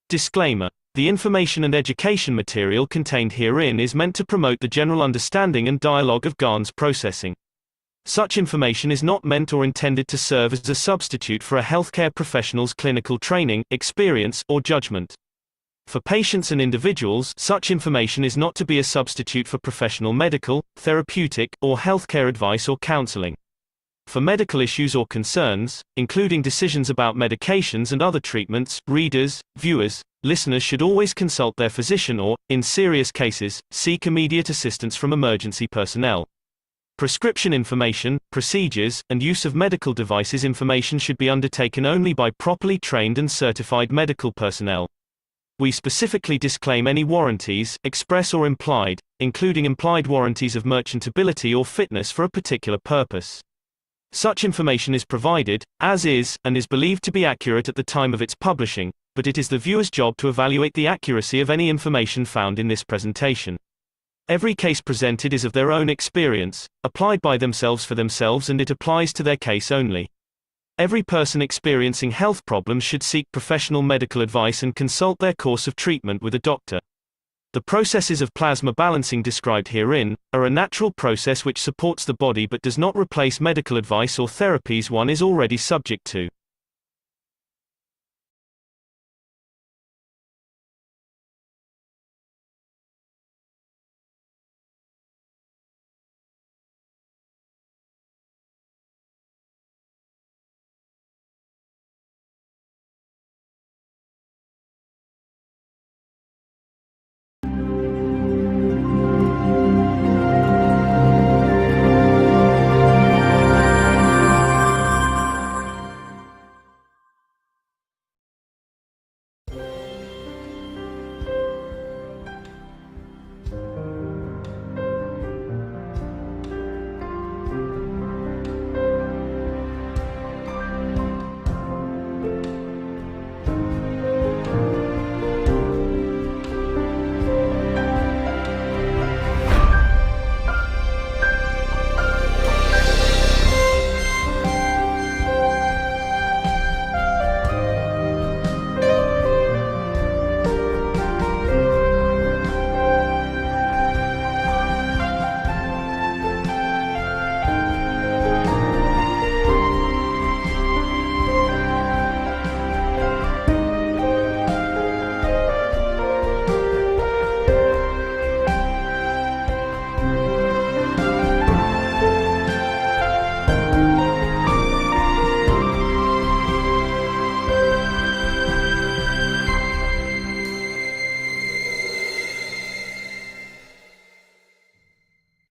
Disclaimer: the information and education material contained herein is meant to promote the general understanding and dialogue of GAN's processing. Such information is not meant or intended to serve as a substitute for a healthcare professional's clinical training, experience, or judgment. For patients and individuals, such information is not to be a substitute for professional medical, therapeutic, or healthcare advice or counseling. For medical issues or concerns, including decisions about medications and other treatments, readers, viewers, listeners should always consult their physician or, in serious cases, seek immediate assistance from emergency personnel. Prescription information, procedures, and use of medical devices information should be undertaken only by properly trained and certified medical personnel. We specifically disclaim any warranties, express or implied, including implied warranties of merchantability or fitness for a particular purpose. Such information is provided, as is, and is believed to be accurate at the time of its publishing, but it is the viewer's job to evaluate the accuracy of any information found in this presentation. Every case presented is of their own experience, applied by themselves for themselves, and it applies to their case only. Every person experiencing health problems should seek professional medical advice and consult their course of treatment with a doctor. The processes of plasma balancing described herein are a natural process which supports the body but does not replace medical advice or therapies one is already subject to.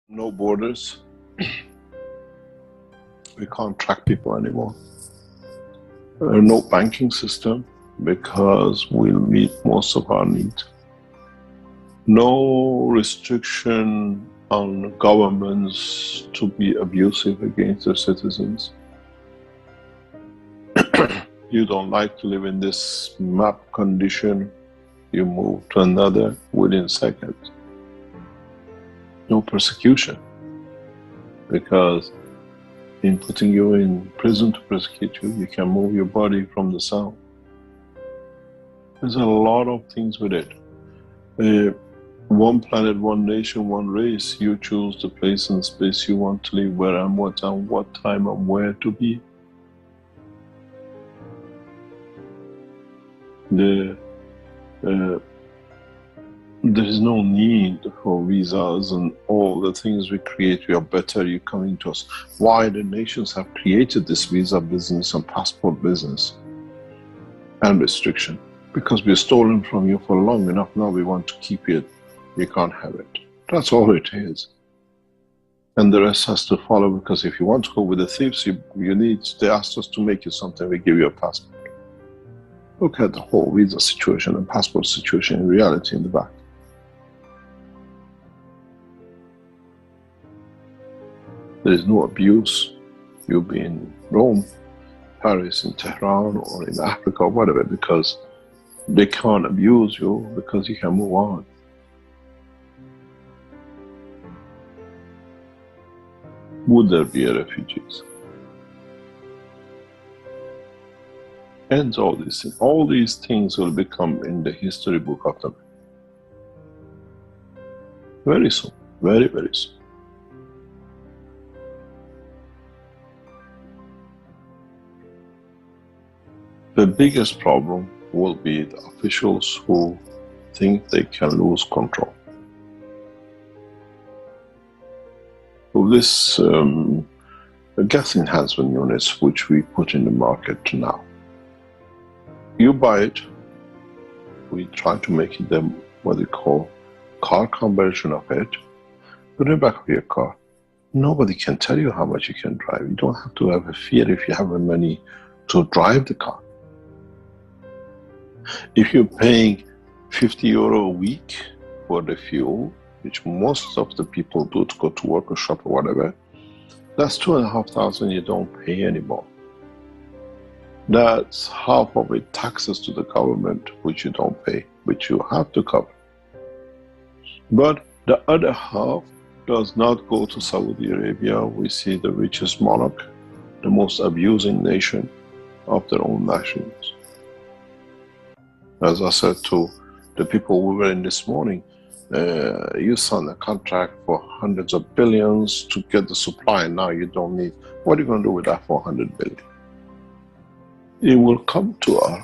No borders. We can't track people anymore. No banking system because we'll meet most of our needs. No restriction on governments to be abusive against their citizens. You don't like to live in this map condition, you move to another within seconds. No persecution, because in putting you in prison to persecute you, you can move your body from the cell. There's a lot of things with it. One planet, one nation, one race. You choose the place and space you want to live, where and what time and where to be. There is no need for visas and all the things we create. We are better, you coming to us. Why the nations have created this visa business and passport business and restriction? Because we're stolen from you for long enough. Now we want to keep it. You can't have it. That's all it is. And the rest has to follow, because if you want to go with the thieves, they asked us to make you something, we give you a passport. Look at the whole visa situation and passport situation in reality in the back. There is no abuse. You'll be in Rome, Paris, in Tehran, or in Africa, or whatever, because they can't abuse you, because you can move on. Would there be refugees? ends all these things. All these things will become in the history book of them very soon, very, very soon. The biggest problem will be the officials who think they can lose control. So this gas enhancement units which we put in the market now, you buy it, we try to make it them what they call car conversion of it, put it in the back of your car. Nobody can tell you how much you can drive. You don't have to have a fear if you have the money to drive the car. If you're paying €50 a week for the fuel, which most of the people do to go to work or shop or whatever, that's $2,500 you don't pay anymore. That's half of it taxes to the government, which you don't pay, which you have to cover. But the other half does not go to Saudi Arabia. We see the richest monarch, the most abusing nation of their own nationals. As I said to the people we were in this morning, you signed a contract for hundreds of billions to get the supply, and now you don't need. What are you going to do with that 400 billion? It will come to our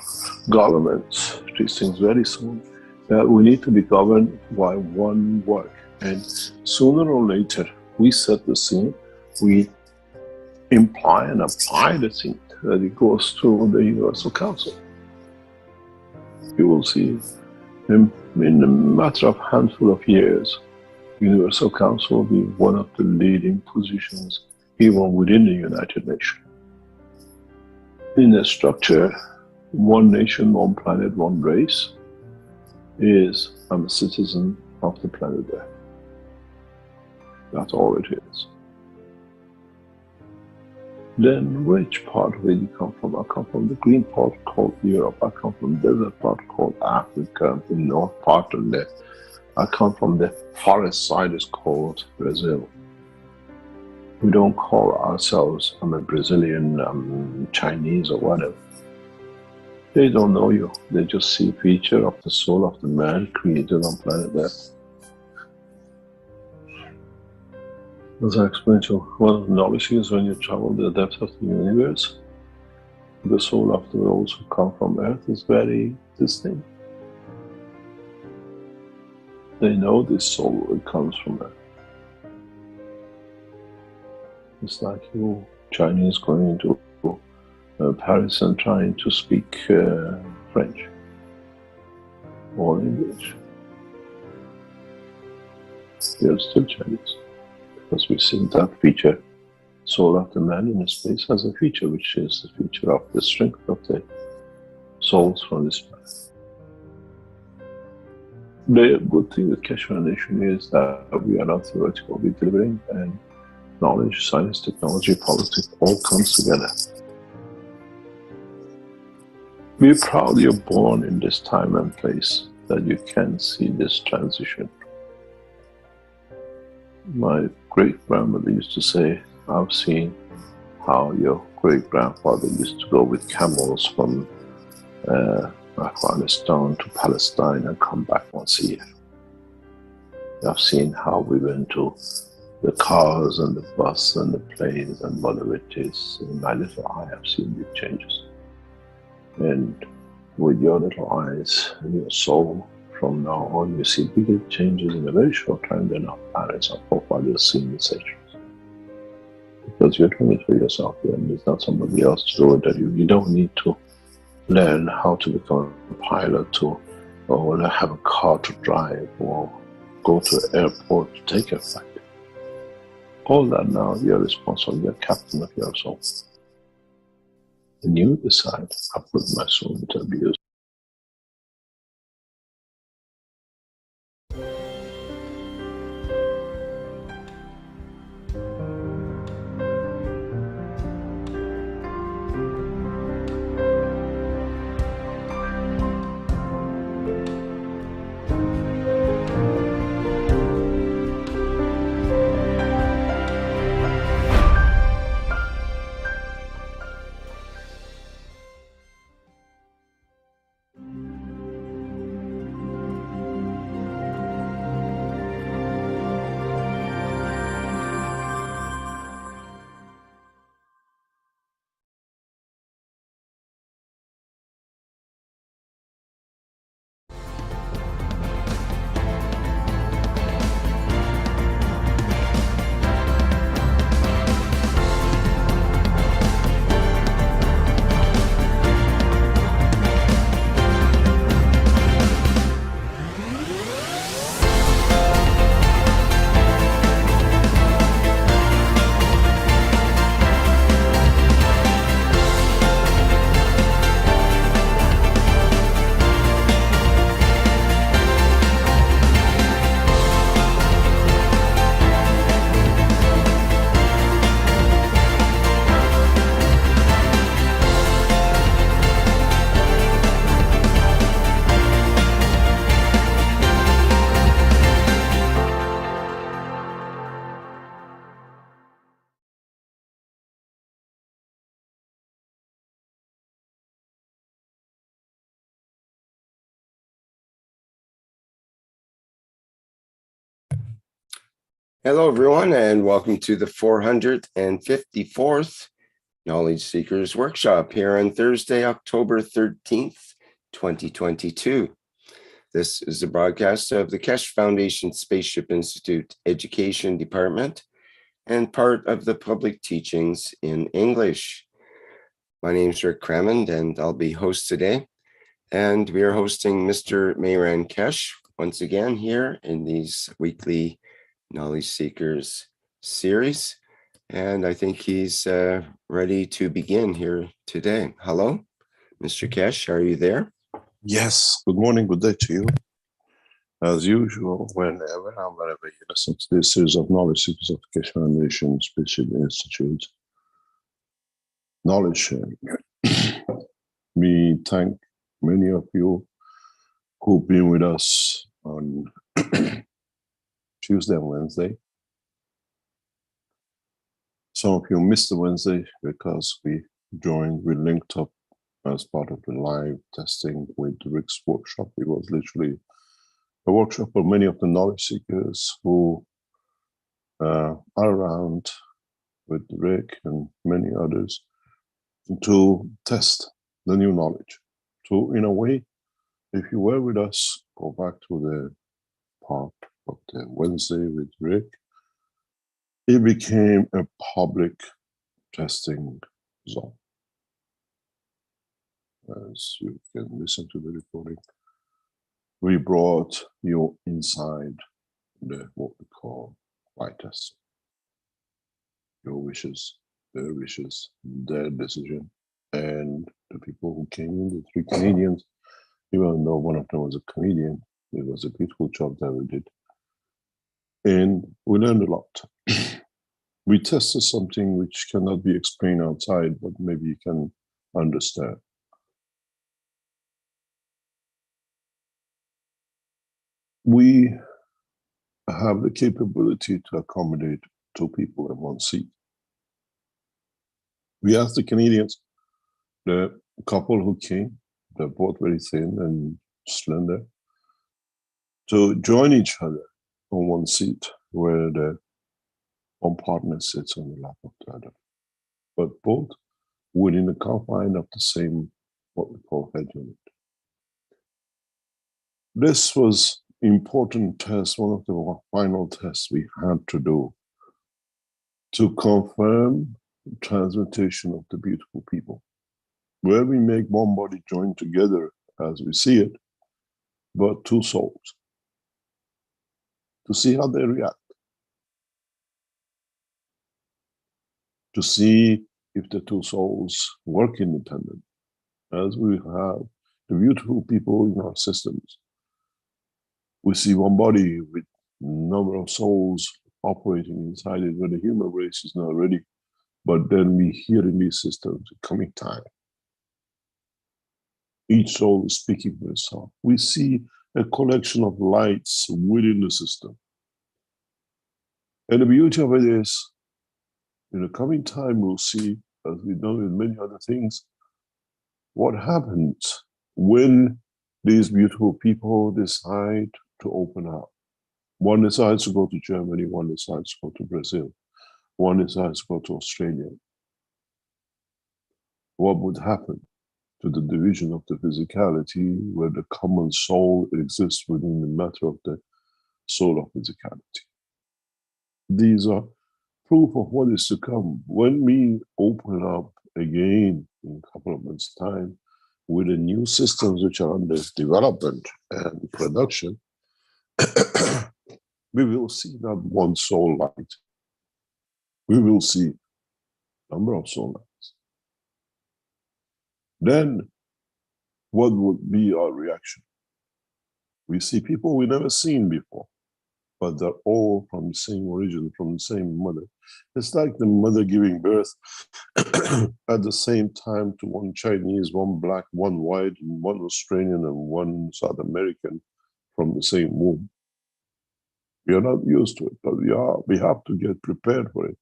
governments, these things very soon, that we need to be governed by one word. And sooner or later, we set the scene, we imply and apply the scene, that it goes to the Universal Council. You will see in a matter of handful of years, Universal Council will be one of the leading positions even within the United Nations. In the structure, one nation, one planet, one race is I'm a citizen of the planet Earth. That's all it is. Then which part where you come from? I come from the green part called Europe. I come from the desert part called Africa, the north part of the. I come from the forest side is called Brazil. We don't call ourselves, I'm a Brazilian, I'm Chinese or whatever. They don't know you. They just see a feature of the soul of the man created on planet Earth. As I explained to you, one of the knowledge is when you travel the depths of the universe, the soul of those who come from Earth is very distinct. They know this soul comes from Earth. It's like you Chinese going into Paris and trying to speak French or English. They're still Chinese. Because we see that feature, soul of the man in space has a feature which is the feature of the strength of the souls from this planet. The good thing with Keshe Foundation is that we are not theoretical, we're delivering, and knowledge, science, technology, politics all comes together. We're proud you're born in this time and place that you can see this transition. My great-grandmother used to say, I've seen how your great-grandfather used to go with camels from Afghanistan to Palestine and come back once a year. I've seen how we went to the cars and the bus and the planes and whatever it is. In my little eye, I've seen big changes. And with your little eyes and your soul, from now on, you see bigger changes in a very short time than our parents or forefathers seen in centuries. Because you're doing it for yourself, and there's not somebody else to do it that you don't need to learn how to become a pilot or have a car to drive or go to an airport to take a flight. All that now, you're responsible, you're captain of your soul. And you decide, I put my soul into abuse. Hello, everyone, and welcome to the 454th Knowledge Seekers Workshop here on Thursday, October 13th, 2022. This is a broadcast of the Keshe Foundation Spaceship Institute Education Department and part of the public teachings in English. My name is Rick Crammond, and I'll be host today. And we are hosting Mr. Mehran Keshe once again here in these weekly Knowledge Seekers series. And I think he's ready to begin here today. Hello, Mr. Keshe, are you there? Yes, good morning, good day to you. As usual, whenever and wherever you listen to this series of Knowledge Seekers of the Keshe Foundation, Spaceship Institute, knowledge sharing. We thank many of you who've been with us on Tuesday and Wednesday. Some of you missed the Wednesday because we linked up as part of the live testing with Rick's workshop. It was literally a workshop for many of the knowledge seekers who are around with Rick and many others to test the new knowledge. So in a way, if you were with us, go back to the part of the Wednesday with Rick. It became a public testing zone. As you can listen to the recording, we brought you inside what we call flight testing. Your wishes, their decision, and the people who came in, the 3 Canadians, even though one of them was a Canadian, it was a beautiful job that we did. And we learned a lot. We tested something which cannot be explained outside, but maybe you can understand. We have the capability to accommodate 2 people in 1 seat. We asked the Canadians, the couple who came, they're both very thin and slender, to join each other on 1 seat where the one partner sits on the lap of the other, but both within the confine of the same, what we call head unit. This was important test, one of the final tests we had to do to confirm transmutation of the beautiful people, where we make one body join together as we see it, but 2 souls, to see how they react, to see if the 2 souls work independent, as we have the beautiful people in our systems. We see one body with a number of souls operating inside it when the human race is not ready. But then we hear in these systems, coming time, each soul is speaking for itself. We see a collection of lights within the system. And the beauty of it is, in the coming time, we'll see, as we've done with many other things, what happens when these beautiful people decide to open up. One decides to go to Germany, one decides to go to Brazil, one decides to go to Australia. What would happen to the division of the physicality where the common soul exists within the matter of the soul of physicality? These are proof of what is to come. When we open up again in a couple of months' time with the new systems which are under development and production, we will see not one soul light. We will see a number of soul lights. Then, what would be our reaction? We see people we've never seen before, but they're all from the same origin, from the same mother. It's like the mother giving birth at the same time to one Chinese, one black, one white, and one Australian, and one South American from the same womb. We are not used to it, but we have to get prepared for it,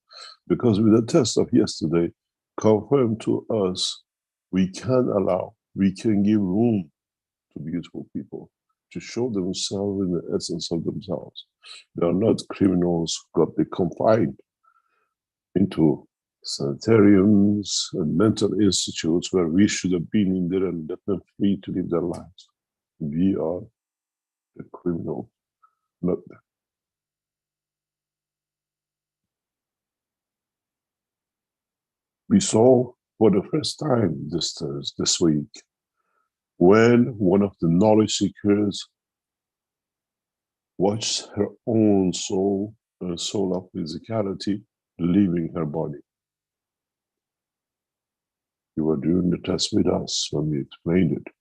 because with the test of yesterday, confirmed to us, we can give room to beautiful people. to show themselves in the essence of themselves. They are not criminals who got confined into sanitariums and mental institutes where we should have been in there and let them free to live their lives. We are the criminals, not them. We saw for the first time this week when one of the knowledge seekers watched her own soul, her soul of physicality, leaving her body. You were doing the test with us when we explained it.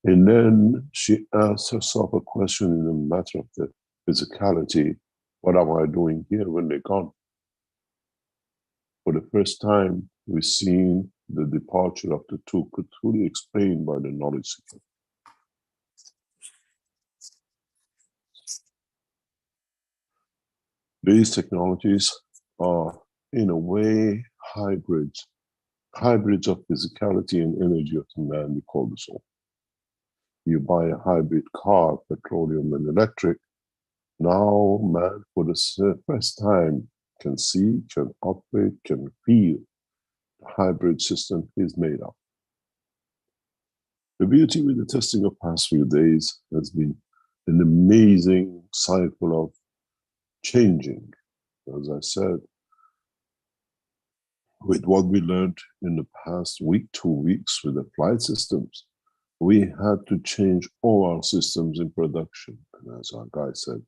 And then she asked herself a question in the matter of the physicality. What am I doing here when they're gone? For the first time, we've seen the departure of the two could fully explained by the knowledge seeker. These technologies are, in a way, hybrids of physicality and energy of the man we call the soul. You buy a hybrid car, petroleum and electric. Now, man, for the first time, can see, can operate, can feel the hybrid system is made of. The beauty with the testing of past few days has been an amazing cycle of changing. As I said, with what we learned in the past week, 2 weeks with the flight systems, we had to change all our systems in production. And as our guy said,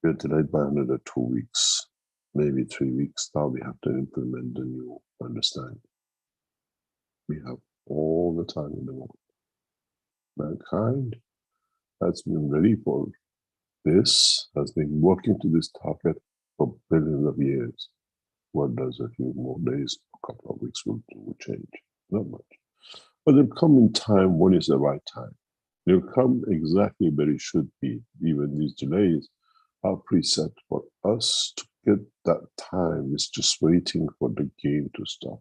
we're delayed by another 2 weeks, maybe 3 weeks. Now we have to implement the new understanding. We have all the time in the world. Mankind has been ready for this, has been working to this target for billions of years. What does a few more days, a couple of weeks will change? Not much. But there'll come in time when is the right time. They'll come exactly where it should be. Even these delays are preset for us to get that time. It's just waiting for the game to start.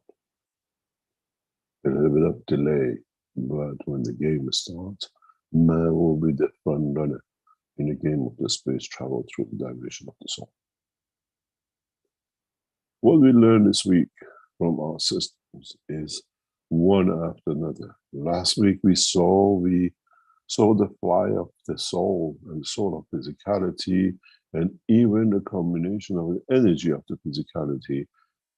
A little bit of delay, but when the game starts, man will be the front runner in the game of the space travel through the dimension of the soul. What we learned this week from our systems is one after another. Last week we saw the fly of the soul and the soul of physicality, and even the combination of the energy of the physicality,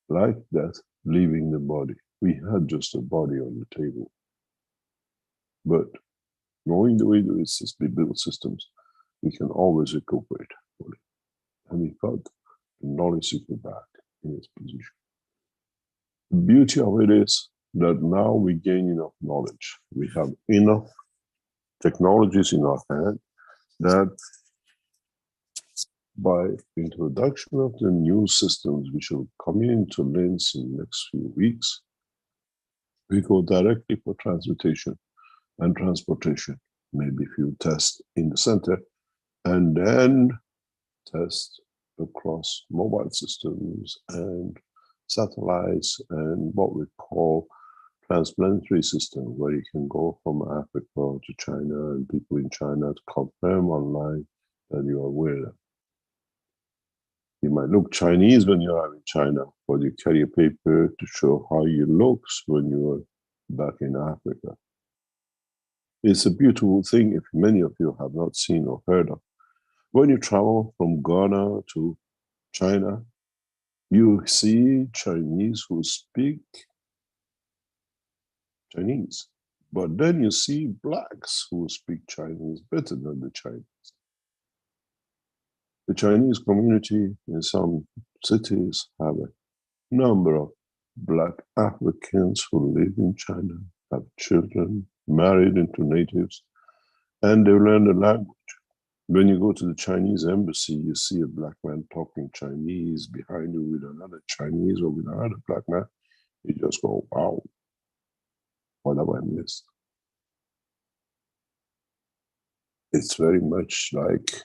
like that, leaving the body. We had just a body on the table. But knowing the way we build systems, we can always recuperate fully. And we got the knowledge seeker back in its position. The beauty of it is that now we gain enough knowledge. We have enough technologies in our hand that by introduction of the new systems which will come into LINS in the next few weeks, we go directly for transmutation and transportation. Maybe a few tests in the center, and then test across mobile systems and satellites and what we call transplanetary system, where you can go from Africa to China and people in China to confirm online that you are aware. You might look Chinese when you are in China, but you carry a paper to show how you look when you are back in Africa. It's a beautiful thing if many of you have not seen or heard of. When you travel from Ghana to China, you see Chinese who speak Chinese, but then you see blacks who speak Chinese better than the Chinese. The Chinese community in some cities have a number of black Africans who live in China, have children, married into natives, and they learn the language. When you go to the Chinese embassy, you see a black man talking Chinese behind you with another Chinese or with another black man. You just go, wow, what have I missed? It's very much like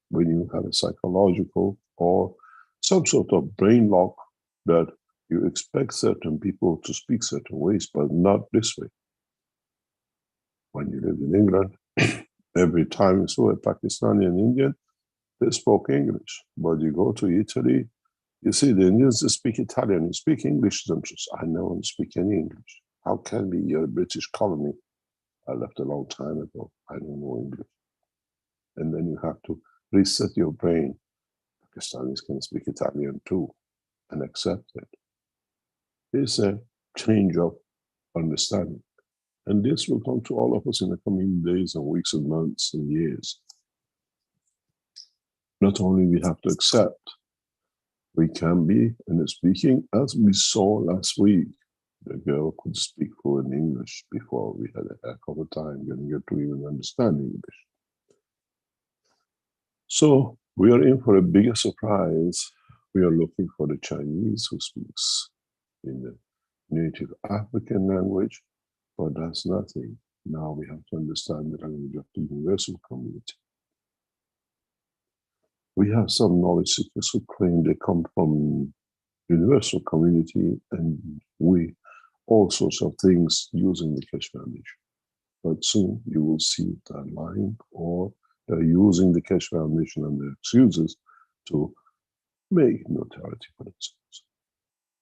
when you have a psychological or some sort of brain lock that you expect certain people to speak certain ways, but not this way. When you live in England, Every time you saw a Pakistani and Indian, they spoke English. But you go to Italy, you see the Indians speak Italian, you speak English. I never speak any English. How can be? You're a British colony. I left a long time ago. I don't know English. And then you have to reset your brain. Pakistanis can speak Italian too and accept it. It's a change of understanding. And this will come to all of us in the coming days and weeks and months and years. Not only we have to accept, we can be, and speaking, as we saw last week, the girl could speak fluent English before we had a heck of a time getting her to even understand English. So we are in for a bigger surprise. We are looking for the Chinese who speaks in the native African language, but that's nothing. Now we have to understand the language of the universal community. We have some knowledge seekers who claim they come from universal community and we all sorts of things using the Keshe Foundation. But soon you will see that lying, or they're using the Keshe Foundation and their excuses to make notoriety for themselves.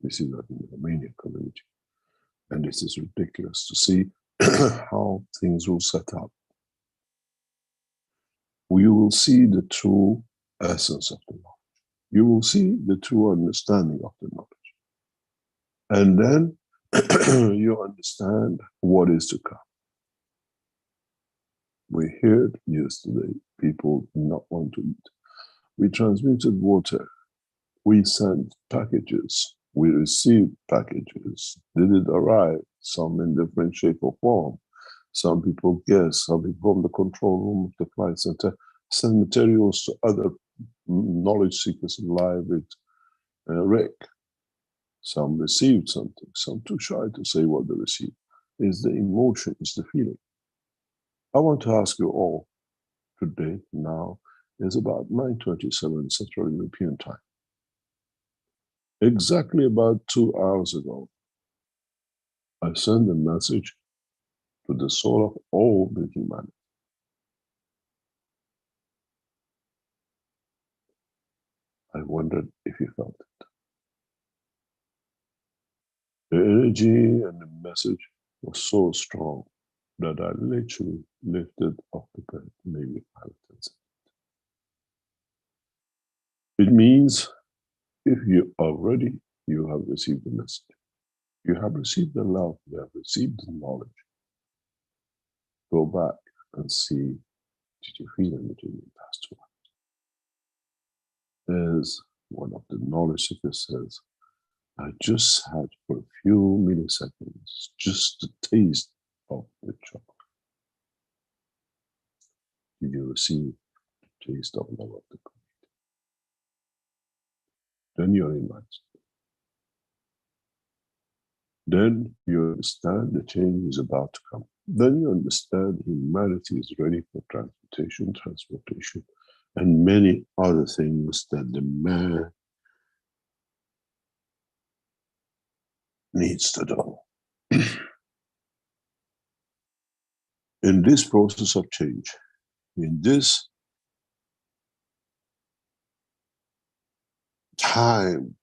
We see that in the Romanian community. And this is ridiculous to see how things will set up. You will see the true essence of the knowledge. You will see the true understanding of the knowledge. And then you understand what is to come. We heard yesterday people not want to eat. We transmuted water. We sent packages. We received packages. Did it arrive? Some in different shape or form. Some people guess. Some people from the control room of the flight center send materials to other knowledge seekers alive with Rick. Some received something. Some too shy to say what they received. It's the emotion, it's the feeling. I want to ask you all today, now, is about 9:27 Central European time. Exactly about 2 hours ago, I sent a message to the soul of all living humanity. I wondered if you felt it. The energy and the message was so strong that I literally lifted off the bed, maybe 5 or 10 seconds. It means if you are ready, you have received the message. You have received the love, you have received the knowledge. Go back and see, did you feel anything in the past 2 hours? As one of the knowledge seekers says, I just had for a few milliseconds just the taste of the chocolate. Did you receive the taste of love of the community? Then you're enlightened. Then you understand the change is about to come. Then you understand humanity is ready for transmutation, transportation, and many other things that the man needs to do. In this process of change, in this time,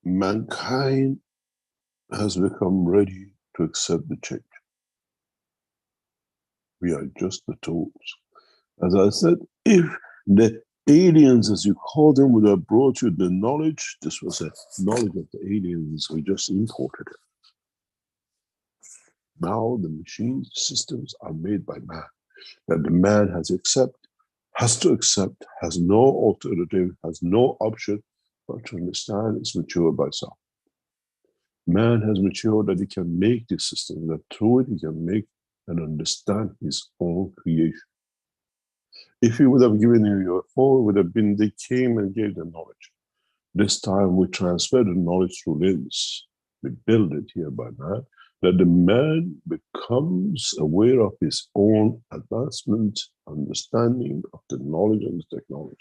mankind has become ready to accept the change. We are just the tools. As I said, if the aliens, as you call them, would have brought you the knowledge, this was a knowledge of the aliens, we just imported it. Now the machine systems are made by man, that the man has to accept, has no alternative, has no option but to understand it's matured by self. Man has matured that he can make this system, that through it he can make and understand his own creation. If he would have given you your phone, it would have been they came and gave the knowledge. This time we transfer the knowledge through limbs. We build it here by man, that the man becomes aware of his own advancement, understanding of the knowledge and the technology.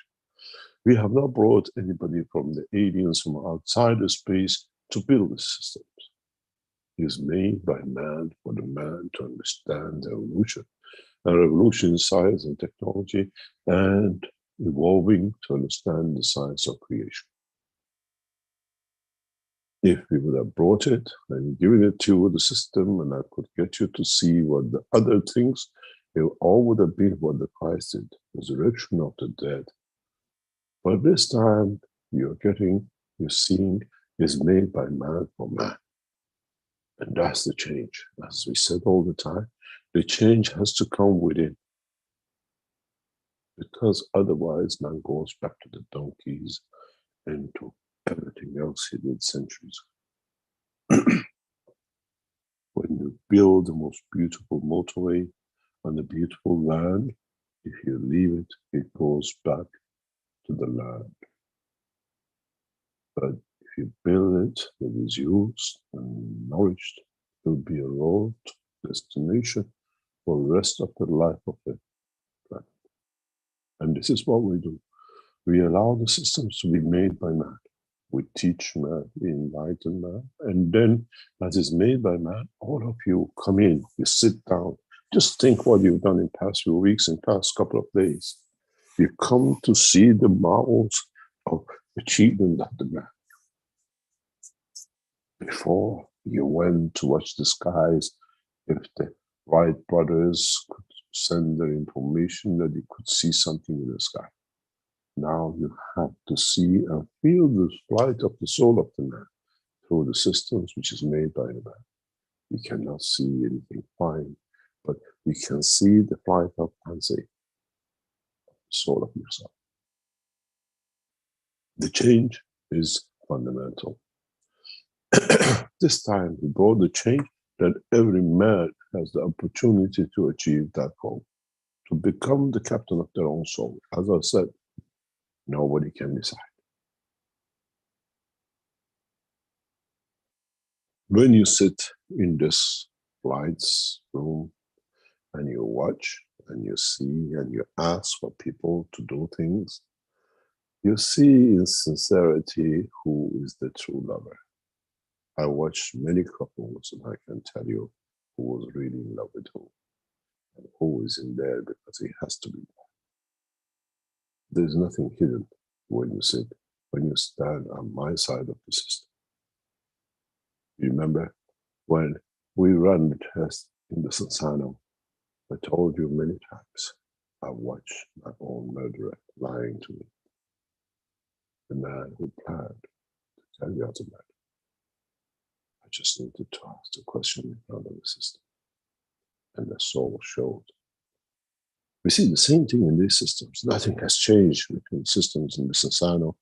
We have not brought anybody from the aliens from outside the space to build this system. It is made by man for the man to understand the evolution. a revolution in science and technology, and evolving to understand the science of creation. If we would have brought it and given it to the system, and I could get you to see what the other things, it all would have been what the Christ did, resurrection of the dead. But this time, you're seeing is made by man for man. And that's the change. As we said all the time, the change has to come within. Because otherwise, man goes back to the donkeys and to everything else he did centuries ago. When you build the most beautiful motorway on a beautiful land, if you leave it, it goes back to the land. But if you build it that is used and nourished, it will be a road destination for the rest of the life of the planet. And this is what we do. We allow the systems to be made by man. We teach man, we enlighten man. And then, as is made by man, all of you come in, you sit down. Just think what you've done in past few weeks and past couple of days. You come to see the marvels of achievement of the man. Before you went to watch the skies, if the Wright brothers could send their information that you could see something in the sky. Now you have to see and feel the flight of the soul of the man through the systems which is made by the man. You cannot see anything fine, but you can see the flight of Anse, the soul of yourself. The change is fundamental. This time we brought the change that every man has the opportunity to achieve that goal, to become the captain of their own soul. As I said, nobody can decide. When you sit in this lights room and you watch and you see and you ask for people to do things, you see in sincerity who is the true lover. I watched many couples and I can tell you who was really in love with who and who is in there because he has to be there. There's nothing hidden when you sit, when you stand on my side of the system. You remember when we ran the test in the Sansano, I told you many times, I watched my own murderer lying to me. The man who planned to carry out the murder. I just needed to ask the question in front of the system. And the soul showed. We see the same thing in these systems. Nothing has changed between systems in the Sansano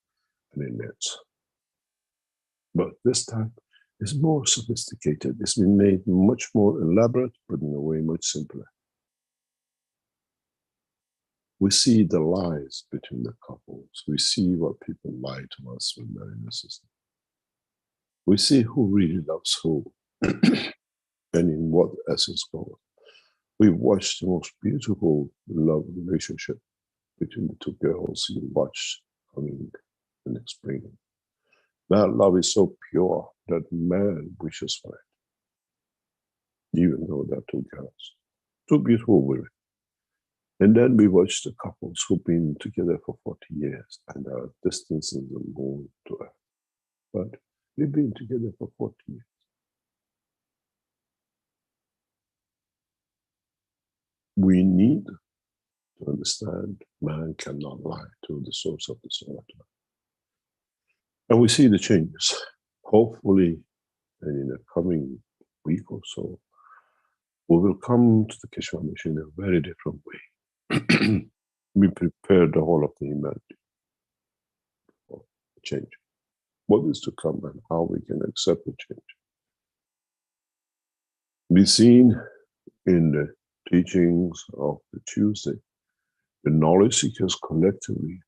and in NETS. But this time, it's more sophisticated. It's been made much more elaborate, but in a way much simpler. We see the lies between the couples. We see what people lie to us when they're in the system. We see who really loves who and in what essence goes. We watched the most beautiful love relationship between the two girls you watched coming and explaining. That love is so pure that man wishes for it, even though they're two girls, two beautiful women. And then we watch the couples who've been together for 40 years and are distancing the moon to earth. But we've been together for 40 years. We need to understand man cannot lie to the source of the soul. And we see the changes. Hopefully, and in the coming week or so, we will come to the Keshe Foundation in a very different way. We prepared the whole of the humanity for change. What is to come and how we can accept the change. We've seen in the teachings of the Tuesday, the knowledge seekers collectively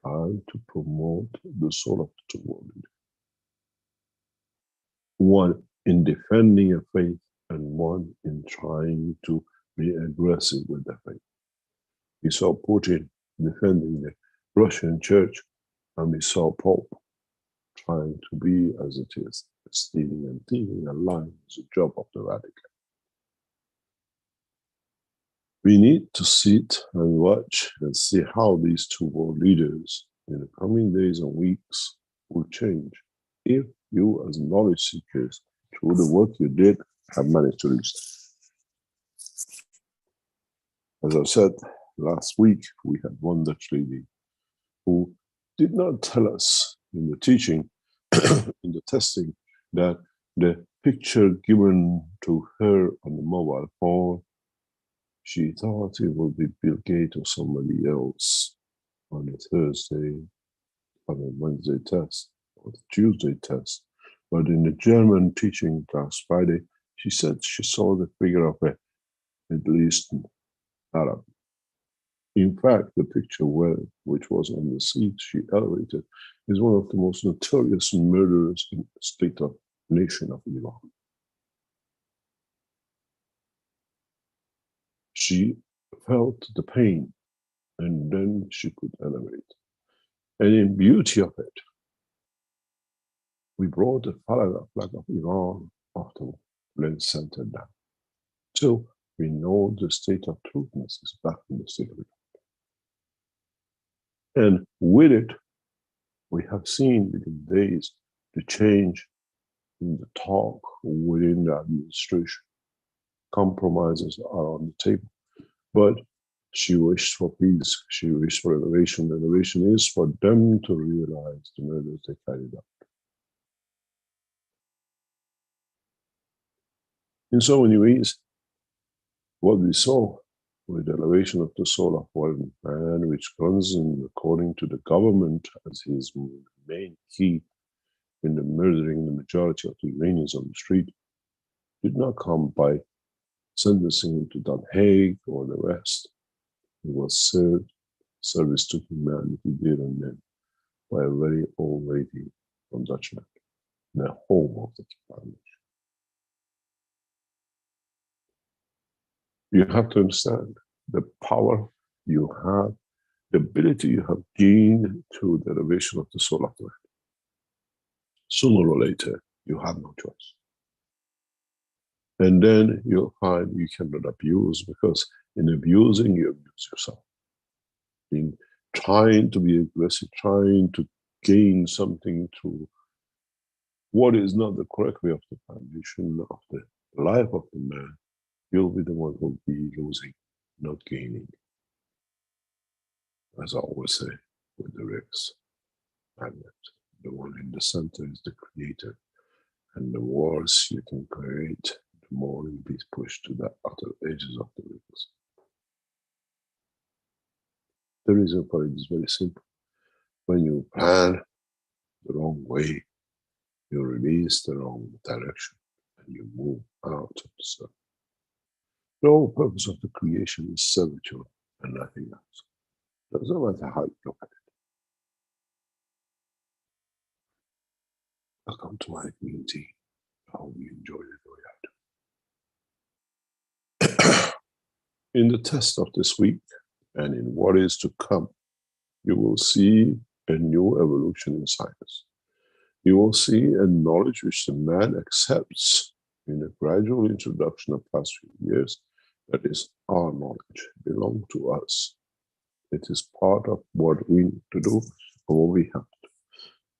try to promote the soul of the world. One in defending a faith and one in trying to be aggressive with the faith. We saw Putin defending the Russian church, and we saw Pope trying to be as it is, stealing and thieving and lying is a job of the radical. We need to sit and watch and see how these two world leaders in the coming days and weeks will change if you as knowledge seekers, through the work you did, have managed to reach them. As I said last week, we had one Dutch lady who did not tell us in the teaching, in the testing, that the picture given to her on the mobile phone, she thought it would be Bill Gates or somebody else on a Thursday, on a Wednesday test, or the Tuesday test. But in the German teaching last Friday, she said she saw the figure of a Middle Eastern Arab. In fact, the picture which was on the seat she elevated is one of the most notorious murderers in the state of nation of Iran. She felt the pain and then she could elevate. And in beauty of it, we brought the flag of Iran after Lens Center down. So we know the state of truthness is back in the state of Iran. And with it, we have seen within days the change in the talk within the administration. Compromises are on the table. But she wished for peace, she wished for elevation. Elevation is for them to realize the murders they carried out. In so many ways, what we saw with the elevation of the soul of one man, which runs in according to the government as his main key in the murdering the majority of the Iranians on the street, did not come by sentencing him to Den Haag or the rest. It was service to humanity there and then by a very old lady from Dutchland, the home of the Foundation. You have to understand the power you have, the ability you have gained through the elevation of the soul of the man. Sooner or later, you have no choice. And then you'll find you cannot abuse, because in abusing, you abuse yourself. In trying to be aggressive, trying to gain something through what is not the correct way of the foundation of the life of the man, you'll be the one who will be losing, not gaining. As I always say with the Rex magnet, the one in the center is the creator, and the worse you can create, the more you'll be pushed to the outer edges of the rings. The reason for it is very simple. When you plan the wrong way, you release the wrong direction, and you move out of the circle. The whole purpose of the creation is servitude and nothing else. Doesn't matter how you look at it. Welcome to my community. I hope you enjoy it the way I do. In the test of this week and in what is to come, you will see a new evolution in science. You will see a knowledge which the man accepts in a gradual introduction of past few years. That is our knowledge, belongs to us. It is part of what we need to do and what we have to do.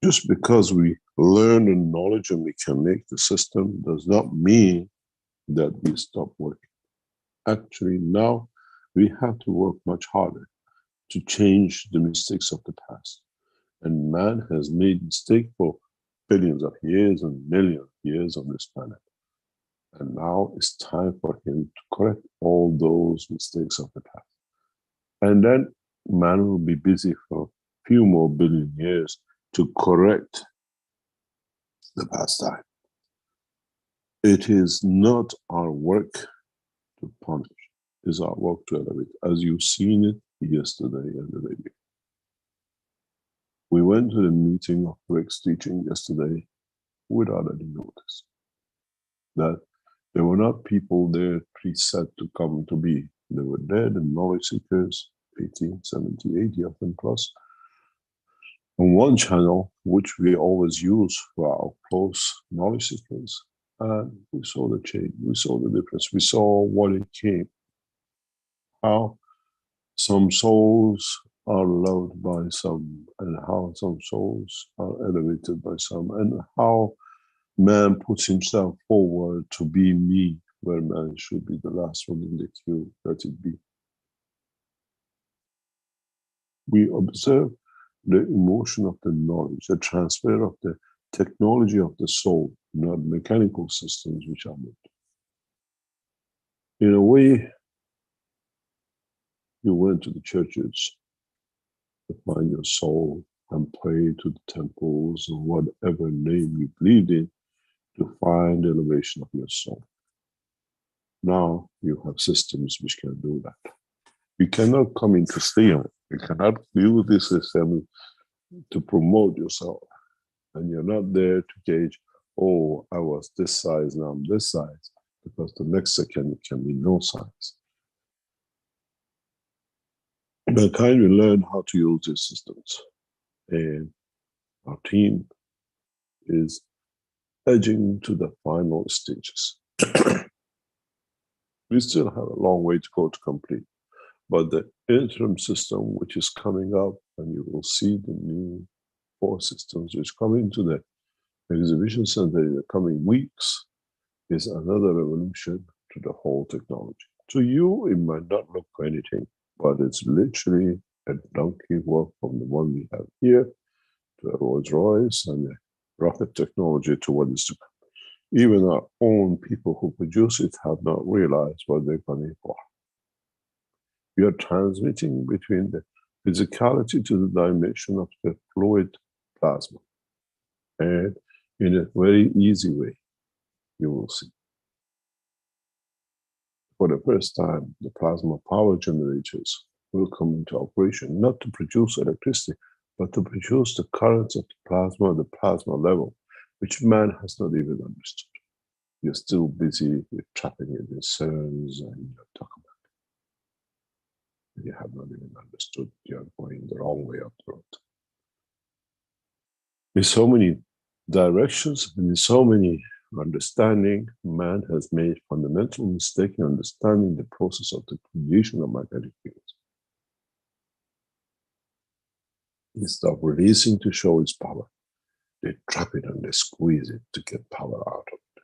Just because we learn the knowledge and we can make the system does not mean that we stop working. Actually, now we have to work much harder to change the mistakes of the past. And man has made mistakes for billions of years and millions of years on this planet. And now it's time for him to correct all those mistakes of the past. And then man will be busy for a few more billion years to correct the past time. It is not our work to punish. It is our work to elevate, as you've seen it yesterday and the day before. We went to the meeting of Rick's teaching yesterday without any notice. That there were not people there preset to come to be. They were there, the knowledge seekers, 80, 70, 80 of them plus. On one channel, which we always use for our close knowledge seekers, and we saw the change, we saw the difference, we saw what it came, how some souls are loved by some, and how some souls are elevated by some, and how man puts himself forward to be me, where man should be the last one in the queue, let it be. We observe the emotion of the knowledge, the transfer of the technology of the soul, not mechanical systems which are made. In a way, you went to the churches to find your soul and pray to the temples or whatever name you believed in to find the elevation of your soul. Now you have systems which can do that. You cannot come into stay on it. You cannot use this system to promote yourself. And you're not there to gauge, oh, I was this size, now I'm this size, because the next second it can be no size. Mankind will learn how to use these systems. And our team is edging to the final stages. We still have a long way to go to complete. But the interim system, which is coming up, and you will see the new 4 systems which come into the exhibition center in the coming weeks, is another revolution to the whole technology. To you, it might not look anything, but it's literally a donkey work from the one we have here to a Rolls Royce and the rocket technology to what is to come. Even our own people who produce it have not realized what they're coming for. We are transmitting between the physicality to the dimension of the fluid plasma. And in a very easy way, you will see. For the first time, the plasma power generators will come into operation, not to produce electricity, but to produce the currents of the plasma level, which man has not even understood. You're still busy with trapping it in CERNs and you're talking about it. You have not even understood you're going the wrong way up the road. In so many directions and in so many understanding, man has made fundamental mistake in understanding the process of the creation of magnetic fields. Instead of releasing to show its power, they trap it and they squeeze it to get power out of it.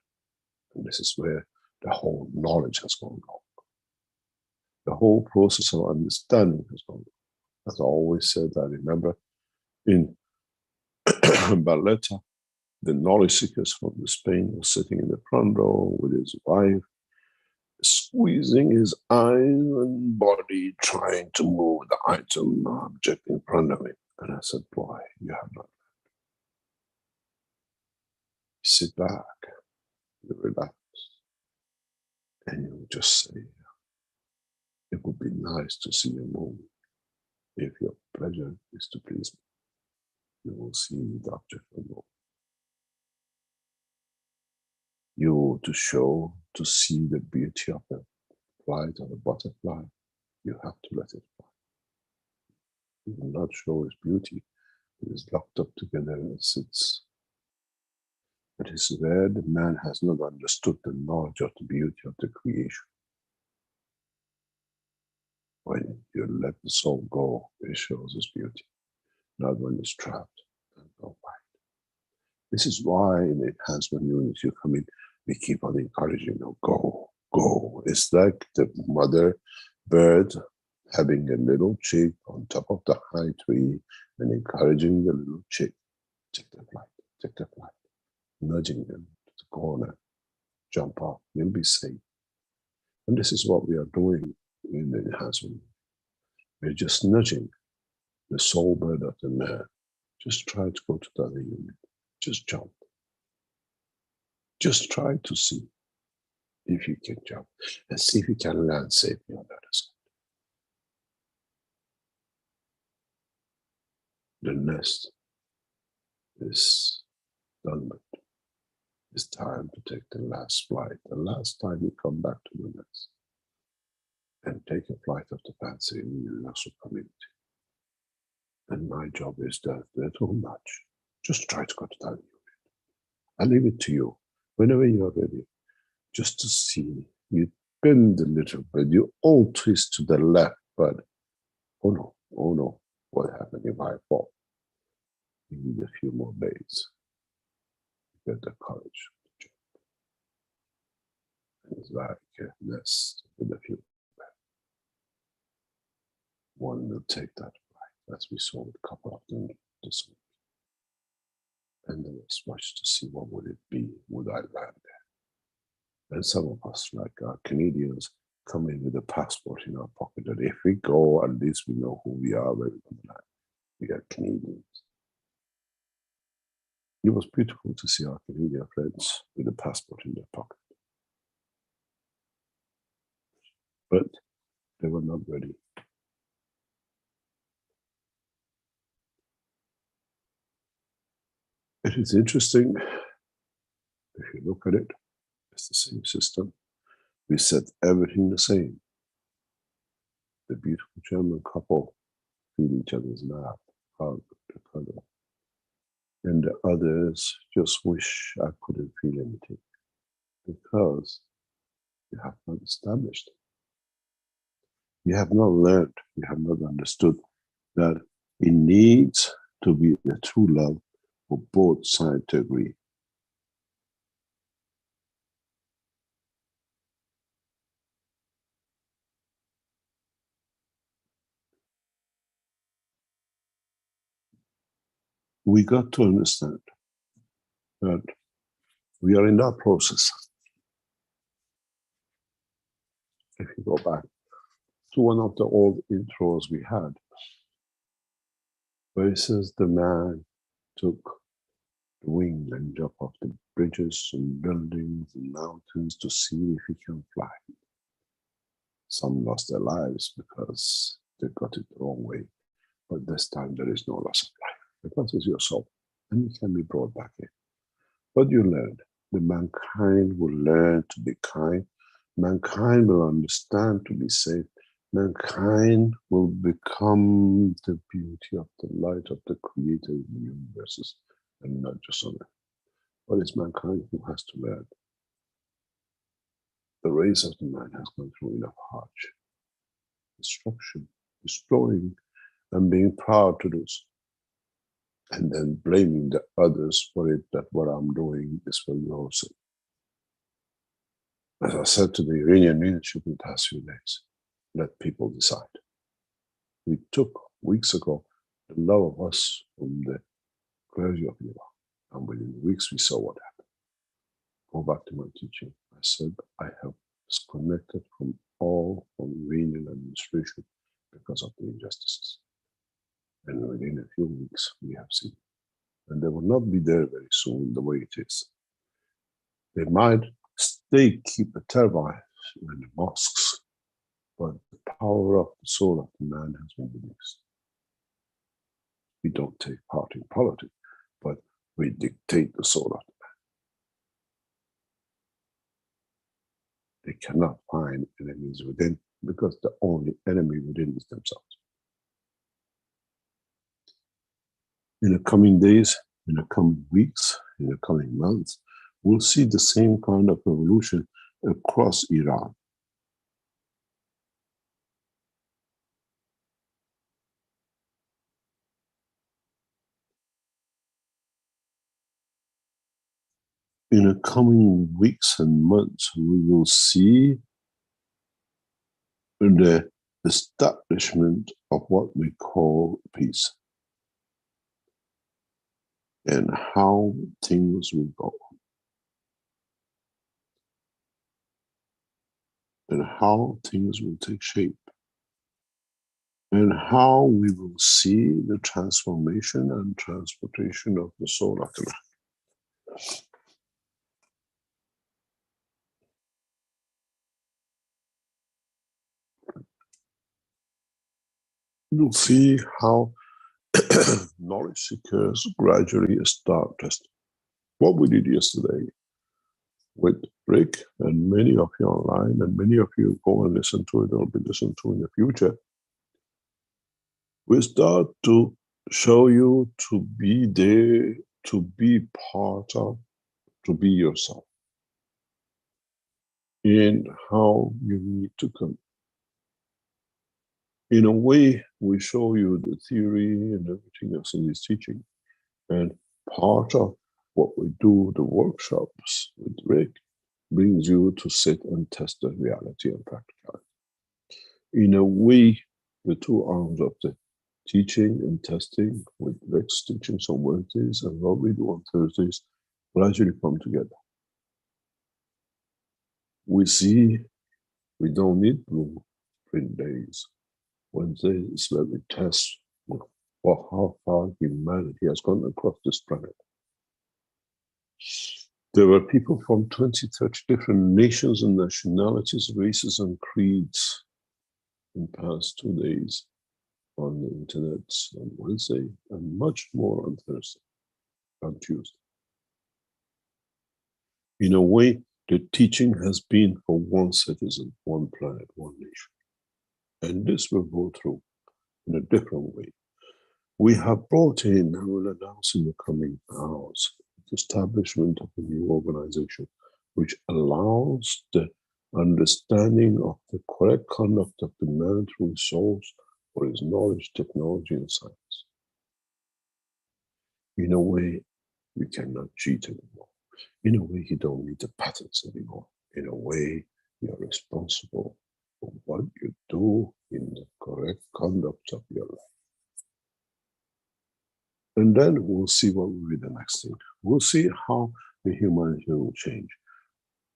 And this is where the whole knowledge has gone wrong. The whole process of understanding has gone wrong. As I always said, I remember in Barletta, the knowledge seekers from Spain was sitting in the front row with his wife, squeezing his eyes and body, trying to move the item object in front of him. And I said, boy, you have not. Sit back, you relax, and you just say, it would be nice to see you move. If your pleasure is to please me, you will see the object move. You to show, to see the beauty of the flight of a butterfly, you have to let it fly. You will not show its beauty. It is locked up together and sits. It is where the man has not understood the knowledge of the beauty of the creation. When you let the soul go, it shows its beauty, not when it's trapped and go back. This is why in the enhancement units you come in, we keep on encouraging you, go, go. It's like the mother bird having a little chick on top of the high tree and encouraging the little chick, take the flight, nudging them to the corner, jump off, you'll be safe. And this is what we are doing in the enhancement. We're just nudging the soul bird of the man. Just try to go to the other unit. Just jump. Just try to see if you can jump and see if you can land safely on the other side. The nest is done with. It's time to take the last flight, the last time you come back to the nest and take a flight of the fancy in the universal community. And my job is that little nudge. Just try to go to that unit. I leave it to you. Whenever you're ready, just to see you bend a little bit, you all twist to the left, but oh no, what happened if I fall? You need a few more days to get the courage to jump. And it's like a nest with a few. One will take that right, as we saw with a couple of them this week. And there was much to see what would it be, would I land there? And some of us, like our Canadians, come in with a passport in our pocket that if we go, at least we know who we are, where we're going to land. We are Canadians. It was beautiful to see our Canadian friends with a passport in their pocket. But they were not ready. It is interesting, if you look at it, it's the same system. We set everything the same. The beautiful German couple feel each other's mouth, hug, cuddle. And the others just wish I couldn't feel anything because you have not established it. You have not learned, you have not understood that it needs to be a true love for both sides to agree. We got to understand that we are in that process. If you go back to one of the old intros we had, where it says the man took the wing and jumped off the bridges and buildings and mountains to see if he can fly. Some lost their lives because they got it the wrong way. But this time there is no loss of life because it's your soul and it can be brought back in. But you learned. The mankind will learn to be kind. Mankind will understand to be safe. Mankind will become the beauty of the light of the creator in the universes and not just on earth. But it's mankind who has to learn. The race of the man has gone through enough hardship, destruction, destroying, and being proud to do so. And then blaming the others for it, that what I'm doing is for your sake. As I said to the Iranian leadership in the past few days, let people decide. We took weeks ago the love of us from the clergy of Iran, and within weeks we saw what happened. Go back to my teaching. I said I have disconnected from all from Iranian administration because of the injustices. And within a few weeks we have seen. And they will not be there very soon the way it is. They might keep a turbine in the mosques, but the power of the soul of the man has been released. We don't take part in politics, but we dictate the soul of the man. They cannot find enemies within because the only enemy within is themselves. In the coming days, in the coming weeks, in the coming months, we'll see the same kind of revolution across Iran. In the coming weeks and months, we will see the establishment of what we call peace and how things will go and how things will take shape and how we will see the transformation and transportation of the soul of the man. You'll see how knowledge seekers gradually start testing. What we did yesterday with Rick and many of you online, and many of you go and listen to it, or be listened to in the future. We start to show you to be there, to be part of, to be yourself. in how you need to come. In a way, we show you the theory and everything else in this teaching. And part of what we do, the workshops with Rick, brings you to sit and test the reality and practicality. In a way, the two arms of the teaching and testing with Rick's teachings on Wednesdays and what we do on Thursdays gradually come together. We see we don't need blueprint days. Wednesday is where we test for how far humanity has gone across this planet. There were people from 20, 30 different nations and nationalities, races and creeds in the past 2 days on the internet on Wednesday and much more on Thursday, on Tuesday. In a way, the teaching has been for one citizen, one planet, one nation. And this will go through in a different way. We have brought in, and will announce in the coming hours, the establishment of a new organization, which allows the understanding of the correct conduct of the man through his souls for his knowledge, technology, and science. In a way, you cannot cheat anymore. In a way, you don't need the patents anymore. In a way, you're responsible for what you do in the correct conduct of your life. And then we'll see what will be the next thing. We'll see how the humanity will change.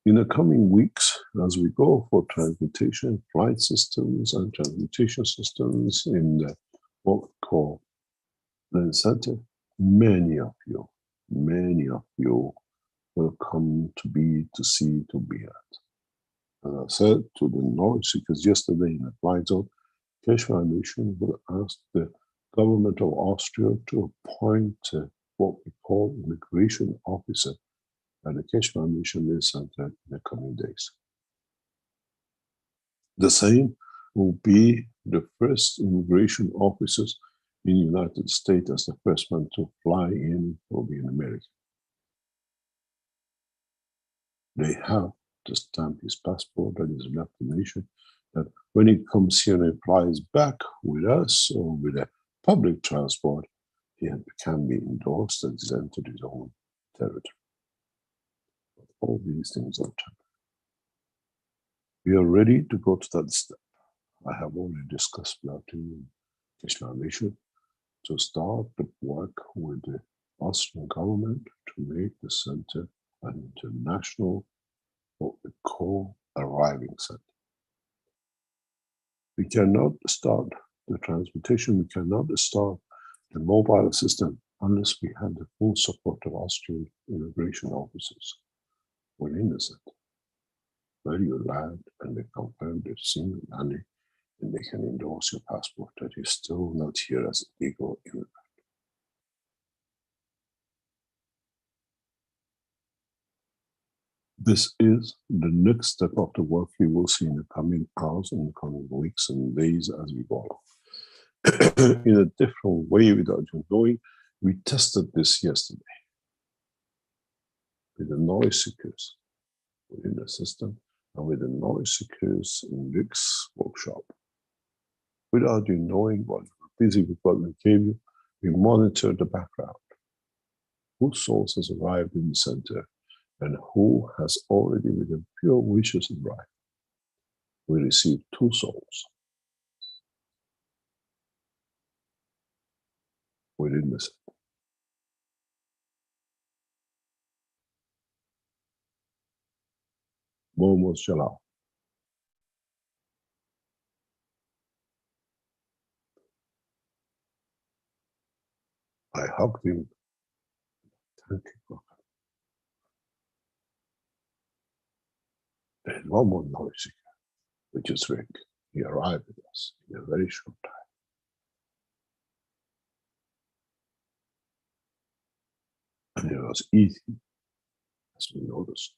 In the coming weeks, as we go for transmutation, flight systems and transmutation systems in the, what we call the incentive, many of you will come to be, to see, to be at. As I said to the knowledge seekers yesterday in the flight zone, Keshe Foundation will ask the government of Austria to appoint what we call immigration officer at the Keshe Foundation Center in the coming days. The same will be the first immigration officers in the United States as the first one to fly in will be in America. They have to stamp his passport that is left the nation, that when he comes here and flies back with us or with a public transport, he can be endorsed and he's entered his own territory. But all these things are temporary. We are ready to go to that step. I have already discussed with our team in Keshe Foundation to start the work with the Austrian government to make the center an international, what we call arriving center. We cannot start the transmutation, we cannot start the mobile system unless we have the full support of Austrian immigration officers within the center, where you land and they confirm they've seen you landing and they can endorse your passport that you're still not here as a legal immigrant. This is the next step of the work you will see in the coming hours, in the coming weeks and days as we go along. In a different way without you knowing, we tested this yesterday with the knowledge seekers within the system and with the knowledge seekers in Rick's workshop. Without you knowing what you were busy with what we gave you, we monitored the background. Whose souls has arrived in the center and who has already with the pure wishes arrived. We received 2 souls within the center. One was Jalal. I hugged him. Thank you. There's one more knowledge seeker, which is Rick. He arrived with us in a very short time. And it was easy, as we noticed.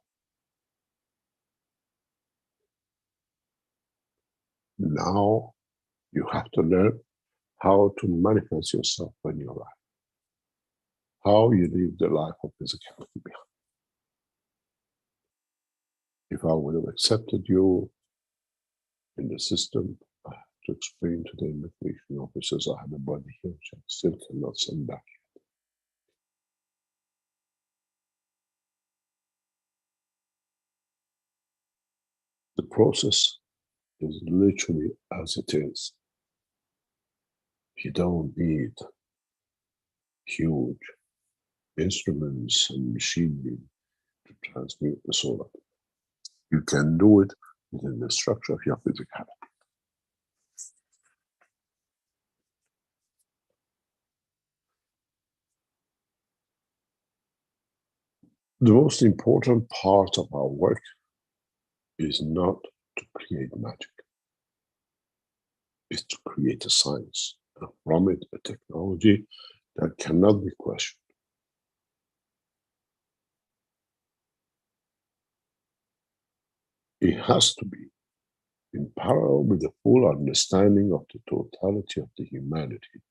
Now you have to learn how to manifest yourself in your life. How you leave the life of physicality behind. If I would have accepted you in the system, I have to explain to the immigration officers I have a body here, which I still cannot send back. The process is literally as it is. You don't need huge instruments and machinery to transmute the soul. You can do it within the structure of your physicality. The most important part of our work is not to create magic. It's to create a science, and from it a technology that cannot be questioned. It has to be in parallel with the full understanding of the totality of the humanity,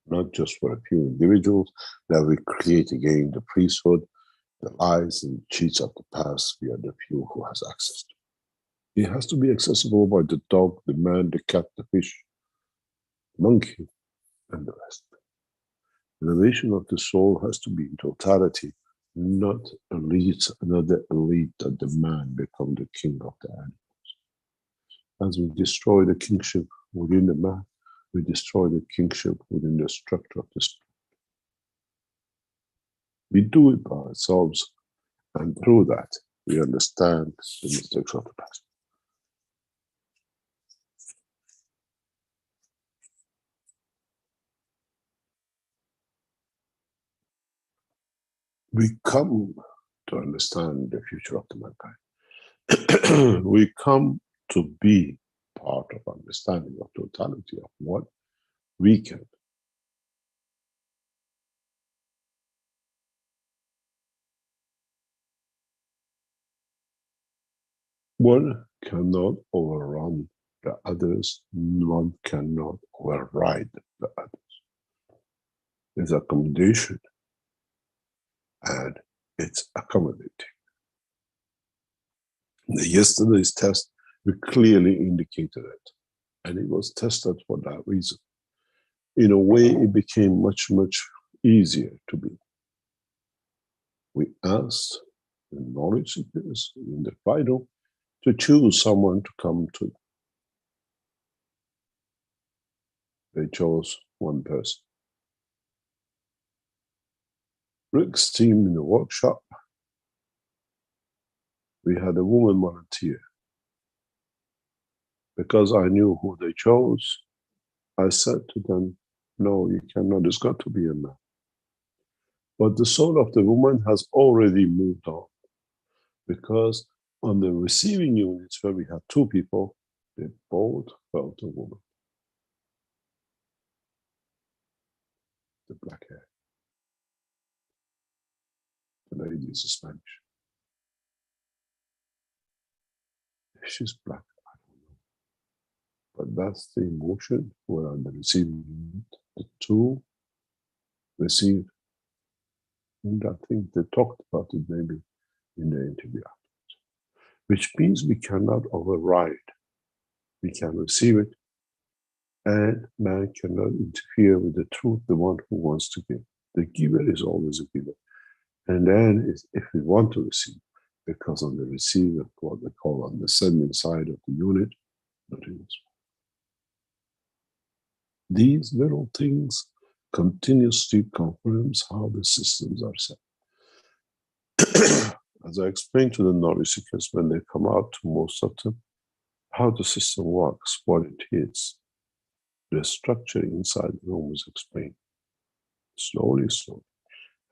not just for a few individuals that we create again the priesthood, the lies and cheats of the past via the few who has access to it. It has to be accessible by the dog, the man, the cat, the fish, the monkey, and the rest. The elevation of the soul has to be in totality, not elites, another elite that the man become the king of the animals. As we destroy the kingship within the man, we destroy the kingship within the structure of the spirit. We do it by ourselves, and through that, we understand the mistakes of the past. We come to understand the future of the mankind. We come to be part of understanding of totality of what we can. One cannot overrun the others, one cannot override the others. It's accommodation, and it's accommodating. In yesterday's test, we clearly indicated it, and it was tested for that reason. In a way, it became much, much easier to be. We asked the knowledge seekers in the final to choose someone to come to. They chose one person. Rick's team in the workshop, we had a woman volunteer. Because I knew who they chose, I said to them, no, you cannot, it's got to be a man. But the soul of the woman has already moved on, because on the receiving units where we had two people, they both felt a woman. The black hair. The lady is Spanish. If she's black, I don't know. But that's the emotion where on the receiving unit, the two received. And I think they talked about it maybe in the interview. Which means we cannot override. We can receive it, and man cannot interfere with the truth, the one who wants to give. The giver is always a giver. And then if we want to receive, because on the receiver, what they call on the sending side of the unit, nothing is. These little things continuously confirms how the systems are set. As I explained to the knowledge seekers when they come out, to most of them, how the system works, what it is. The structure inside the room is explained. Slowly.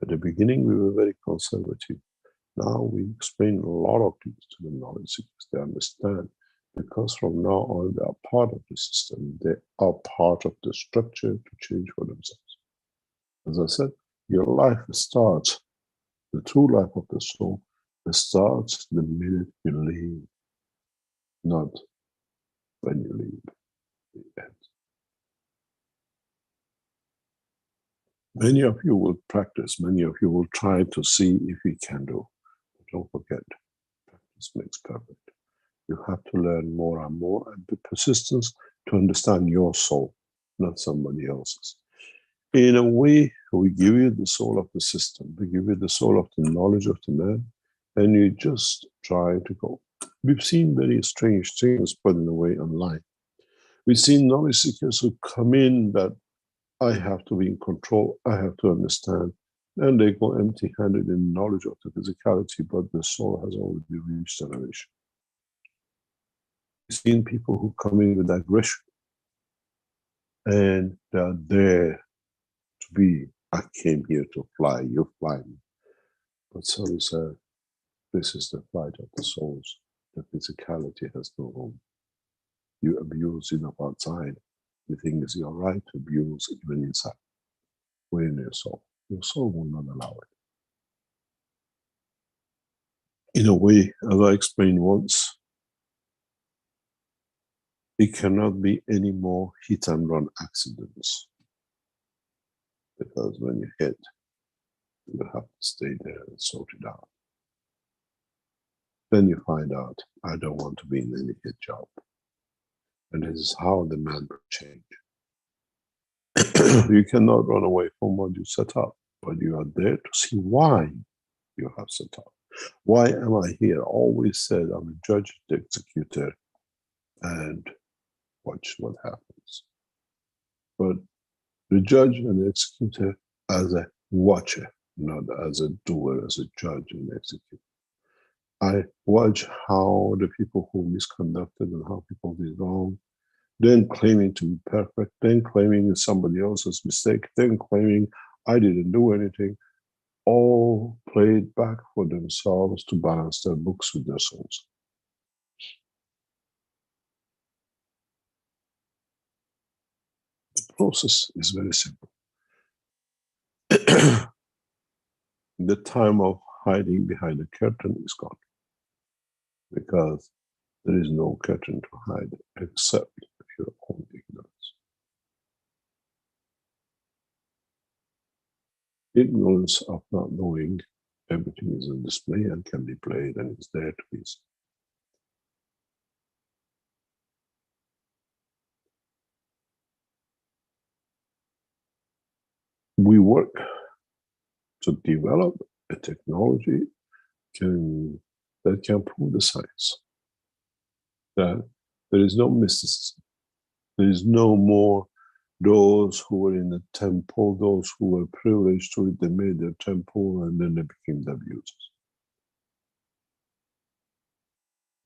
At the beginning, we were very conservative. Now we explain a lot of things to the knowledge seekers. They understand, because from now on, they are part of the system. They are part of the structure to change for themselves. As I said, your life starts, the true life of the soul, starts the minute you leave, not when you leave. The end. Many of you will practice, many of you will try to see if you can do. But don't forget, practice practice makes perfect. You have to learn more and more and be persistent to understand your soul, not somebody else's. In a way, we give you the soul of the system, we give you the soul of the knowledge of the man, and you just try to go. We've seen very strange things put in the way online. We've seen knowledge seekers who come in that I have to be in control, I have to understand, and they go empty-handed in knowledge of the physicality, but the soul has already reached elevation. We've seen people who come in with aggression, and they are there to be, I came here to fly, you fly me. But so we said, this is the flight of the souls. The physicality has no room. You abuse enough outside. You think it's your right to abuse even inside. We're in your soul. Your soul will not allow it. In a way, as I explained once, it cannot be any more hit and run accidents. Because when you hit, you have to stay there and sort it out. Then you find out, I don't want to be in any hit job. And this is how the man will change. You cannot run away from what you set up, but you are there to see why you have set up. Why am I here? Always said I'm a judge, the executor, and watch what happens. But the judge and the executor as a watcher, not as a doer, as a judge and executor. I watch how the people who misconducted and how people did wrong, then claiming to be perfect, then claiming it's somebody else's mistake, then claiming I didn't do anything, all played back for themselves to balance their books with their souls. The process is very simple. The time of hiding behind the curtain is gone, because there is no curtain to hide except your own ignorance. Ignorance of not knowing everything is on display and can be played and is there to be seen. We work to develop a technology that can prove the science. That there is no mysticism. There is no more those who were in the temple, those who were privileged to it, they made their temple and then they became the abusers.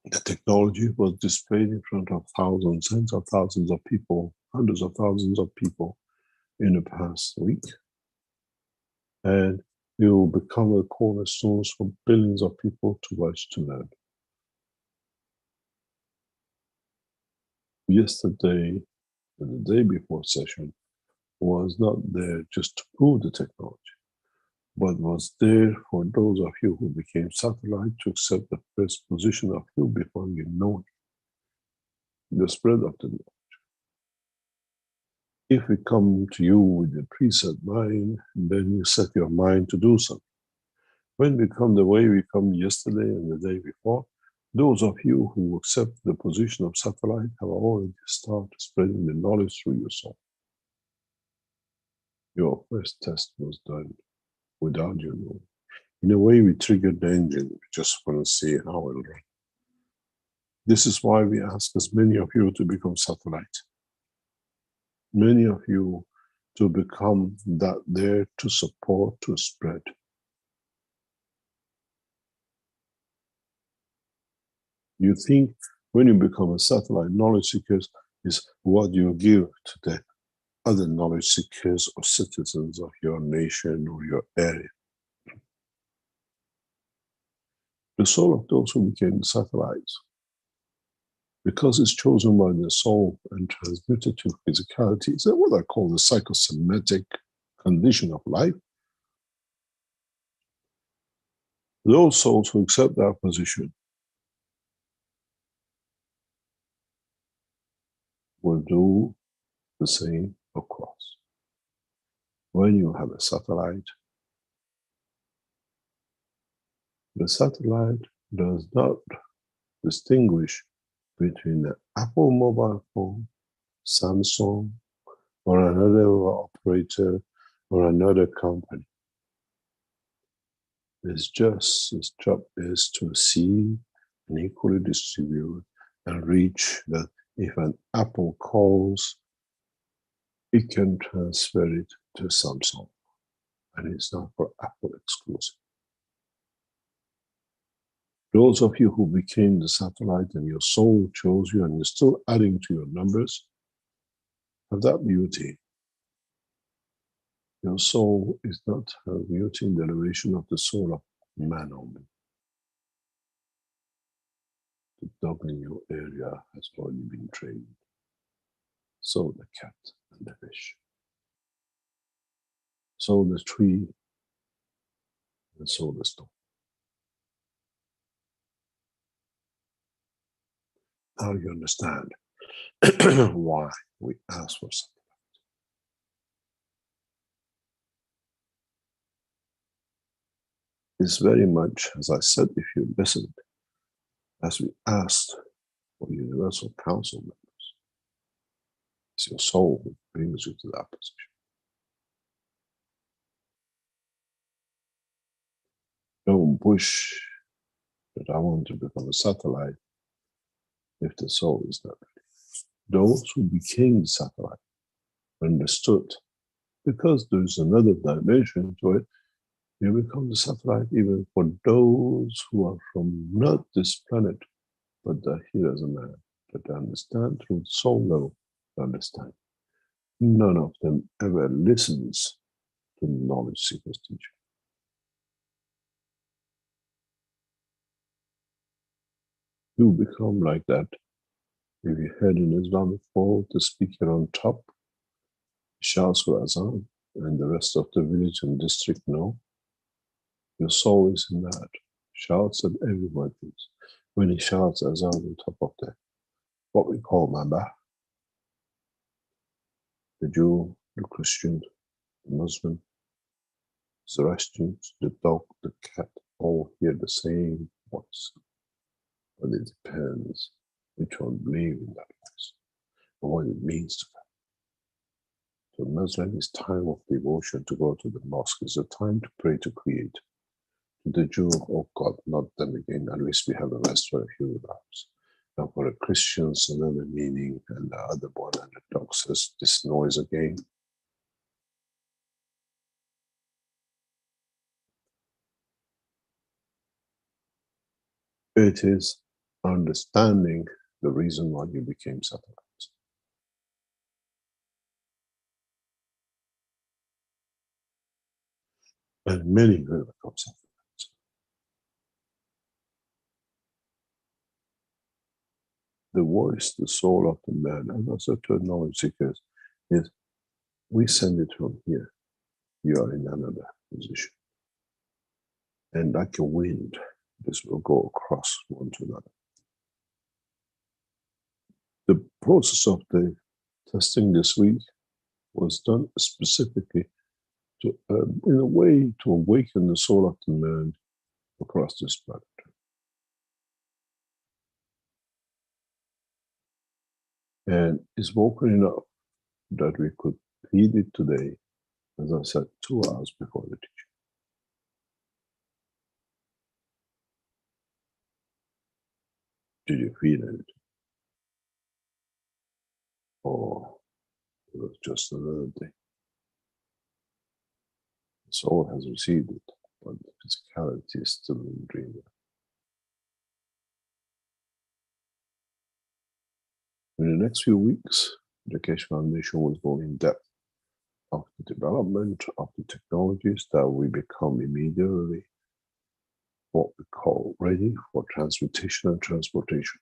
The technology was displayed in front of thousands, tens of thousands of people, hundreds of thousands of people in the past week. And it will become a cornerstone for billions of people to watch, to learn. Yesterday, and the day before session, was not there just to prove the technology, but was there for those of you who became satellite to accept the first position of you before you know it, the spread of the knowledge. If we come to you with a preset mind, then you set your mind to do something. When we come the way we come yesterday and the day before, those of you who accept the position of satellite have already started spreading the knowledge through your soul. Your first test was done without you knowing. In a way, we triggered the engine. We just want to see how it'll run. This is why we ask as many of you to become satellite. Many of you to become that there to support, to spread. You think when you become a satellite, knowledge seekers is what you give to the other knowledge seekers or citizens of your nation or your area. The soul of those who became the satellites, because it's chosen by the soul and transmuted to physicality, is what I call the psychosomatic condition of life. Those souls who accept that position will do the same across. When you have a satellite, the satellite does not distinguish between the Apple mobile phone, Samsung, or another operator or another company. It's just its job is to see and equally distribute and reach that if an Apple calls, it can transfer it to Samsung. And it's not for Apple exclusive. Those of you who became the satellite and your soul chose you and you're still adding to your numbers, have that beauty. Your soul is not a beauty in the elevation of the soul of man only. The dog in your area has already been trained. So the cat and the fish. So the tree and so the stone. Now you understand why we ask for something. It's very much, as I said, if you listened, as we asked for universal council members, it's your soul who brings you to that position. Don't push that I want to become a satellite if the soul is not ready. Those who became the satellite understood, because there's another dimension to it, you become the satellite even for those who are from not this planet, but they're here as a man, that they understand through the soul level, they understand. None of them ever listens to the knowledge seekers teaching. You become like that. If you heard in Islamic fall, the speaker on top shouts for azan, and the rest of the village and district know, your soul is in that. Shouts at everyone. When he shouts azan on top of that, what we call mamba, the Jew, the Christian, the Muslim, Zoroastrians, the dog, the cat, all hear the same voice. But it depends which one believes in that voice and what it means to them. So Muslim is time of devotion to go to the mosque. It's a time to pray to create. To the Jew, oh God, not them again. At least we have a rest for a few hours. Now for the Christians, another meaning, and the other one, and the dog says this noise again. It is understanding the reason why you became satellites. And many will become satellites. The voice, the soul of the man, and also to knowledge seekers, is we send it from here. You are in another position. And like a wind, this will go across one to another. The process of the testing this week was done specifically to, in a way, to awaken the soul of the man across this planet. And it's woken enough that we could read it today, as I said, 2 hours before the teaching. Did you feel it? Or it was just another day? The soul has received it, but the physicality is still in the dream. In the next few weeks, the Keshe Foundation will go in depth of the development of the technologies that we become immediately what we call ready for transmutation and transportation.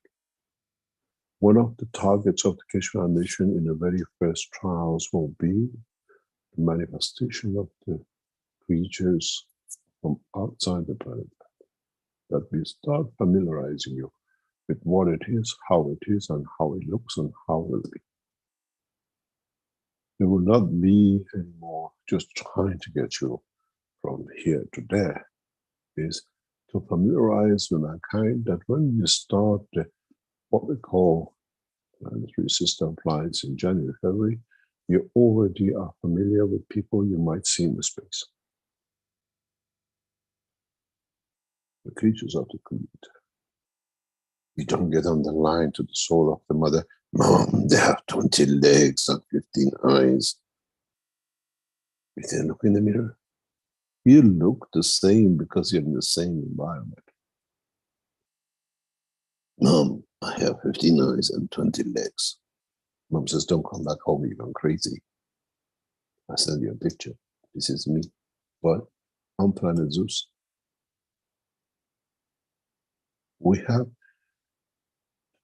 One of the targets of the Keshe Foundation in the very first trials will be the manifestation of the creatures from outside the planet. That we start familiarizing you with what it is, and how it looks, and how it will be. It will not be anymore just trying to get you from here to there. Is to familiarize with mankind that when you start what we call planetary system flights in January, February, you already are familiar with people you might see in the space. The creatures of the creed. You don't get on the line to the soul of the mother. Mom, they have 20 legs and 15 eyes. You then look in the mirror. You look the same because you're in the same environment. Mom, I have 15 eyes and 20 legs. Mom says, don't come back home, you're gone crazy. I send you a picture. This is me. But on planet Zeus, we have to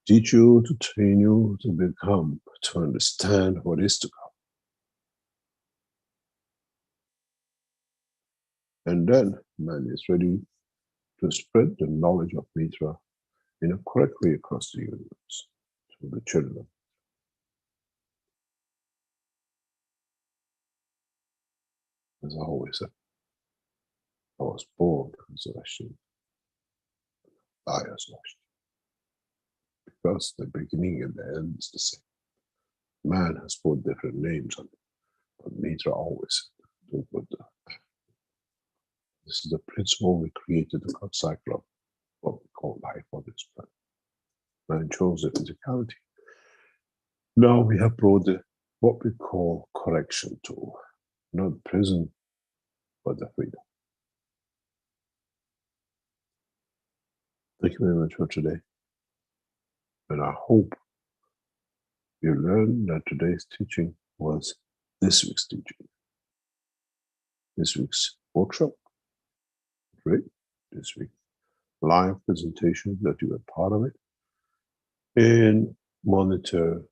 teach you, to train you, to become, to understand what is to come. And then man is ready to spread the knowledge of Mitra in a correct way across the universe to the children. As I always said, I was born as a Russian, I as Russian. Because the beginning and the end is the same. Man has put different names on it, but Mitra always said, don't put the. This is the principle we created the cycle of what we call life on this planet. Man chose the physicality. Now we have brought the what we call correction tool, not prison, but the freedom. Thank you very much for today. And I hope you learned that today's teaching was this week's teaching. This week's workshop, great. This week, live presentation that you were part of it. And monitor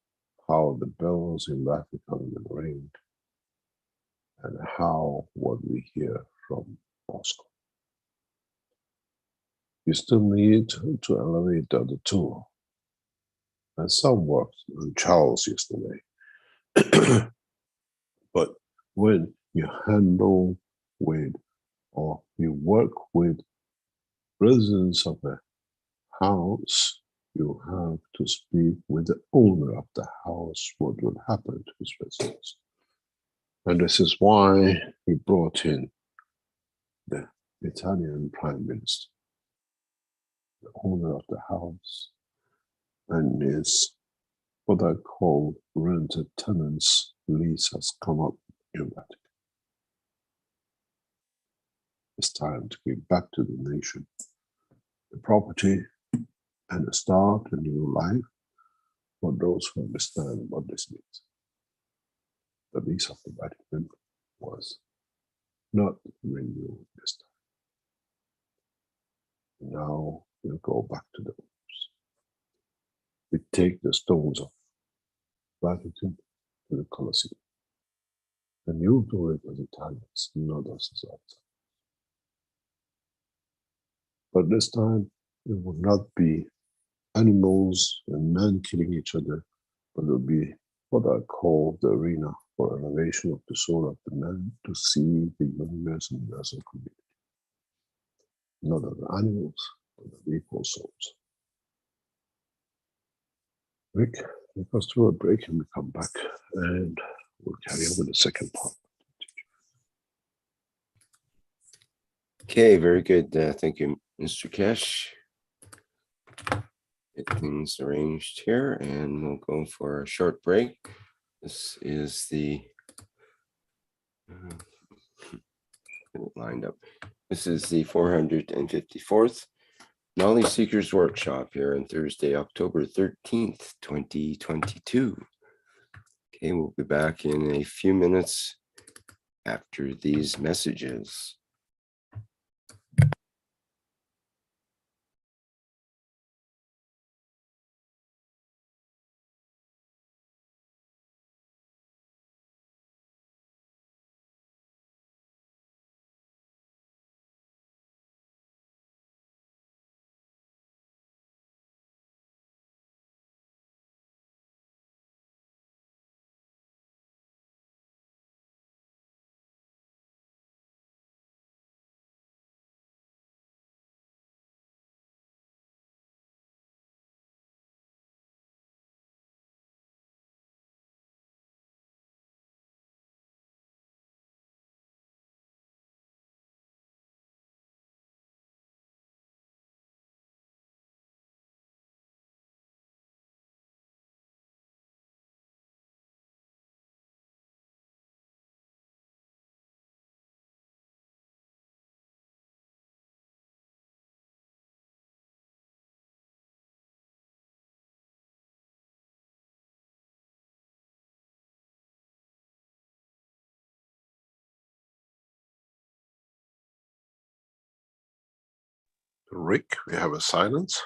how the bells in Vatican will ring and how what we hear from Moscow. You still need to elevate the other two. And some worked on Charles yesterday. But when you handle with or you work with residents of a house, you have to speak with the owner of the house what will happen to his residents. And this is why we brought in the Italian Prime Minister, the owner of the house, and his what I call rented tenants lease has come up in Vatican. It's time to give back to the nation the property and start a new life for those who understand what this means. The lease of the Vatican was not renewed this time. Now we'll go back to the roots. We take the stones of Vatican to the Colosseum. And you do it as Italians, not as outsiders. But this time, it will not be animals and men killing each other, but it will be what I call the arena for elevation of the soul of the man to see the universe and universal community. Not as animals, but as equal souls. Rick, take us through a break and we come back and we'll carry on with the second part. Okay, very good. Thank you, Mr. Keshe. Get things arranged here and we'll go for a short break. This is the lined up. This is the 454th Knowledge Seekers Workshop here on Thursday, October 13th, 2022. Okay, we'll be back in a few minutes after these messages. Rick, we have a silence.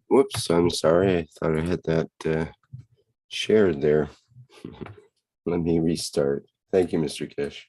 Whoops, I'm sorry. I thought I had that shared there. Let me restart. Thank you, Mr. Keshe.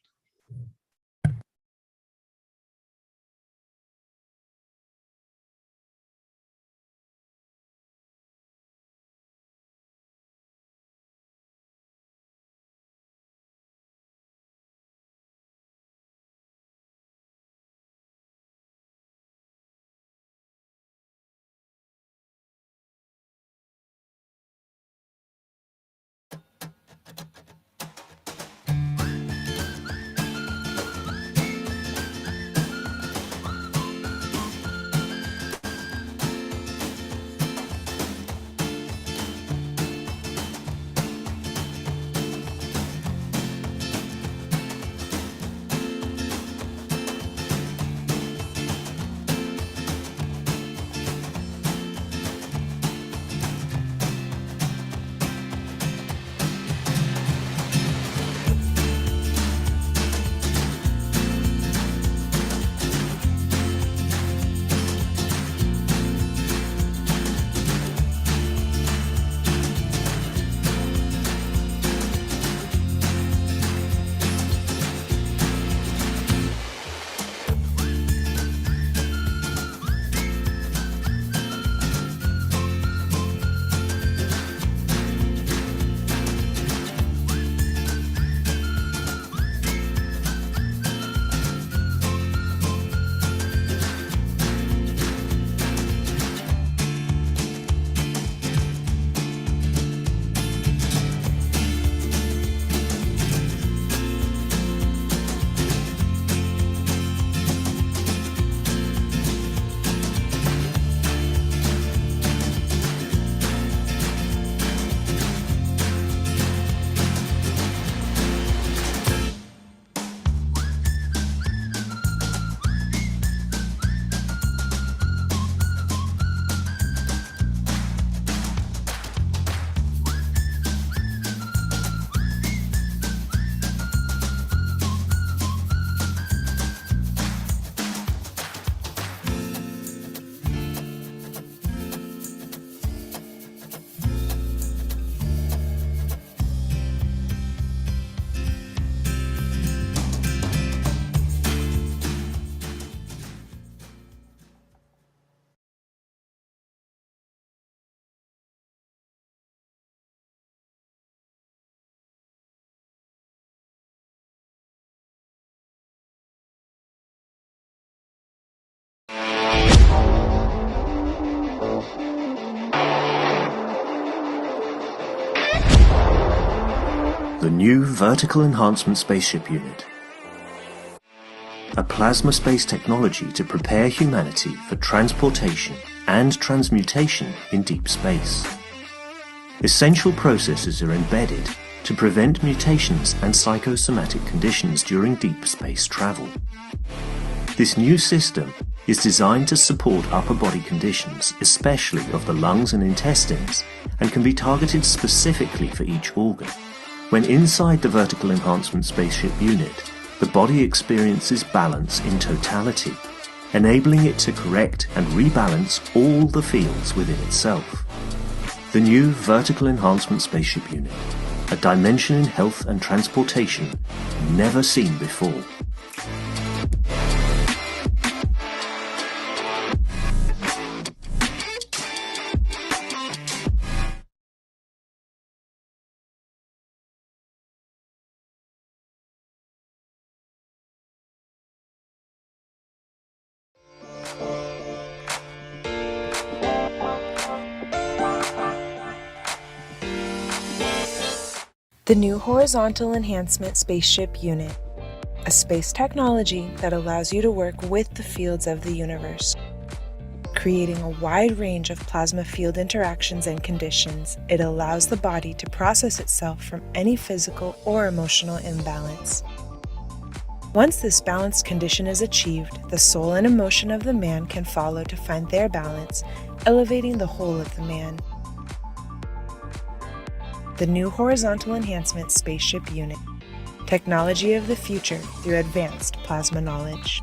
The new Vertical Enhancement Spaceship Unit. A plasma space technology to prepare humanity for transportation and transmutation in deep space. Essential processes are embedded to prevent mutations and psychosomatic conditions during deep space travel. This new system is designed to support upper body conditions, especially of the lungs and intestines, and can be targeted specifically for each organ. When inside the Vertical Enhancement Spaceship Unit, the body experiences balance in totality, enabling it to correct and rebalance all the fields within itself. The new Vertical Enhancement Spaceship Unit, a dimension in health and transportation never seen before. The new Horizontal Enhancement Spaceship Unit, a space technology that allows you to work with the fields of the universe. Creating a wide range of plasma field interactions and conditions, it allows the body to process itself from any physical or emotional imbalance. Once this balanced condition is achieved, the soul and emotion of the man can follow to find their balance, elevating the whole of the man. the new horizontal enhancement spaceship unit. Technology of the future through advanced plasma knowledge.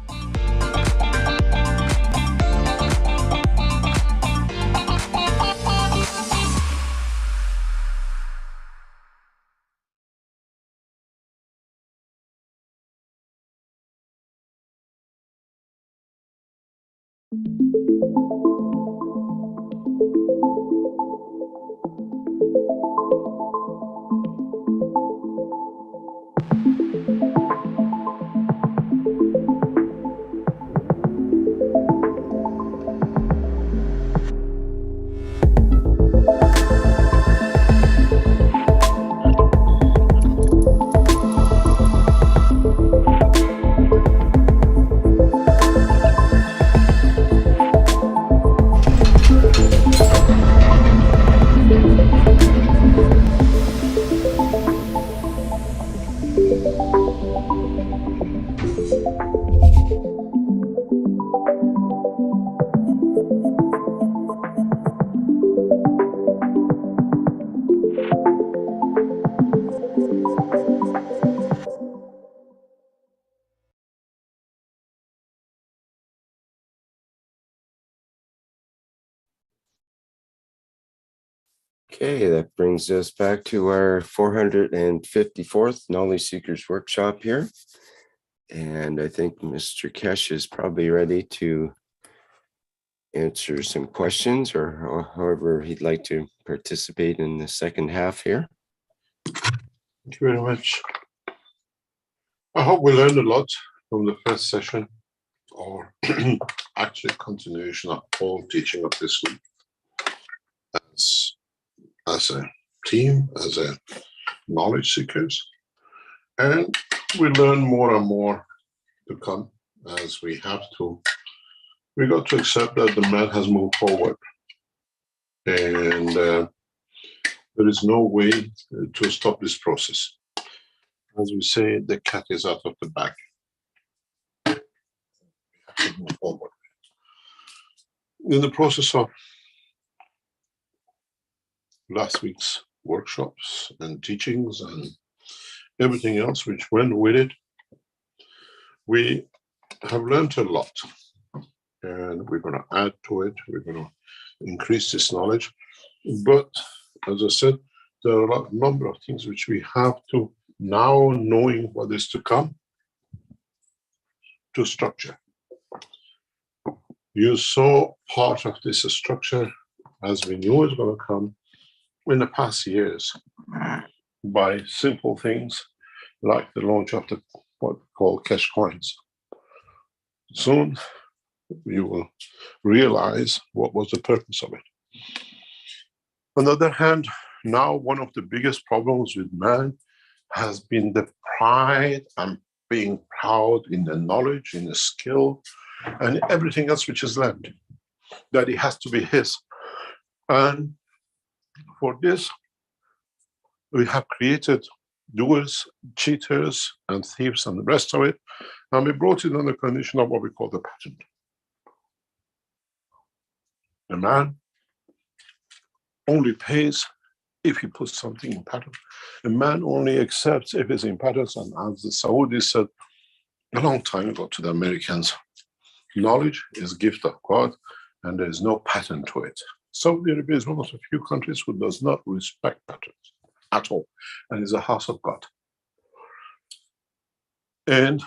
Okay, that brings us back to our 454th Knowledge Seekers Workshop here. And I think Mr. Keshe is probably ready to answer some questions or however he'd like to participate in the second half here. Thank you very much. I hope we learned a lot from the first session, or actually continuation of all teaching of this week. As a team, as a knowledge seekers, and we learn more and more to come as we got to accept that the man has moved forward, and there is no way to stop this process. As we say, the cat is out of the bag. We have to move forward. In the process of last week's workshops and teachings and everything else which went with it, we have learned a lot, and we're going to add to it. We're going to increase this knowledge, but as I said, there are a number of things which we have to, now knowing what is to come, to structure. You saw part of this structure as we knew it was going to come in the past years by simple things like the launch of the what we call cash coins. Soon you will realize what was the purpose of it. On the other hand, now one of the biggest problems with man has been the pride and being proud in the knowledge, in the skill, and everything else which is learned, that it has to be his. And for this, we have created doers, cheaters, and thieves, and the rest of it, and we brought it on the condition of what we call the patent. The man only pays if he puts something in patent. A man only accepts if it's in patents, and as the Saudis said a long time ago to the Americans, knowledge is a gift of God, and there is no patent to it. Saudi Arabia is one of the few countries who does not respect patents at all, and is a house of God. And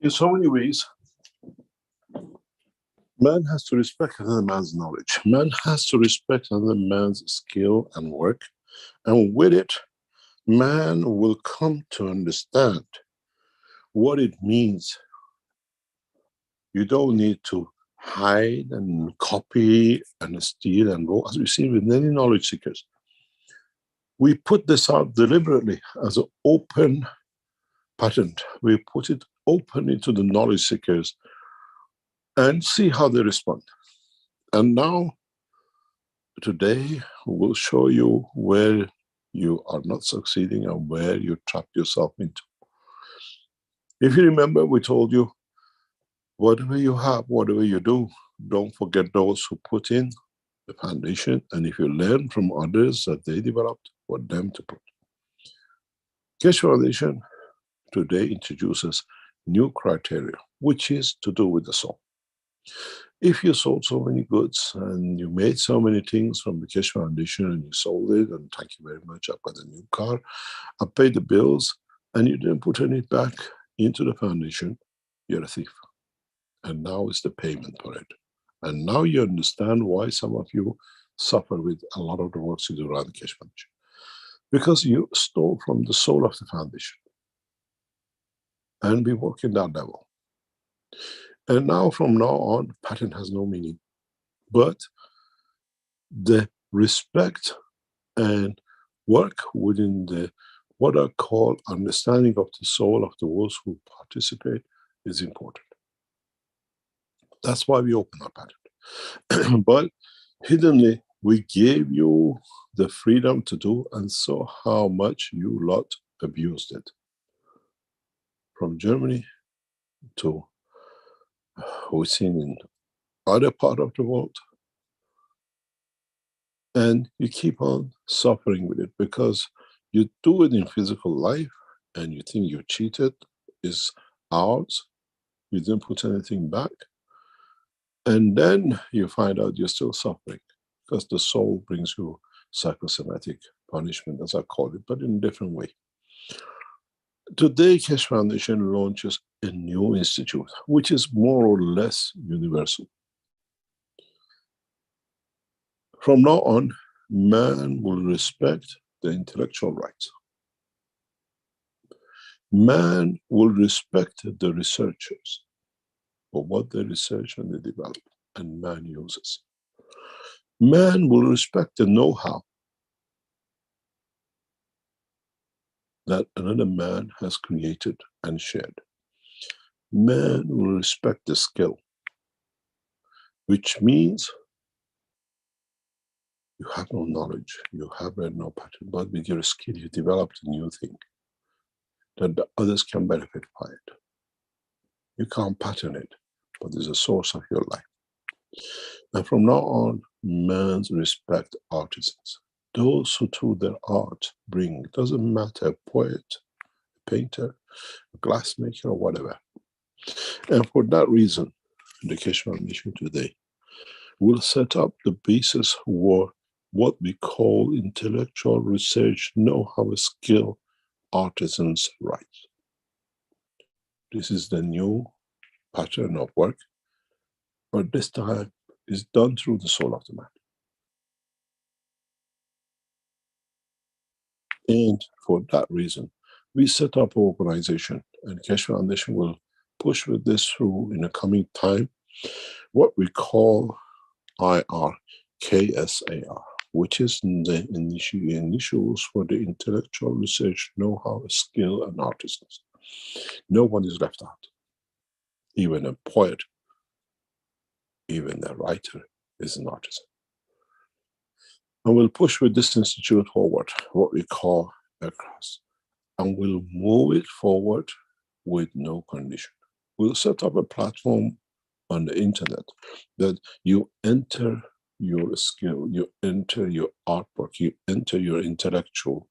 in so many ways, man has to respect another man's knowledge. Man has to respect another man's skill and work. And with it, man will come to understand what it means. You don't need to hide and copy and steal and go, as we see with many knowledge seekers. We put this out deliberately as an open patent. We put it openly to the knowledge seekers and see how they respond. And now, today, we'll show you where you are not succeeding and where you trap yourself into. If you remember, we told you, whatever you have, whatever you do, don't forget those who put in the foundation, and if you learn from others that they developed, for them to put. Keshe Foundation today introduces new criteria, which is to do with the soul. If you sold so many goods and you made so many things from the Keshe Foundation and you sold it, and thank you very much, I've got a new car, I paid the bills, and you didn't put any back into the foundation, you're a thief. And now is the payment for it. And now you understand why some of you suffer with a lot of the works you do around the Keshe Foundation. Because you stole from the soul of the foundation. And we work in that level. And now from now on, patent has no meaning. But the respect and work within the what I call understanding of the soul of those who participate is important. That's why we open our patent. But hiddenly, we gave you the freedom to do, and saw how much you lot abused it. From Germany to we've seen in other part of the world. And you keep on suffering with it because you do it in physical life and you think you cheated, is ours, you didn't put anything back. And then you find out you're still suffering because the soul brings you psychosomatic punishment, as I call it, but in a different way. Today, Keshe Foundation launches a new institute, which is more or less universal. From now on, man will respect the intellectual rights. Man will respect the researchers for what they research and they develop, and man uses. Man will respect the know-how that another man has created and shared. Man will respect the skill, which means you have no knowledge, you have no pattern, but with your skill you developed a new thing that the others can benefit by it. You can't pattern it, but it's a source of your life. And from now on, man's respect artisans. Those who through their art bring, it doesn't matter, a poet, a painter, a glassmaker, or whatever. And for that reason, the Keshe Foundation today will set up the basis for what we call intellectual research, know-how, skill, artisans' rights. This is the new pattern of work, but this time is done through the soul of the man. And for that reason, we set up an organization, and Keshe Foundation will push with this through in the coming time, what we call IR, KSAR, which is the initials for the intellectual research, know-how, skill, and artisans. No one is left out. Even a poet, even a writer is an artisan. And we'll push with this institute forward, what we call across. And we'll move it forward with no condition. We'll set up a platform on the internet that you enter your skill, you enter your artwork, you enter your intellectual,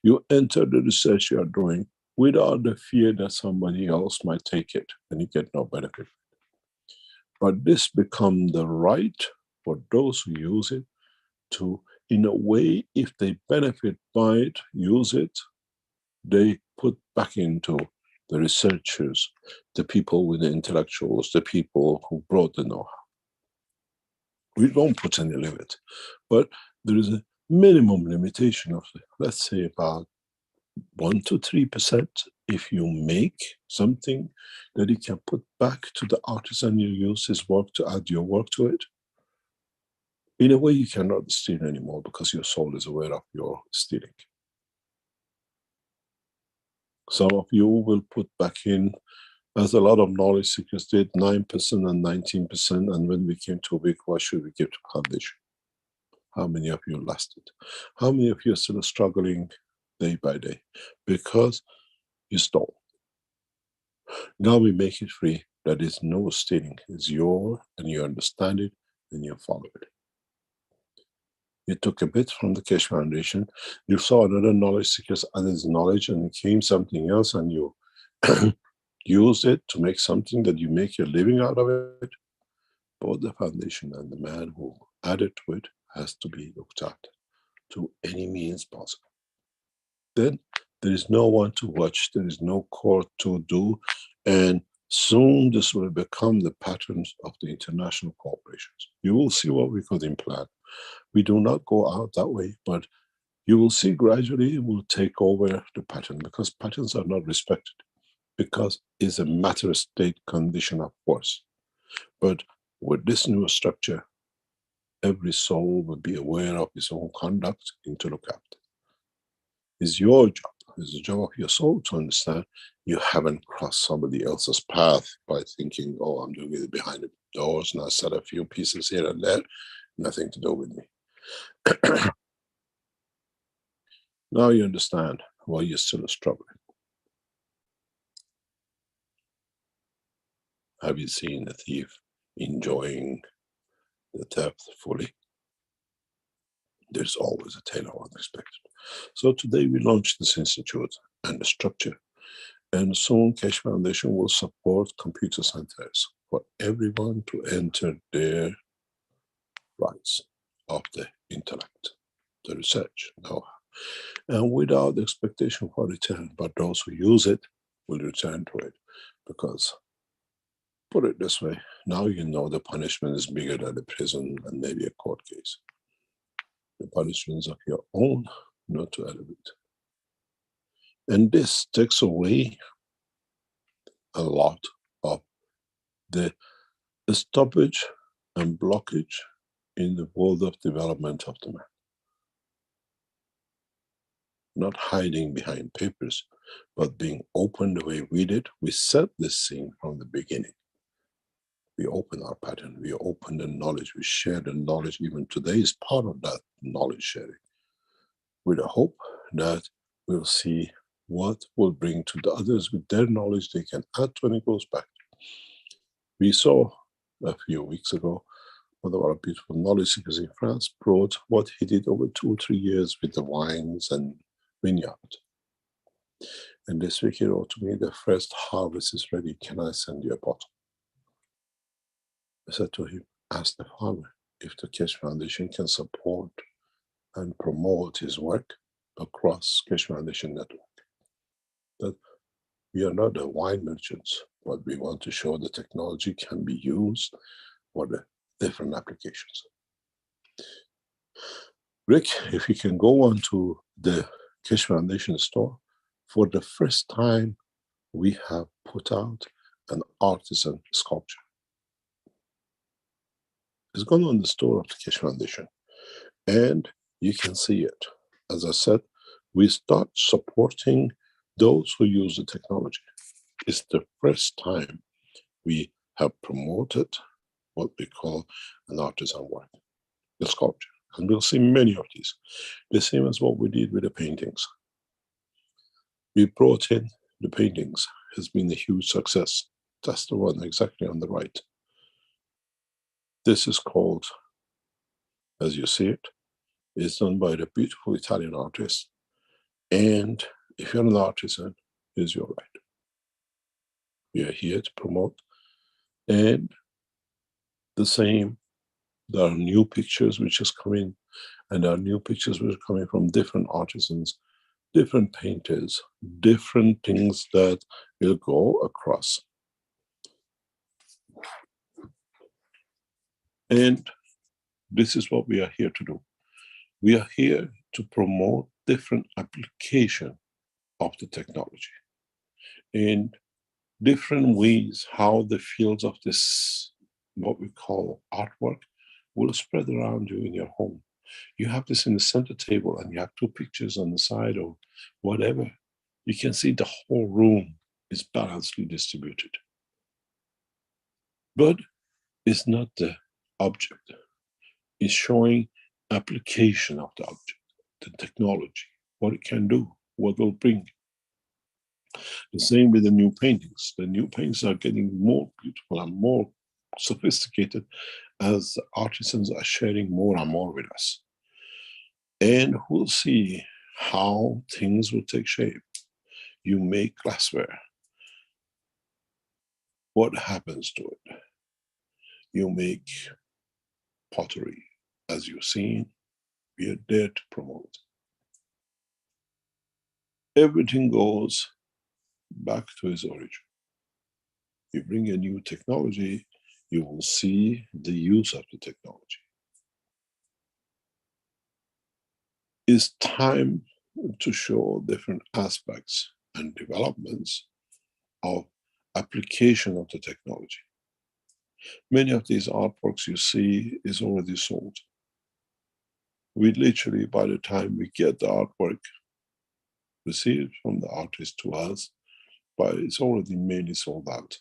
you enter the research you are doing without the fear that somebody else might take it and you get no benefit. But this becomes the right for those who use it to, in a way, if they benefit by it, use it, they put back into the researchers, the people with the intellectuals, the people who brought the know-how. We don't put any limit, but there is a minimum limitation of, let's say, about 1 to 3%. If you make something that you can put back to the artisan you use his work to add your work to it, in a way you cannot steal anymore because your soul is aware of your stealing. Some of you will put back in, as a lot of knowledge seekers did, 9% and 19%, and when we came to a week, what should we give to foundation? How many of you lasted? How many of you are still struggling day by day? Because you stole. Now we make it free. There is no stealing. It's yours, and you understand it, and you follow it. You took a bit from the Keshe Foundation, you saw another knowledge seeker's others' knowledge, and it came something else, and you used it to make something that you make your living out of it. Both the foundation and the man who added to it has to be looked at to any means possible. Then there is no one to watch, there is no court to do, and soon this will become the patterns of the international corporations. You will see what we could implant. We do not go out that way, but you will see gradually it will take over the pattern, because patterns are not respected, because it's a matter of state condition of force. But with this new structure, every soul will be aware of its own conduct and to look after. It's your job, it's the job of your soul to understand you haven't crossed somebody else's path by thinking, oh, I'm doing it behind the doors and I set a few pieces here and there, nothing to do with me. Now you understand why you're still struggling. Have you seen a thief enjoying the theft fully? There's always a tail of unexpected. So today we launched this institute and the structure, and soon Keshe Foundation will support computer centers for everyone to enter their rights of the intellect, the research, know-how, and without expectation for return, but those who use it will return to it. Because, put it this way, now you know the punishment is bigger than the prison and maybe a court case. The punishments of your own, not to elevate. And this takes away a lot of the stoppage and blockage in the world of development of the man. Not hiding behind papers, but being open the way we did. We set this scene from the beginning. We open our pattern, we open the knowledge, we share the knowledge. Even today is part of that knowledge sharing, with a hope that we'll see what will bring to the others with their knowledge they can add when it goes back. We saw a few weeks ago one of our beautiful knowledge seekers in France brought what he did over 2 or 3 years with the wines and vineyard. And this week he wrote to me, the first harvest is ready, can I send you a bottle? I said to him, ask the farmer if the Keshe Foundation can support and promote his work across Keshe Foundation network. That we are not the wine merchants, but we want to show the technology can be used for the different applications. Rick, if you can go on to the Keshe Foundation store, for the first time we have put out an artisan sculpture. It's gone on the store of the Keshe Foundation, and you can see it. As I said, we start supporting those who use the technology. It's the first time we have promoted what we call an artisan work, the sculpture. And we'll see many of these. The same as what we did with the paintings. We brought in the paintings, has been a huge success. That's the one exactly on the right. This is called, as you see it, it's done by the beautiful Italian artist. And if you're an artisan, here's your right. We are here to promote. And the same, there are new pictures which is coming, and there are new pictures which are coming from different artisans, different painters, different things that will go across. And this is what we are here to do. We are here to promote different application of the technology in different ways, how the fields of this, what we call artwork, will spread around you in your home. You have this in the center table and you have 2 pictures on the side or whatever. You can see the whole room is balancedly distributed. But it's not the object. It's showing application of the object, the technology, what it can do, what it will bring. The same with the new paintings. The new paintings are getting more beautiful and more sophisticated as artisans are sharing more and more with us. And we'll see how things will take shape. You make glassware. What happens to it? You make pottery. As you've seen, we are there to promote. Everything goes back to its origin. You bring a new technology, you will see the use of the technology. It's time to show different aspects and developments of application of the technology. Many of these artworks you see is already sold. We literally, by the time we get the artwork, received from the artist to us, but it's already mainly sold out.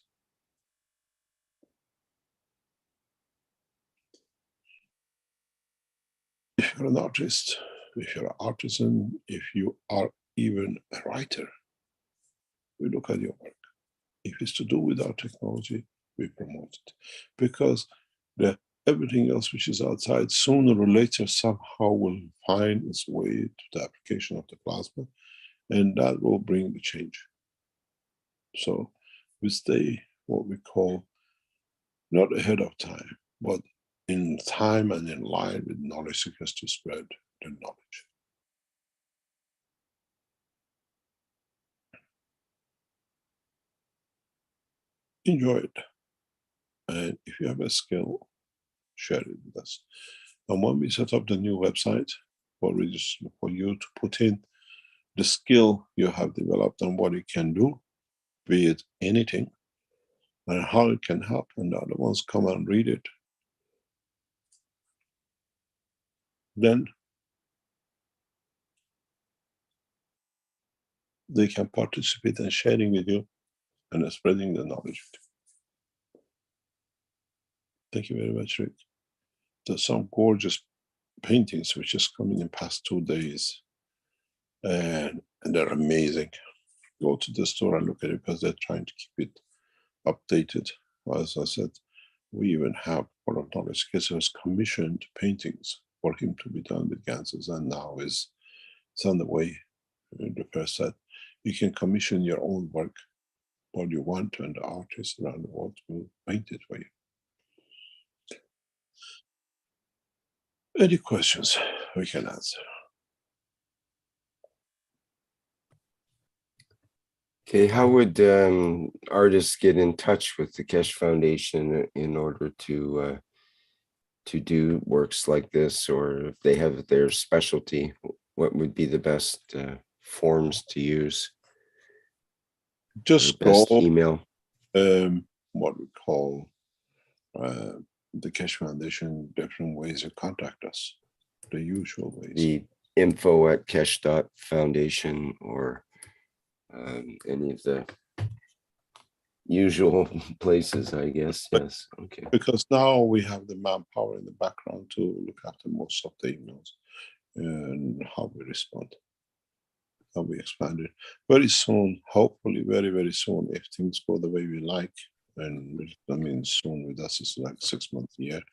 If you're an artist, if you're an artisan, if you are even a writer, we look at your work. If it's to do with our technology, we promote it. Because everything else which is outside, sooner or later, somehow will find its way to the application of the plasma, and that will bring the change. So we stay what we call not ahead of time, but in time and in line with knowledge seekers to spread the knowledge. Enjoy it. And if you have a skill, share it with us. And when we set up the new website, for you to put in the skill you have developed and what it can do, be it anything, and how it can help, and the other ones come and read it, then they can participate in sharing with you and spreading the knowledge. Thank you very much, Rick. There's some gorgeous paintings which just come in past 2 days, and they're amazing. Go to the store and look at it, because they're trying to keep it updated. As I said, we even have one of knowledge seekers commissioned paintings for him to be done with Ganses, and now it's on the way. The first set, you can commission your own work, what you want, and the artists around the world will paint it for you. Any questions we can answer? Okay, how would artists get in touch with the Keshe Foundation in order to do works like this, or if they have their specialty, what would be the best forms to use? Just best go email. What we call the Keshe Foundation, different ways to contact us, the usual ways. The info@keshe.foundation, or any of the usual places, I guess. Yes. Okay. Because now we have the manpower in the background to look after most of the emails and how we respond. How we expand it. Very soon, hopefully very, very soon, if things go the way we like, and I mean soon with us is like 6 months, a year,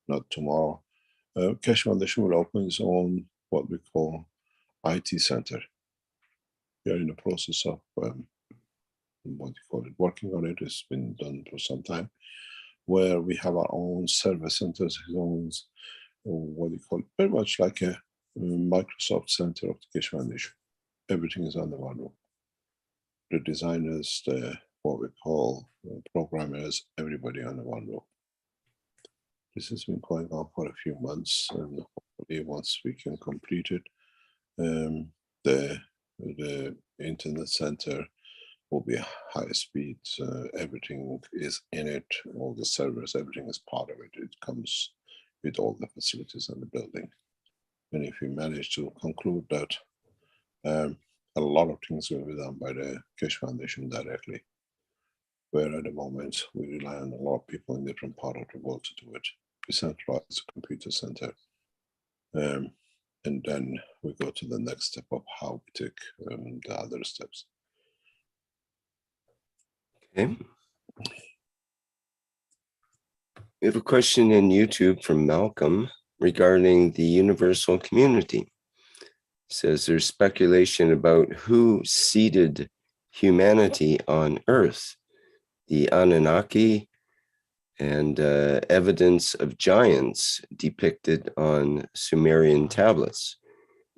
not tomorrow. Keshe Foundation will open its own, what we call, IT center. We are in the process of working on it. It's been done for some time, where we have our own service centers, what you call it, very much like a Microsoft center of the Keshe Foundation. Everything is under one roof. The designers, what we call programmers, everybody under one roof. This has been going on for a few months, and hopefully once we can complete it, the internet center will be high speed. Everything is in it, all the servers, everything is part of it. It comes with all the facilities in the building. And if we manage to conclude that, a lot of things will be done by the Keshe Foundation directly, where at the moment we rely on a lot of people in different parts of the world to do it. We centralize the computer center, and then we go to the next step of how we take the other steps. Okay. We have a question in YouTube from Malcolm regarding the universal community. Says there's speculation about who seeded humanity on Earth. The Anunnaki, and evidence of giants depicted on Sumerian tablets.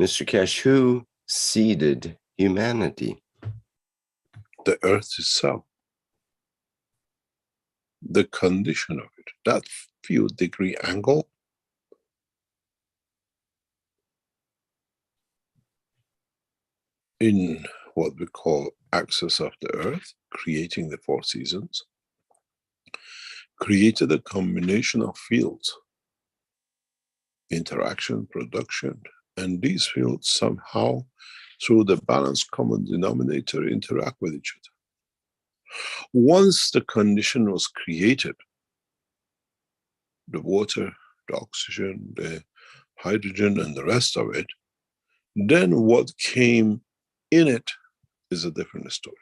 Mr. Keshe, who seeded humanity? The earth itself. The condition of it, that few degree angle, in what we call axis of the earth, creating the 4 seasons, created a combination of fields, interaction, production, and these fields somehow, through the balanced common denominator, interact with each other. Once the condition was created, the water, the oxygen, the hydrogen, and the rest of it, then what came in it is a different story.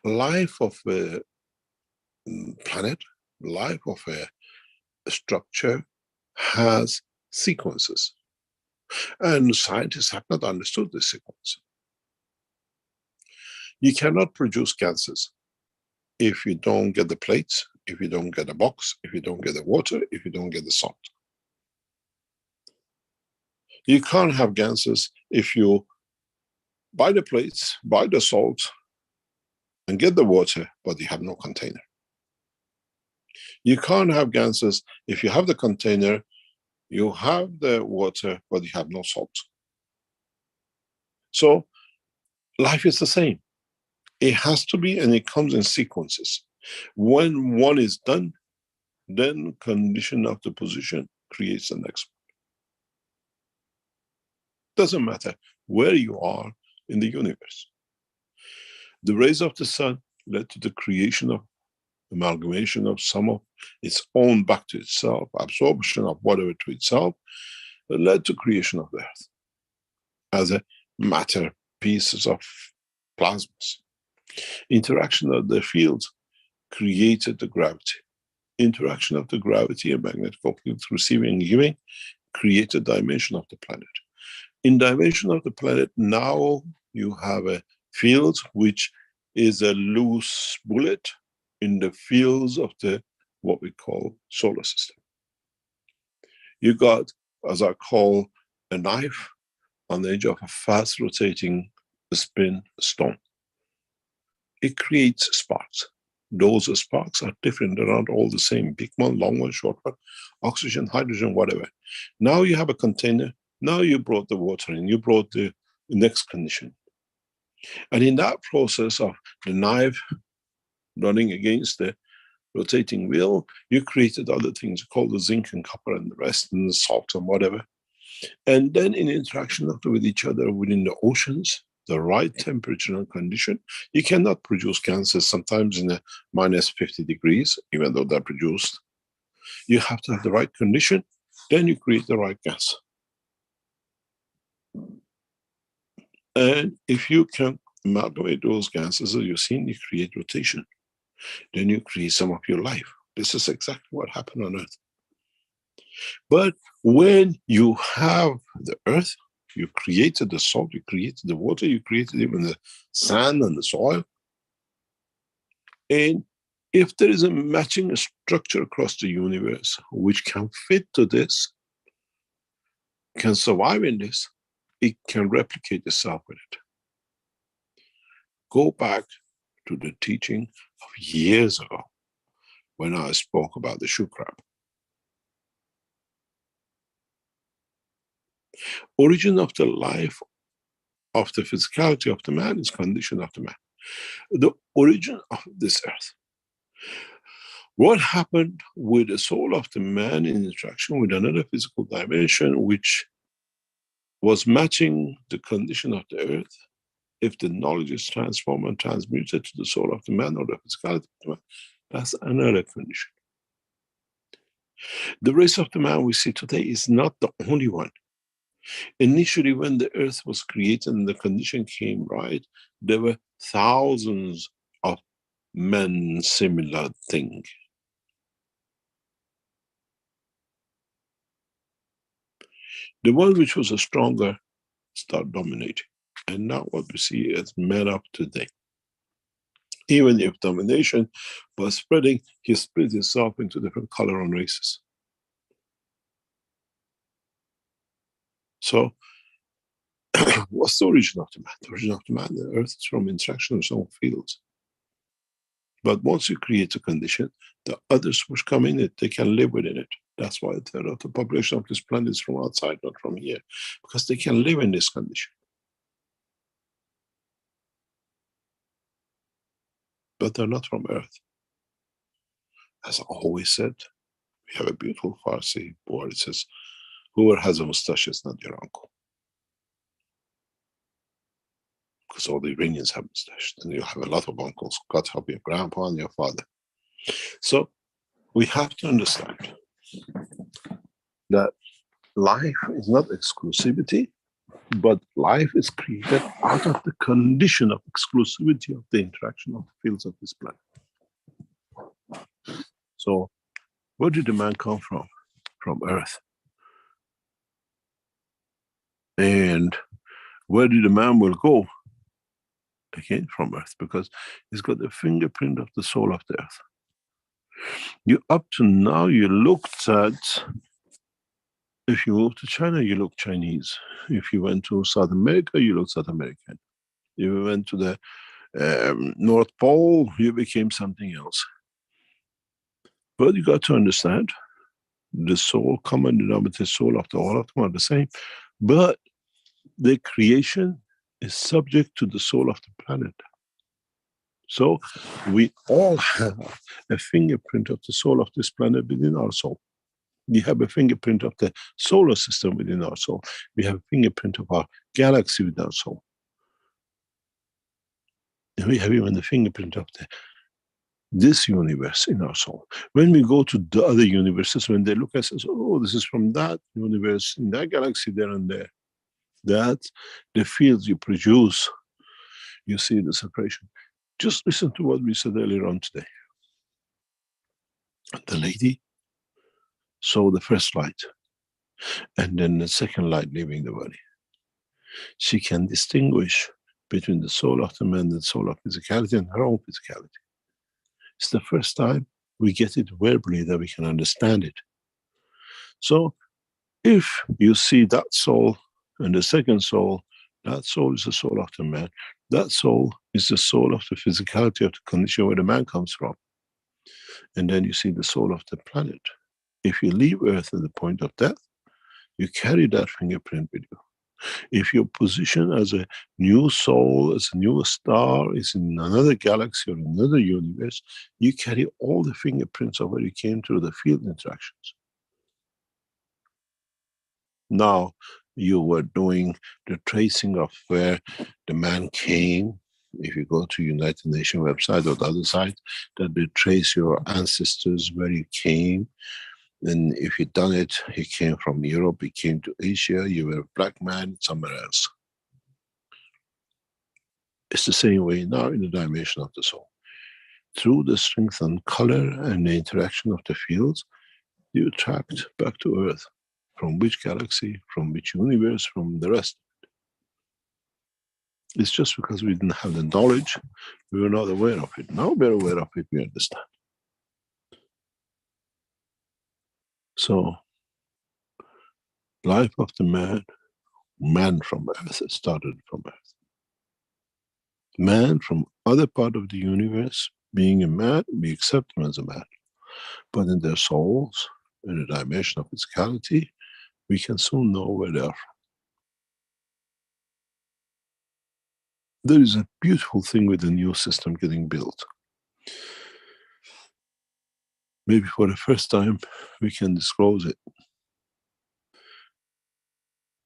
Life of a planet, life of a structure has sequences. And scientists have not understood this sequence. You cannot produce gases if you don't get the plates, if you don't get a box, if you don't get the water, if you don't get the salt. You can't have gases if you buy the plates, buy the salt, and get the water, but you have no container. You can't have gases if you have the container, you have the water, but you have no salt. So life is the same. It has to be, and it comes in sequences. When one is done, then condition of the position creates the next one. Doesn't matter where you are in the universe. The rays of the sun led to the creation of amalgamation of some of its own back to itself, absorption of whatever to itself, that led to creation of the earth as a matter, pieces of plasmas. Interaction of the fields created the gravity. Interaction of the gravity and magnetic fields receiving and giving created dimension of the planet. In dimension of the planet, now you have a field which is a loose bullet in the fields of the what we call solar system. You got, as I call, a knife on the edge of a fast rotating spin stone. It creates sparks. Those sparks are different, they're not all the same. Big one, long one, short one, oxygen, hydrogen, whatever. Now you have a container. Now you brought the water in, you brought the next condition. And in that process of the knife running against the rotating wheel, you created other things called the zinc and copper and the rest, and the salt and whatever. And then in interaction with each other within the oceans, the right temperature and condition, you cannot produce gases sometimes in a minus 50 degrees, even though they're produced. You have to have the right condition, then you create the right gas. And if you can amalgamate those gases, as you've seen, you create rotation. Then you create some of your life. This is exactly what happened on Earth. But when you have the Earth, you created the salt, you created the water, you created even the sand and the soil. And if there is a matching structure across the universe which can fit to this, can survive in this, it can replicate itself with it. Go back to the teaching of years ago when I spoke about the shoe crab. Origin of the life of the physicality of the man is condition of the man. The origin of this earth. What happened with the soul of the man in interaction with another physical dimension which was matching the condition of the earth? If the knowledge is transformed and transmuted to the soul of the man or the physicality of the man, that's another condition. The race of the man we see today is not the only one. Initially, when the earth was created and the condition came right, there were thousands of men similar things. The one which was stronger start dominating. And now what we see is man up today. Even if domination was spreading, he split himself into different color and races. So, what's the origin of the man? The origin of the man, the earth is from interaction of its own fields. But once you create a condition, the others which come in it, they can live within it. That's why the population of this planet is from outside, not from here, because they can live in this condition. But they're not from Earth. As I always said, we have a beautiful Farsi word. It says, whoever has a mustache is not your uncle. Because all the Iranians have mustaches. And you have a lot of uncles. God help your grandpa and your father. So we have to understand that life is not exclusivity, but life is created out of the condition of exclusivity of the interaction of the fields of this planet. So where did the man come from? From Earth. And where did the man will go? Again, from Earth, because he's got the fingerprint of the soul of the Earth. You up to now, you looked at, if you moved to China, you look Chinese. If you went to South America, you look South American. If you went to the North Pole, you became something else. But you got to understand, the soul, common denominator soul of all of them are the same. But the creation is subject to the soul of the planet. So we all have a fingerprint of the soul of this planet within our soul. We have a fingerprint of the solar system within our soul. We have a fingerprint of our galaxy within our soul. And we have even the fingerprint of this universe in our soul. When we go to the other universes, when they look at us, oh, this is from that universe, in that galaxy there and there. That's the fields you produce. You see the separation. Just listen to what we said earlier on today. The lady saw the first light, and then the second light leaving the body. She can distinguish between the soul of the man and the soul of physicality and her own physicality. It's the first time we get it verbally that we can understand it. So if you see that soul and the second soul, that soul is the soul of the man. That soul is the soul of the physicality of the condition where the man comes from. And then you see the soul of the planet. If you leave Earth at the point of death, you carry that fingerprint with you. If your position as a new soul, as a new star, is in another galaxy or another universe, you carry all the fingerprints of where you came through the field interactions. Now, you were doing the tracing of where the man came. If you go to United Nations website or the other side, that they trace your ancestors, where you came. And if you done it, he came from Europe, he came to Asia, you were a black man somewhere else. It's the same way now in the dimension of the soul. Through the strength and color and the interaction of the fields, you attract back to Earth. From which galaxy, from which universe, from the rest. It's just because we didn't have the knowledge, we were not aware of it. Now we're aware of it, we understand. So, life of the man from Earth, started from Earth. Man from other part of the universe, being a man, we accept them as a man. But in their souls, in the dimension of physicality, we can soon know where they are from. There is a beautiful thing with the new system getting built. Maybe for the first time, we can disclose it.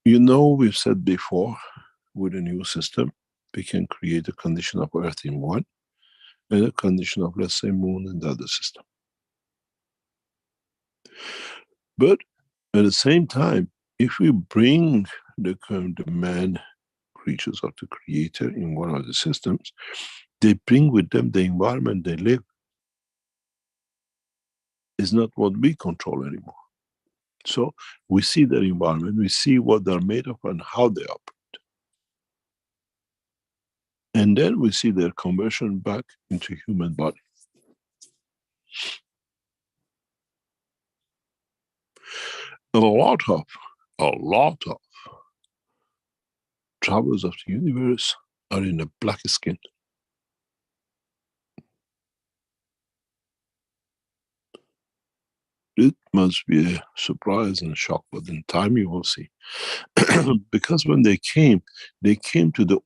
You know, we've said before, with a new system, we can create a condition of Earth in one, and a condition of, let's say, Moon in the other system. But at the same time, if we bring the man creatures of the Creator in one of the systems, they bring with them the environment they live. Is not what we control anymore. So we see their environment, we see what they're made of and how they operate. And then we see their conversion back into human body. A lot of travelers of the universe are in a black skin. It must be a surprise and a shock, but in time you will see. Because when they came to the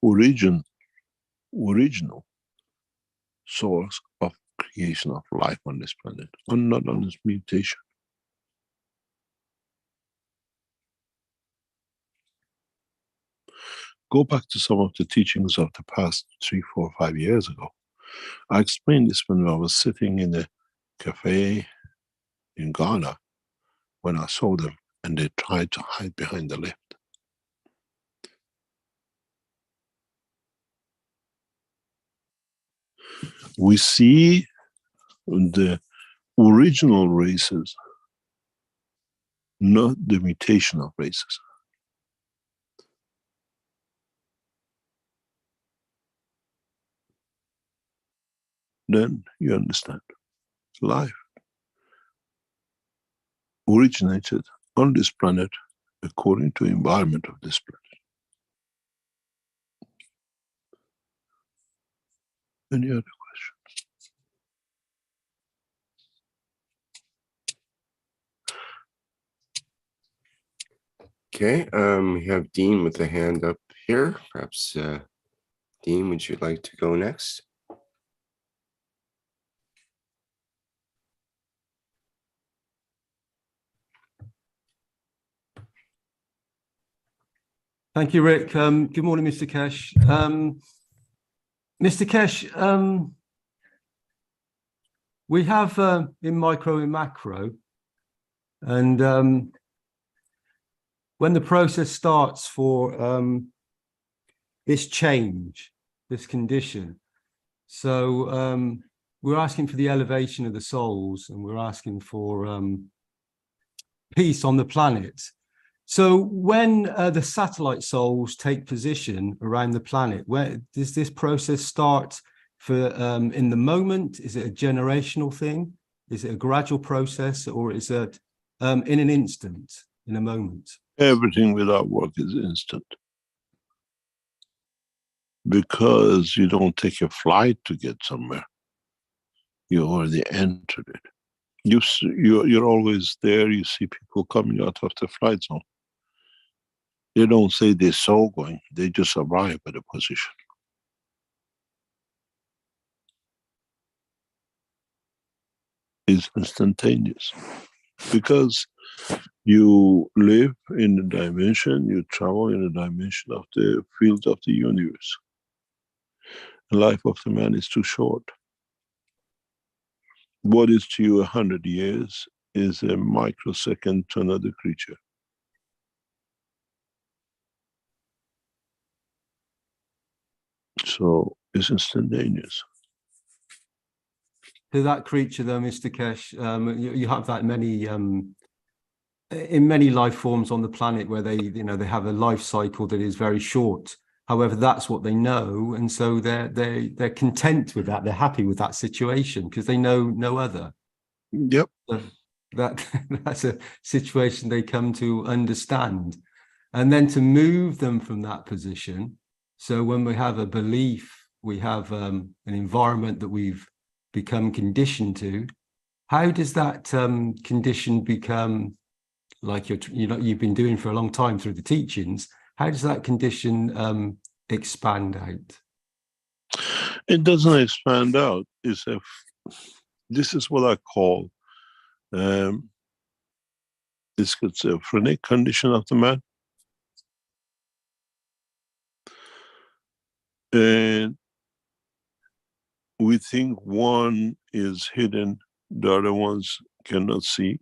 original source of creation of life on this planet, and not on this mutation. Go back to some of the teachings of the past 3, 4, 5 years ago. I explained this when I was sitting in a cafe in Ghana, when I saw them and they tried to hide behind the lift. We see the original races, not the mutation of races. Then you understand. Life originated on this planet according to the environment of this planet. Any other question? Okay, we have Dean with a hand up here. Perhaps, Dean, would you like to go next? Thank you, Rick. Good morning, Mr. Keshe. Mr. Keshe, we have in micro and macro, and when the process starts for this change, this condition, so we're asking for the elevation of the souls, and we're asking for peace on the planet. So when the satellite souls take position around the planet, where does this process start for in the moment? Is it a generational thing? Is it a gradual process, or is it in an instant, in a moment? Everything with our work is instant. Because you don't take a flight to get somewhere. You already entered it. You're always there. You see people coming out of the flight zone. They don't say they saw going. They just arrive at a position. It's instantaneous. Because you live in a dimension, you travel in a dimension of the field of the universe. The life of the man is too short. What is to you 100 years is a microsecond to another creature. So it's instantaneous. To that creature, though, Mr. Keshe, you have that many in many life forms on the planet where they have a life cycle that is very short. However, that's what they know, and so they're content with that. They're happy with that situation because they know no other. Yep. So that's a situation they come to understand, and then to move them from that position. So when we have a belief, we have an environment that we've become conditioned to. How does that condition become, like you've been doing for a long time through the teachings? How does that condition expand out? It doesn't expand out. This is what I call the schizophrenic condition of the man. And we think one is hidden, the other ones cannot see.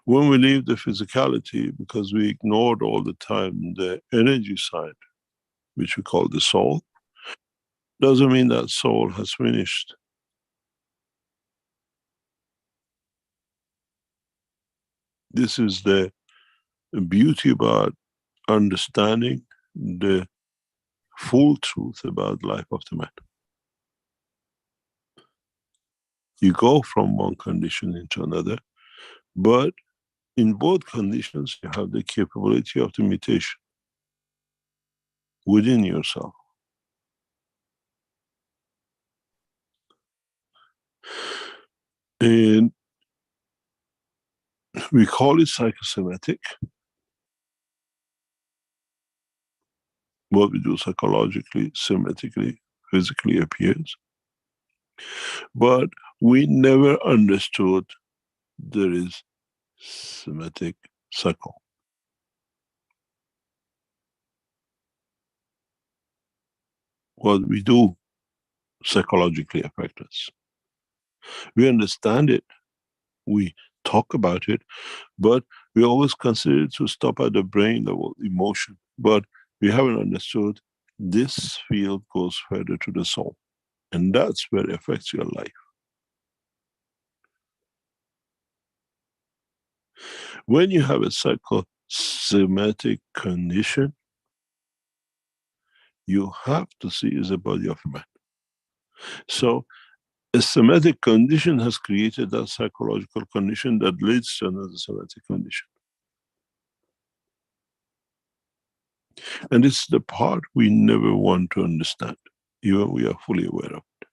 When we leave the physicality, because we ignored all the time the energy side, which we call the soul, doesn't mean that soul has finished. This is the beauty about understanding the full truth about life of the man. You go from one condition into another, but in both conditions, you have the capability of the mutation within yourself. And we call it psychosomatic. What we do psychologically, somatically, physically appears. But we never understood there is somatic psycho. What we do psychologically affects us. We understand it, we talk about it, but we always consider it to stop at the brain level, emotion. But we haven't understood this field goes further to the soul. And that's where it affects your life. When you have a psychosomatic condition, you have to see is a body of a man. So a somatic condition has created that psychological condition that leads to another somatic condition. And it's the part we never want to understand, even we are fully aware of it.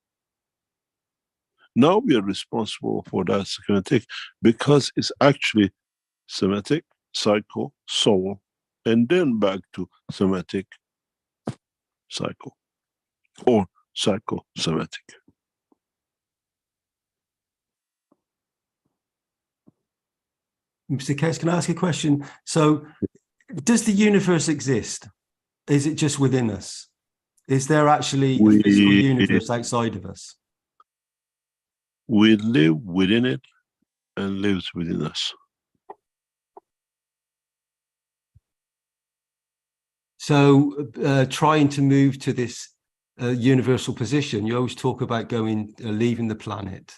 Now we are responsible for that somatic because it's actually somatic, psycho, soul, and then back to somatic, psycho, or psychosomatic. Mr. Keshe, can I ask a question? So, does the universe exist? Is it just within us? Is there actually a physical universe outside of us? We live within it and lives within us. So, trying to move to this universal position, you always talk about going, leaving the planet.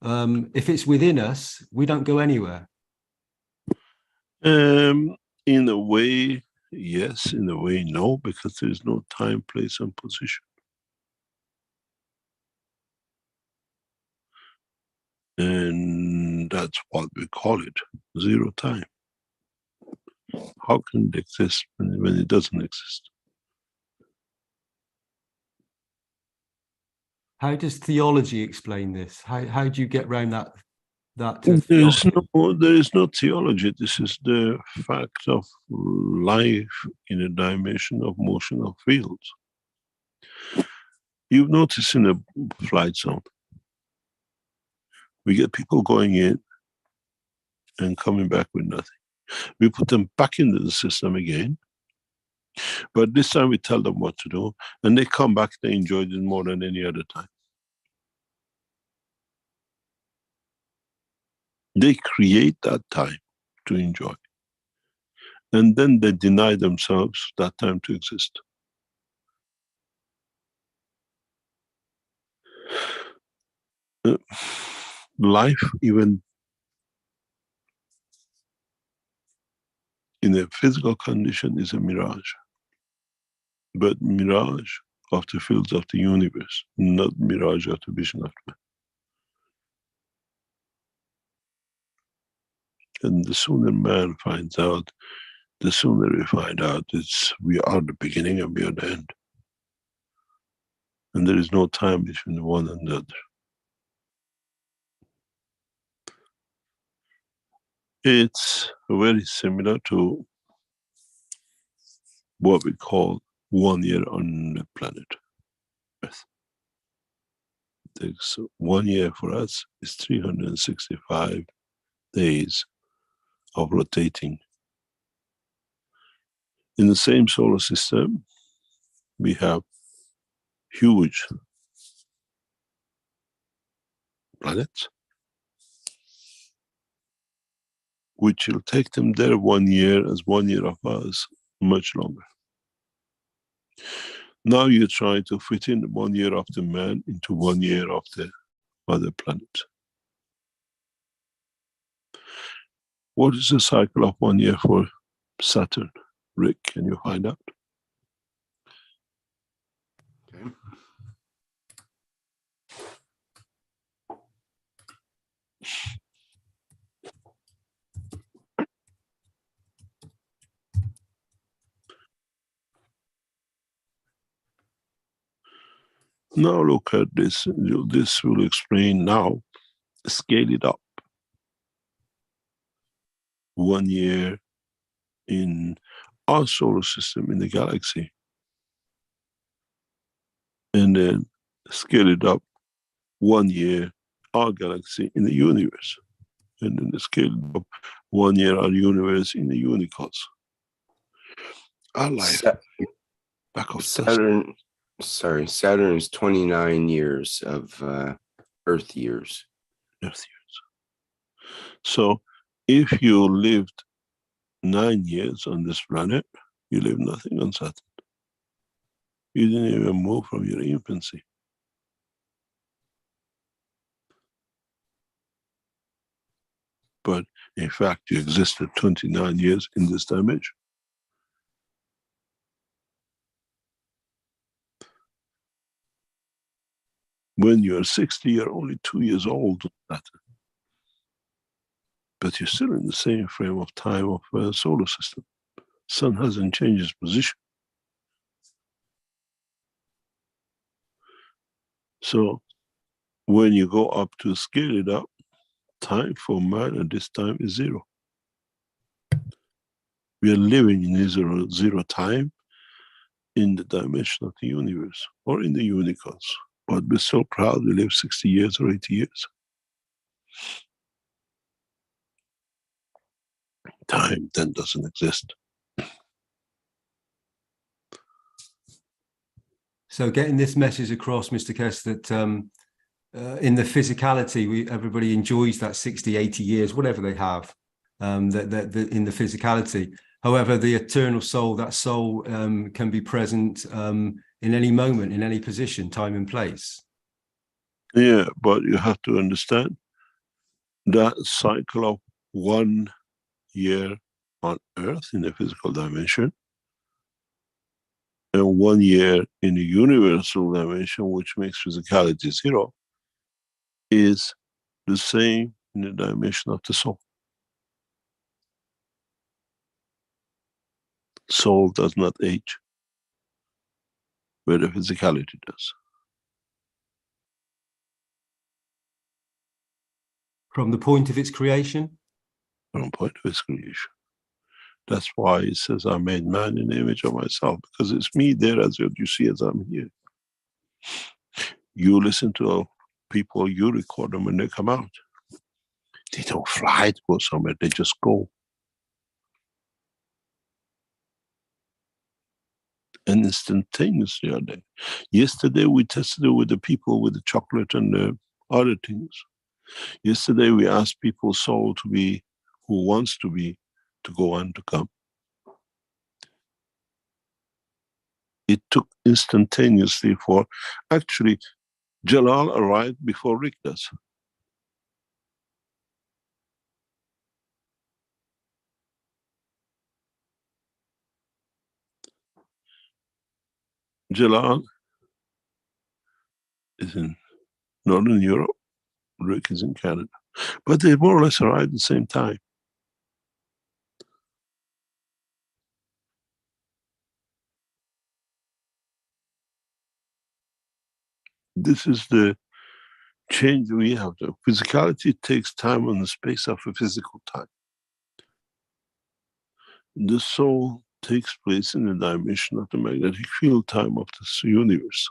If it's within us, we don't go anywhere. In a way, yes. In a way, no, because there is no time, place, and position. And that's what we call it, zero time. How can it exist when it doesn't exist? How does theology explain this? How do you get around that? There is no theology. This is the fact of life in a dimension of motional fields. You've noticed in a flight zone, we get people going in and coming back with nothing. We put them back into the system again, but this time we tell them what to do, and they come back, they enjoyed it more than any other time. They create that time to enjoy. And then they deny themselves that time to exist. Life, even in a physical condition, is a mirage. But mirage of the fields of the universe, not mirage of the vision of man. And the sooner man finds out, the sooner we find out we are the beginning and we are the end. And there is no time between the one and the other. It's very similar to what we call 1 year on the planet Earth. So 1 year for us is 365 days of rotating. In the same solar system, we have huge planets, which will take them there 1 year as 1 year of us, much longer. Now you're trying to fit in 1 year of the man into 1 year of the other planet. What is the cycle of 1 year for Saturn? Rick, can you find out? Now look at this. This will explain now. Scale it up. 1 year in our solar system in the galaxy. And then scale it up 1 year our galaxy in the universe. And then scale it up 1 year our universe in the universe. Our life. Back of Saturn. Sorry, Saturn is 29 years of Earth years. Earth years. So if you lived 9 years on this planet, you lived nothing on Saturn. You didn't even move from your infancy. But in fact, you existed 29 years in this dimension. When you're 60, you're only 2 years old, but you're still in the same frame of time of a solar system. Sun hasn't changed its position. So when you go up to scale it up, time for man at this time is 0. We are living in zero time in the dimension of the universe or in the universe. But we're so proud we live 60 years or 80 years. Time then doesn't exist. So getting this message across, Mr. Keshe, that in the physicality, everybody enjoys that 60, 80 years, whatever they have, in the physicality. However, the eternal soul, that soul can be present in any moment, in any position, time and place. Yeah, but you have to understand that cycle of 1 year on Earth in the physical dimension and 1 year in the universal dimension, which makes physicality 0, is the same in the dimension of the soul. Soul does not age, where the physicality does. From the point of its creation? From the point of its creation. That's why it says, I made man in the image of myself, because it's me there as you see as I'm here. You listen to people, you record them when they come out. They don't fly to go somewhere, they just go. And instantaneously are there. Yesterday we tested it with the people with the chocolate and the other things. Yesterday we asked people soul to be, who wants to be, to go and to come. It took instantaneously for, actually, Jalal arrived before Rick does. Jalal is in Northern Europe, Rick is in Canada. But they more or less arrived at the same time. This is the change we have. The physicality takes time on the space of a physical time. The soul takes place in the dimension of the magnetic field time of this universe.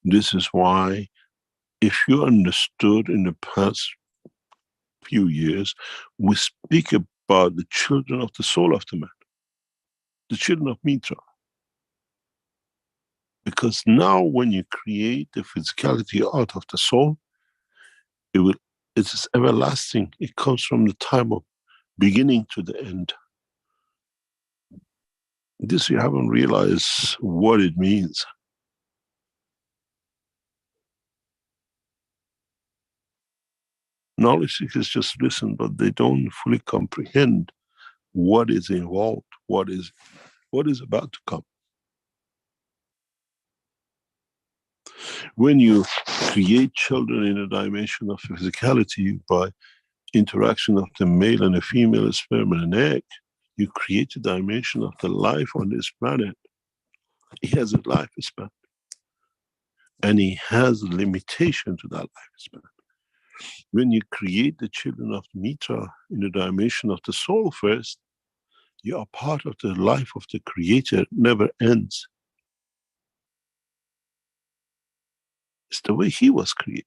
This is why, if you understood in the past few years, we speak about the children of the soul of the man, the children of Mitra. Because now when you create the physicality out of the soul, it is everlasting. It comes from the time of beginning to the end. This you haven't realized what it means. Knowledge seekers just listen, but they don't fully comprehend what is involved, what is about to come. When you create children in a dimension of physicality by interaction of the male and the female sperm and an egg, You create a dimension of the life on this planet. He has a lifespan. And he has a limitation to that lifespan. When you create the children of Mitra in the dimension of the soul first, you are part of the life of the Creator, never ends. It's the way he was created.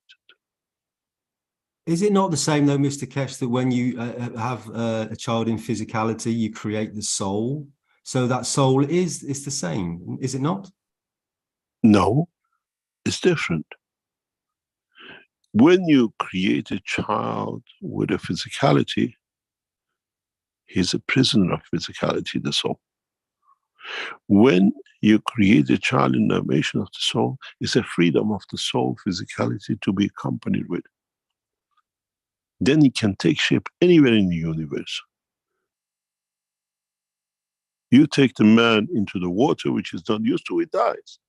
Is it not the same though, Mr. Keshe, that when you have a child in physicality, you create the soul? So that soul is the same, is it not? No, it's different. When you create a child with a physicality, he's a prisoner of physicality, the soul. When you create a child in the dimension of the soul, it's a freedom of the soul physicality to be accompanied with. Then he can take shape anywhere in the universe. You take the man into the water, which is not used to, it dies.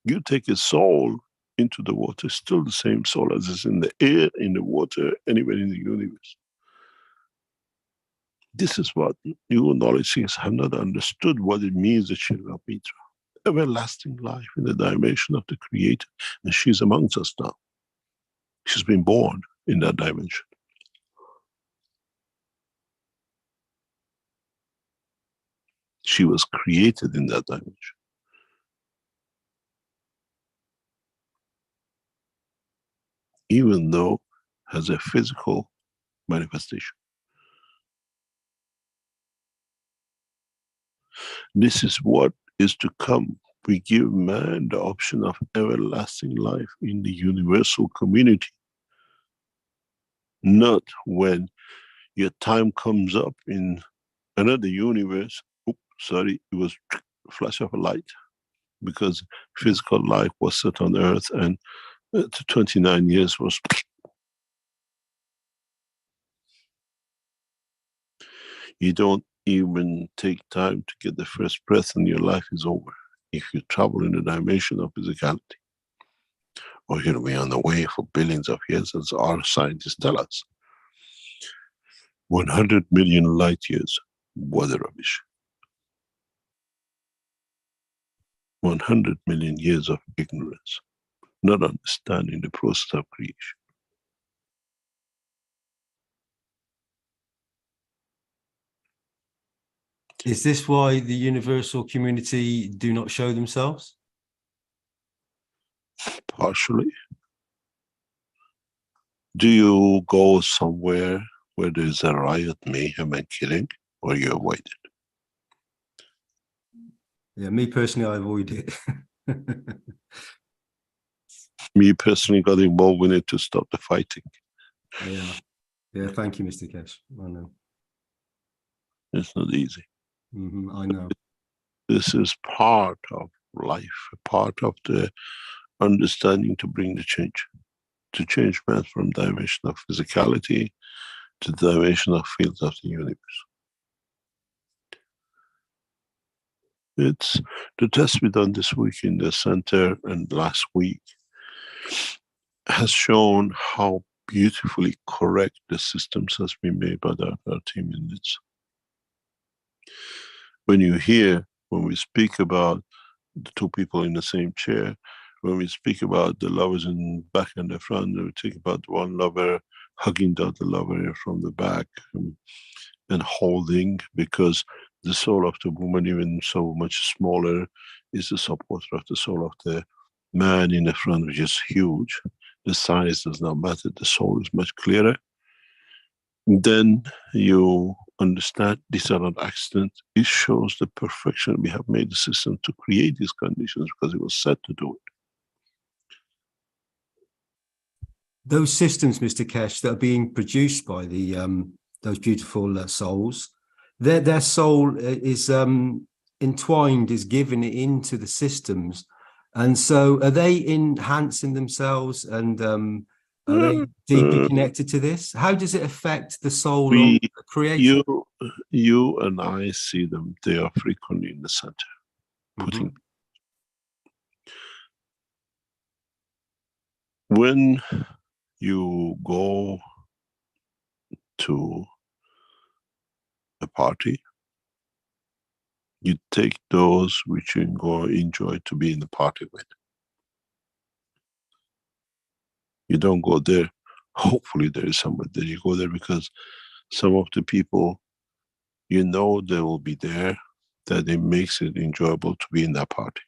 You take a soul into the water, still the same soul as is in the air, in the water, anywhere in the universe. This is what new knowledge seekers have not understood, what it means, the children of Mitra. Everlasting life in the dimension of the Creator. And she's amongst us now. She's been born in that dimension. She was created in that dimension. Even though has a physical manifestation. This is what is to come. We give man the option of everlasting life in the universal community. Not when your time comes up in another universe. Oops, sorry, it was a flash of a light. Because physical life was set on earth and 29 years was. You don't even take time to get the first breath and your life is over. If you travel in the dimension of physicality. Or you'll be on the way for billions of years, as our scientists tell us. 100 million light years. What a rubbish. 100 million years of ignorance. Not understanding the process of creation. Is this why the universal community do not show themselves? Partially. Do you go somewhere where there's a riot, mayhem and killing, or you avoid it? Yeah, me personally, I avoid it. Me personally got involved in it to stop the fighting. Yeah. Yeah, thank you, Mr. Keshe. I know. It's not easy. I know. This is part of life, part of the understanding to bring the change. To change man from dimension of physicality to the dimension of fields of the universe. It's the test we done this week in the center and last week has shown how beautifully correct the systems has been made by our team units. When you hear, when we speak about the two people in the same chair, when we speak about the lovers in back and the front, we think about one lover hugging the other lover from the back and holding, because the soul of the woman, even so much smaller, is the supporter of the soul of the man in the front, which is huge. The size does not matter, the soul is much clearer. Then you understand these are not accidents. It shows the perfection. We have made the system to create these conditions because it was set to do it. Those systems, Mr. Keshe, that are being produced by the those beautiful souls, their soul is entwined, is given into the systems, and so are they enhancing themselves, and are they deeply connected to this? How does it affect the soul of the creator? You and I see them. They are frequently in the center, putting. When you go to a party You take those which you enjoy to be in the party with. You don't go there. Hopefully there is somebody there. You go there because some of the people, you know, they will be there, that it makes it enjoyable to be in that party.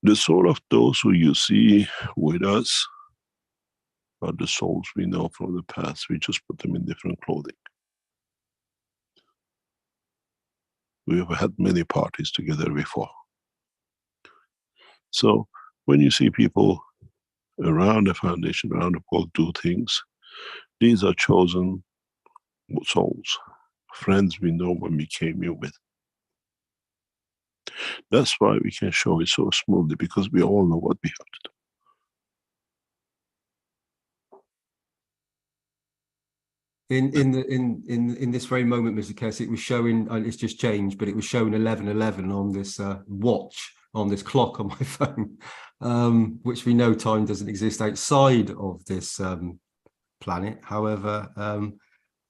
The soul of those who you see with us are the souls we know from the past. We just put them in different clothing. We have had many parties together before. So when you see people around the foundation, around the world do things, these are chosen souls, friends we know when we came here with. That's why we can show it so smoothly, because we all know what we have to do. In this very moment, Mr. Keshe, it was showing, it's just changed, but it was showing 11:11 on this watch, on this clock on my phone, which we know time doesn't exist outside of this planet. However,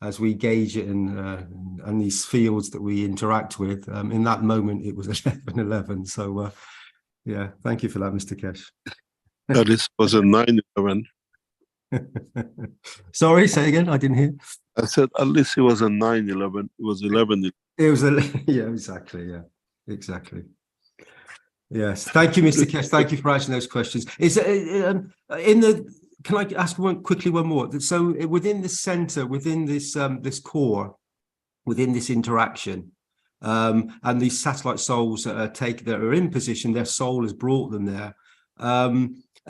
as we gauge it and these fields that we interact with, in that moment it was 11:11. So yeah, thank you for that, Mr. Keshe. This was a 9/11. Sorry, say again, I didn't hear. I said at least it was a 9/11. It was 11. It was yeah, exactly, yeah, exactly. Yes, thank you, Mr. Keshe. Thank you for answering those questions. Is in the, can I ask one more? So within the center, within this this core, within this interaction, and these satellite souls that are in position, their soul has brought them there.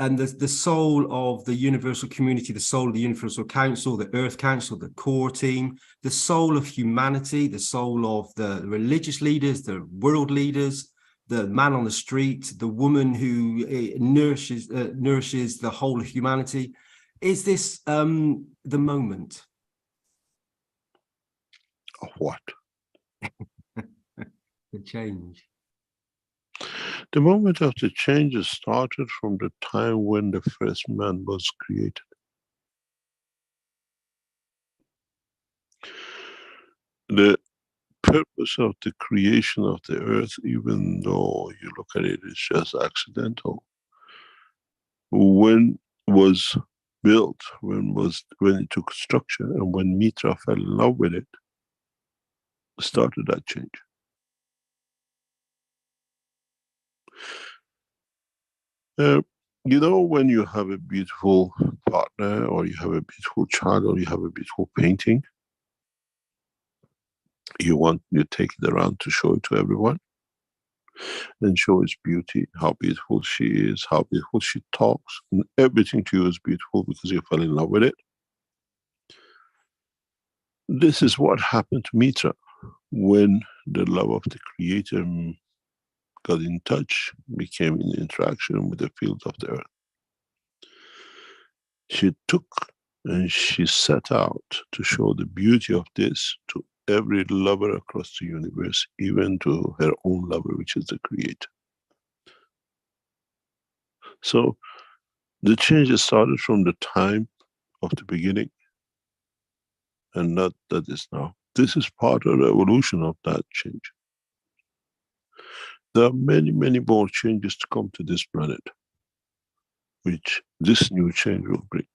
And the soul of the universal community, the soul of the Universal Council, the Earth Council, the core team, the soul of humanity, the soul of the religious leaders, the world leaders, the man on the street, the woman who nourishes the whole of humanity. Is this the moment? Of what? The change. The moment of the changes started from the time when the first man was created. The purpose of the creation of the earth, even though you look at it, it's just accidental. When was built, when it took structure, and when Mitra fell in love with it, started that change. You know, when you have a beautiful partner, or you have a beautiful child, or you have a beautiful painting, you take it around to show it to everyone, and show its beauty, how beautiful she is, how beautiful she talks, and everything to you is beautiful because you fell in love with it. This is what happened to Mitra when the love of the Creator got in touch, became in interaction with the fields of the earth. She took and she set out to show the beauty of this to every lover across the universe, even to her own lover, which is the Creator. So the change started from the time of the beginning, and not that is now. This is part of the evolution of that change. There are many, many more changes to come to this planet, which this new change will bring.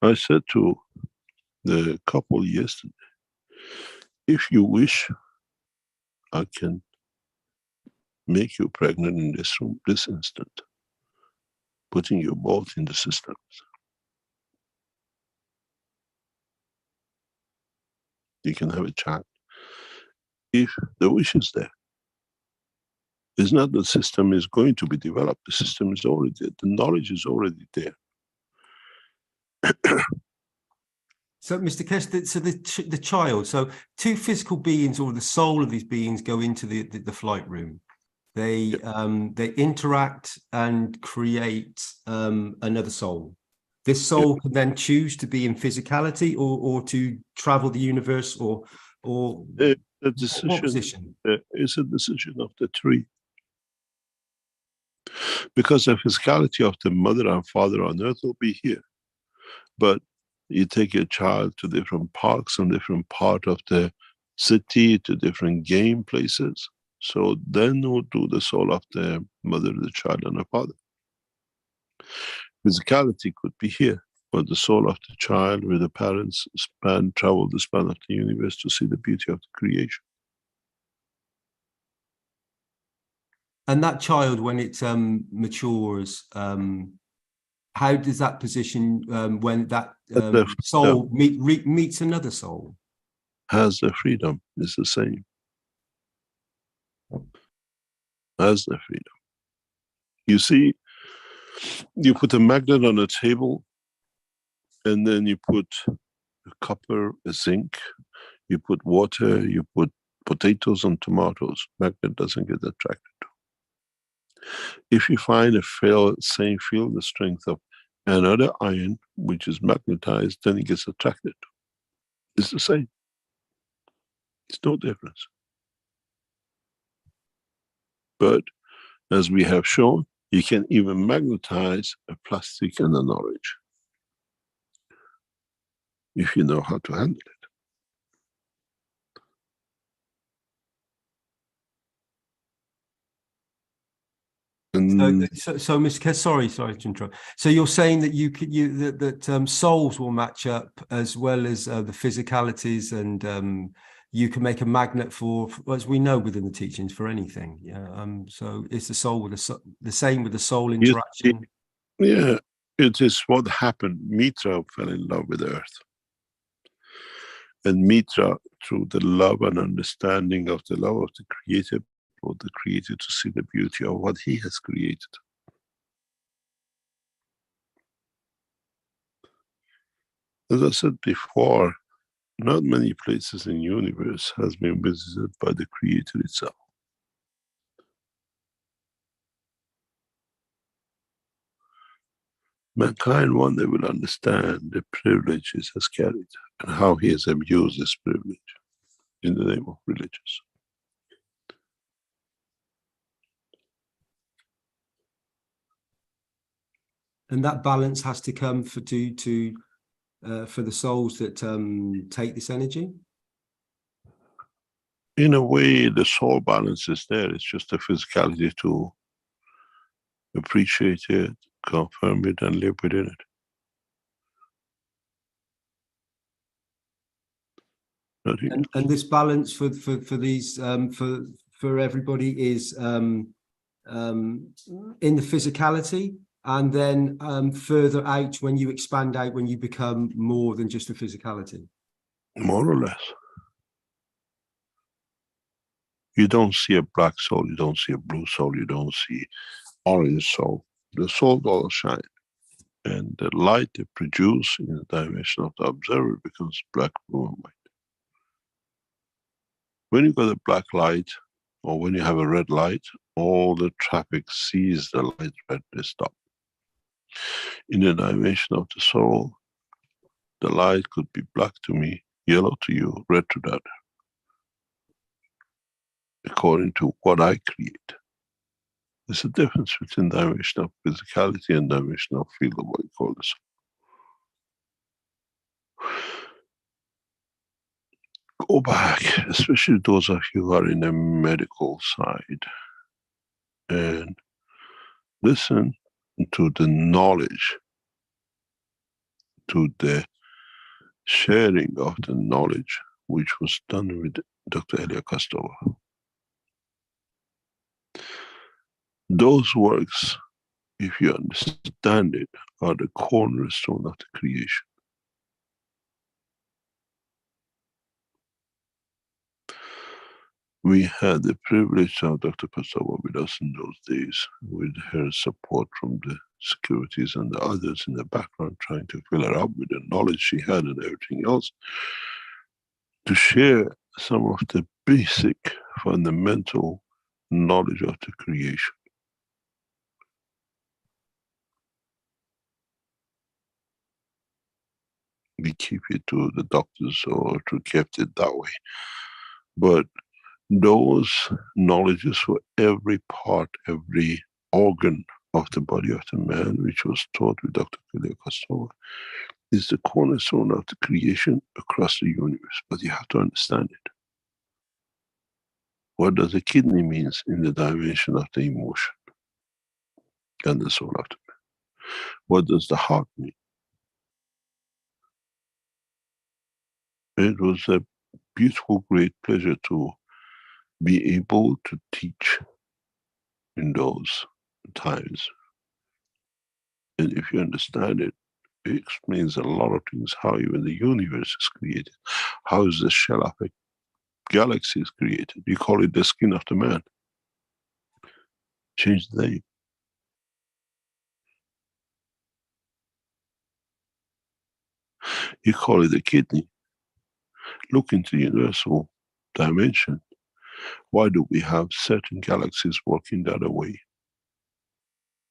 I said to the couple yesterday, if you wish, I can make you pregnant in this room, this instant, putting you both in the systems. You can have a child. If the wish is there. It's not the system is going to be developed, the system is already there, the knowledge is already there. So, Mr. Keshe, so the child, so two physical beings, or the soul of these beings, go into the flight room. They interact and create another soul. This soul can then choose to be in physicality or to travel the universe, or the decision, what position? It's a decision of the three. Because the physicality of the mother and father on earth will be here. But You take your child to different parks and different part of the city, to different game places. So then who do the soul of the mother, the child, and the father? Physicality could be here, but the soul of the child with the parents travel the span of the universe to see the beauty of the creation. And that child, when it matures, how does that position when that soul meets another soul? Has the freedom, is the same. Has the freedom. You see, you put a magnet on a table, and then you put a copper, a zinc, you put water, you put potatoes and tomatoes. Magnet doesn't get attracted. If you find a same field, the strength of another iron, which is magnetized, then it gets attracted. It's the same. It's no difference. But as we have shown, you can even magnetize a plastic and a knowledge if you know how to handle it. So Mr. Keshe, sorry to interrupt. So you're saying that that souls will match up as well as the physicalities, and you can make a magnet for, as we know within the teachings, for anything. Yeah. So it's the soul with the same with the soul interaction. Yeah, it is what happened. Mitra fell in love with Earth, and Mitra, through the love and understanding of the love of the Creator, for the Creator to see the beauty of what he has created. As I said before, not many places in the universe has been visited by the Creator itself. Mankind one day will understand the privileges has carried and how he has abused this privilege in the name of religious. And that balance has to come for the souls that take this energy. In a way, the soul balance is there. It's just the physicality to appreciate it, confirm it, and live within it. And this balance for these for everybody is in the physicality, and then further out when you expand out, when you become more than just a physicality. More or less. You don't see a black soul, you don't see a blue soul, you don't see orange soul. The soul all shine. And the light they produce in the dimension of the observer becomes black, blue, and white. When you got a black light, or when you have a red light, all the traffic sees the light red, they stop. In the dimension of the soul, the light could be black to me, yellow to you, red to that, according to what I create. There's a difference between dimension of physicality and dimension of field of what you call the soul. Go back, especially those of you who are in the medical side, and listen to the knowledge, to the sharing of the knowledge which was done with Dr. Elia Kostova. Those works, if you understand it, are the cornerstone of the creation. We had the privilege of Dr. Kostova with us in those days, with her support from the securities and the others in the background, trying to fill her up with the knowledge she had and everything else, to share some of the basic fundamental knowledge of the creation. We keep it to the doctors or to kept it that way. But those knowledges for every part, every organ of the body of the man, which was taught with Dr. Elia Kostova, is the cornerstone of the creation across the universe, but you have to understand it. What does the kidney means in the dimension of the emotion and the soul of the man? What does the heart mean? It was a beautiful, great pleasure to be able to teach in those times. And if you understand it, it explains a lot of things, how even the universe is created. How is the shell of a galaxy is created? You call it the skin of the man. Change the name. You call it a kidney. Look into the universal dimension. Why do we have certain galaxies working the other way?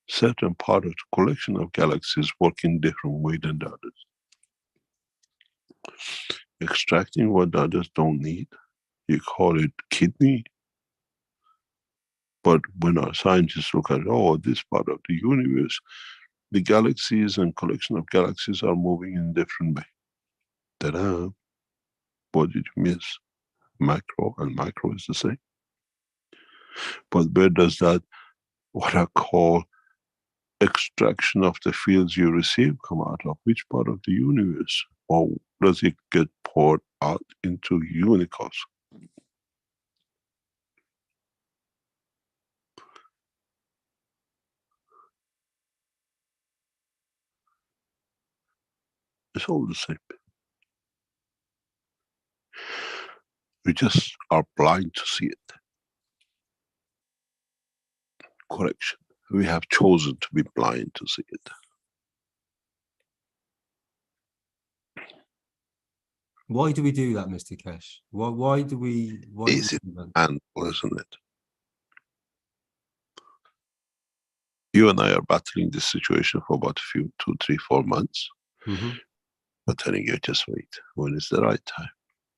Certain part of the collection of galaxies working different way than the others. Extracting what the others don't need. You call it kidney. But when our scientists look at, oh, this part of the universe, the galaxies and collection of galaxies are moving in a different way. Ta-da! What did you miss? Macro and micro is the same. But where does that, what I call extraction of the fields you receive, come out of? Which part of the universe? Or does it get poured out into unicos? It's all the same. We just are blind to see it. Correction. We have chosen to be blind to see it. Why do we do that, Mr. Keshe? Why do we? Why Is it handle, isn't it? You and I are battling this situation for about a few, 2, 3, 4 months. Mm-hmm. But telling you, just wait. When is the right time?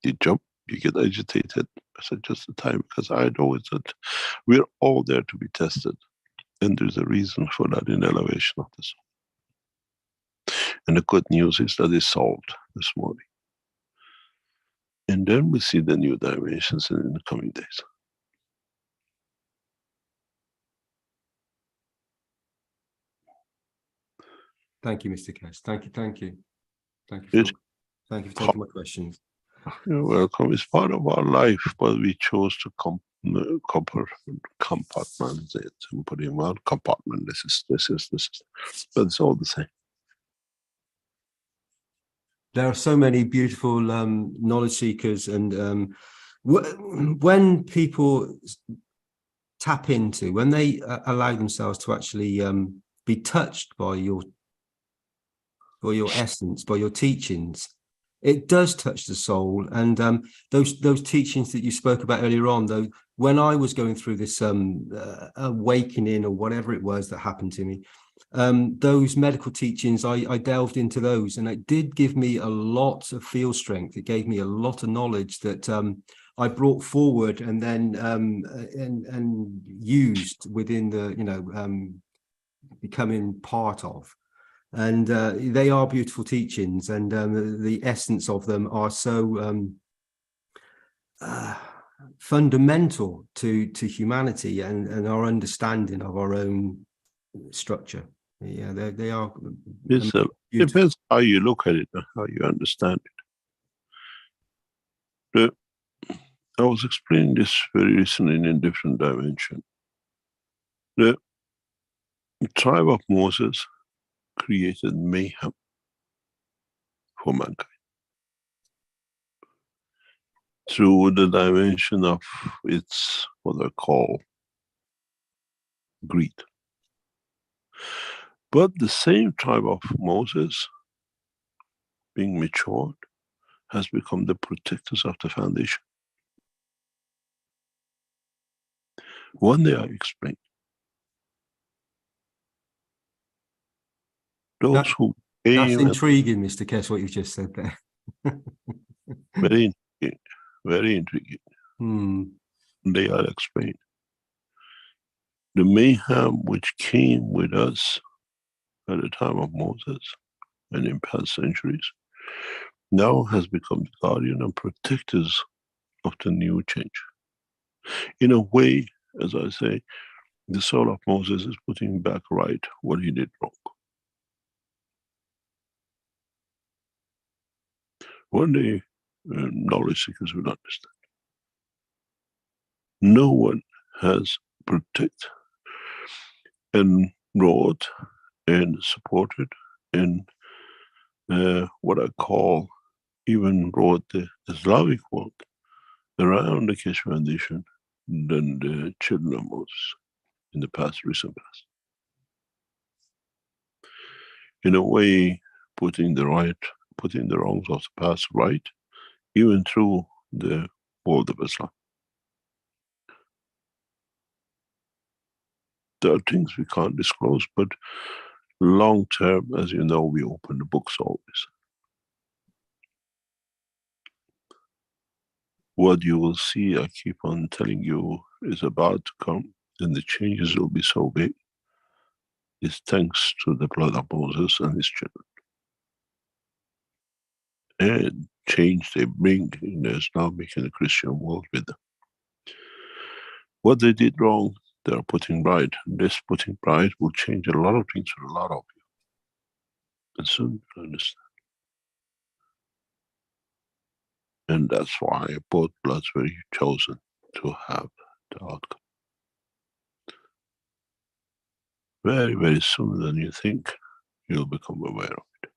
You jump, you get agitated. I said, just the time, because I know it's that we're all there to be tested. And there's a reason for that in elevation of the soul. And the good news is that it's solved this morning. And then we see the new dimensions in the coming days. Thank you, Mr. Keshe. Thank you. Thank you for taking my questions. You're welcome. It's part of our life, but we chose to compartmentalize it and put in one compartment. This is. But it's all the same. There are so many beautiful knowledge seekers, and when people tap into, when they allow themselves to actually be touched by your essence, by your teachings, it does touch the soul. And those teachings that you spoke about earlier on, though, when I was going through this awakening or whatever it was that happened to me, those medical teachings, I delved into those, and it did give me a lot of field strength. It gave me a lot of knowledge that I brought forward and then and used within the becoming part of. And they are beautiful teachings, and the essence of them are so fundamental to humanity and our understanding of our own structure. Yeah, they are. It depends how you look at it and how you understand it. I was explaining this very recently in a different dimension. The tribe of Moses created mayhem for mankind through the dimension of its, what I call, greed. But the same tribe of Moses, being matured, has become the protectors of the foundation. One day I explained. Those who came. That's intriguing, Mr. Keshe, what you've just said there. Very intriguing. Very intriguing. They are explained. The mayhem which came with us at the time of Moses and in past centuries, now has become the guardian and protectors of the new change. In a way, as I say, the soul of Moses is putting back right what he did wrong. One day, knowledge seekers will understand. No one has protected and wrote and supported and what I call even wrote the Slavic world around the Keshe Foundation than the children of Moses in the past, recent past. In a way, putting the wrongs of the past right, even through the world of Islam. There are things we can't disclose, but long term, as you know, we open the books always. What you will see, I keep on telling you, is about to come, and the changes will be so big, is thanks to the blood of Moses and his children. And change they bring in the Islamic and the Christian world with them. What they did wrong, they are putting right. And this putting right will change a lot of things for a lot of you. And soon you'll understand. And that's why both bloods were chosen to have the outcome. Very, very soon than you think, you'll become aware of it.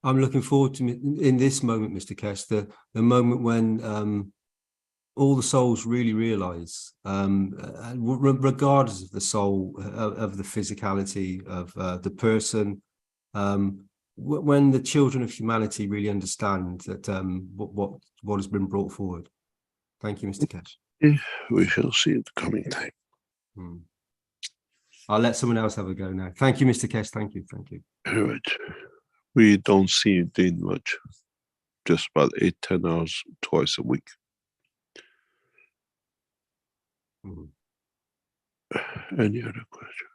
I'm looking forward to, in this moment, Mr. Keshe, the moment when all the souls really realize, regardless of the soul, of the physicality of the person, when the children of humanity really understand that what has been brought forward. Thank you, Mr. Keshe. We shall see it coming time. I'll let someone else have a go now. Thank you, Mr. Keshe. Thank you. Thank you. Right. We don't see it in much, just about 8-10 hours twice a week. Any other questions?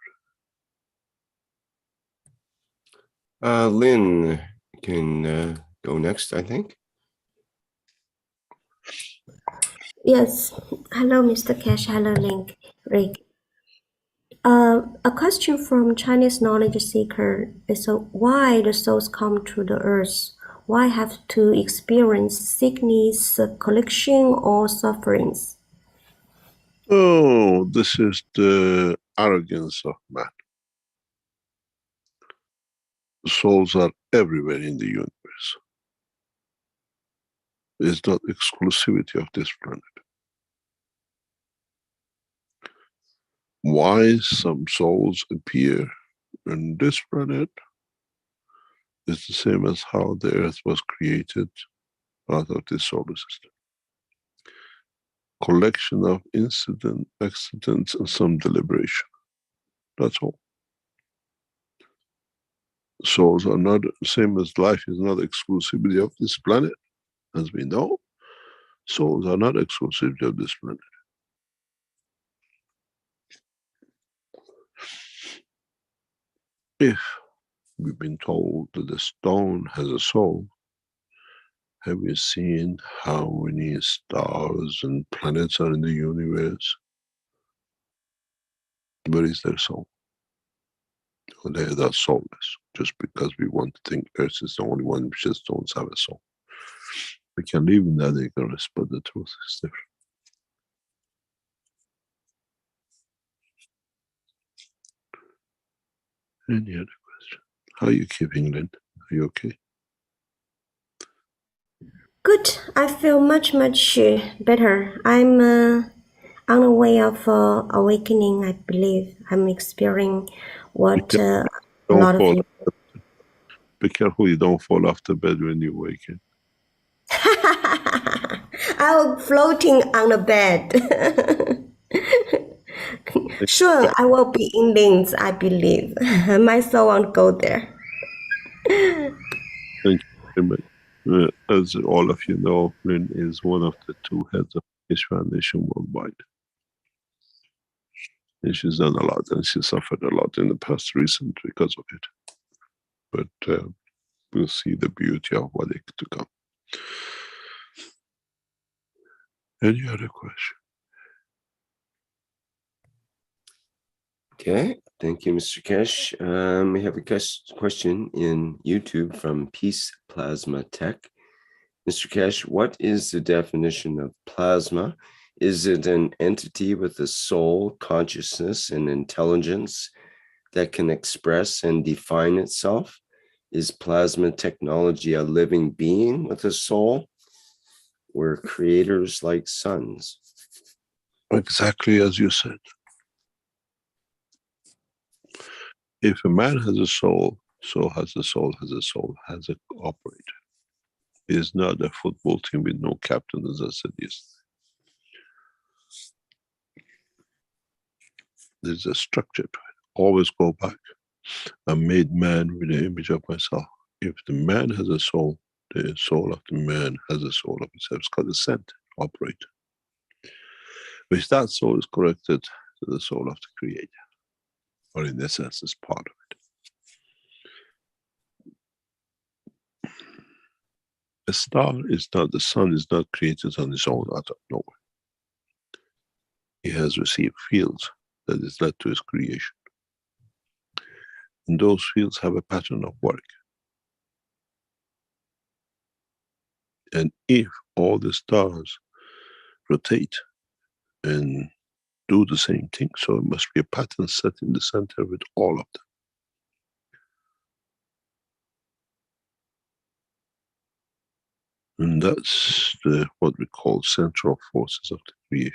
Lynn can go next, I think. Yes. Hello, Mr. Keshe. Hello, Rick. A question from Chinese knowledge seeker is why the souls come to the earth? Why have to experience sickness, collection, or sufferings? Oh, this is the arrogance of man. Souls are everywhere in the universe. It's not exclusivity of this planet. Why some souls appear on this planet is the same as how the earth was created out of this solar system. Collection of accidents, and some deliberation. That's all. Souls are not the same as life is not exclusivity of this planet, as we know. Souls are not exclusivity of this planet. If we've been told that the stone has a soul, have you seen how many stars and planets are in the universe? Where is their soul? Well, they are soulless, just because we want to think Earth is the only one which just don't have a soul. We can live in that ignorance, but the truth is different. Any other question? How are you keeping, Lynn? Are you okay? Good. I feel much better. I'm on the way of awakening, I believe. I'm experiencing what a lot of you... Be careful you don't fall off the bed when you awaken. I'm floating on the bed. Sure, I will be in Linz, I believe. My soul won't go there. Thank you very much. As all of you know, Lynn is one of the two heads of Keshe Foundation worldwide. And she's done a lot, and she suffered a lot in the past recent because of it. But we'll see the beauty of what is to come. Any other question? Okay, thank you, Mr. Keshe. We have a question in YouTube from Peace Plasma Tech. Mr. Keshe, what is the definition of plasma? Is it an entity with a soul, consciousness, and intelligence that can express and define itself? Is plasma technology a living being with a soul? We're creators like suns. Exactly as you said. If a man has a soul, so has a soul, has a soul, has an operator. It is not a football team with no captain, as I said yesterday. There's a structure to it. Always go back. I made man with the image of myself. If the man has a soul, the soul of the man has a soul of itself. It's called a center, operator. Which that soul is connected to the soul of the creator. Or in essence, is part of it. A star is not, the sun is not created on its own out of nowhere. He has received fields that is led to his creation. And those fields have a pattern of work. And if all the stars rotate and do the same thing, so it must be a pattern set in the center with all of them. And that's what we call central forces of the creation.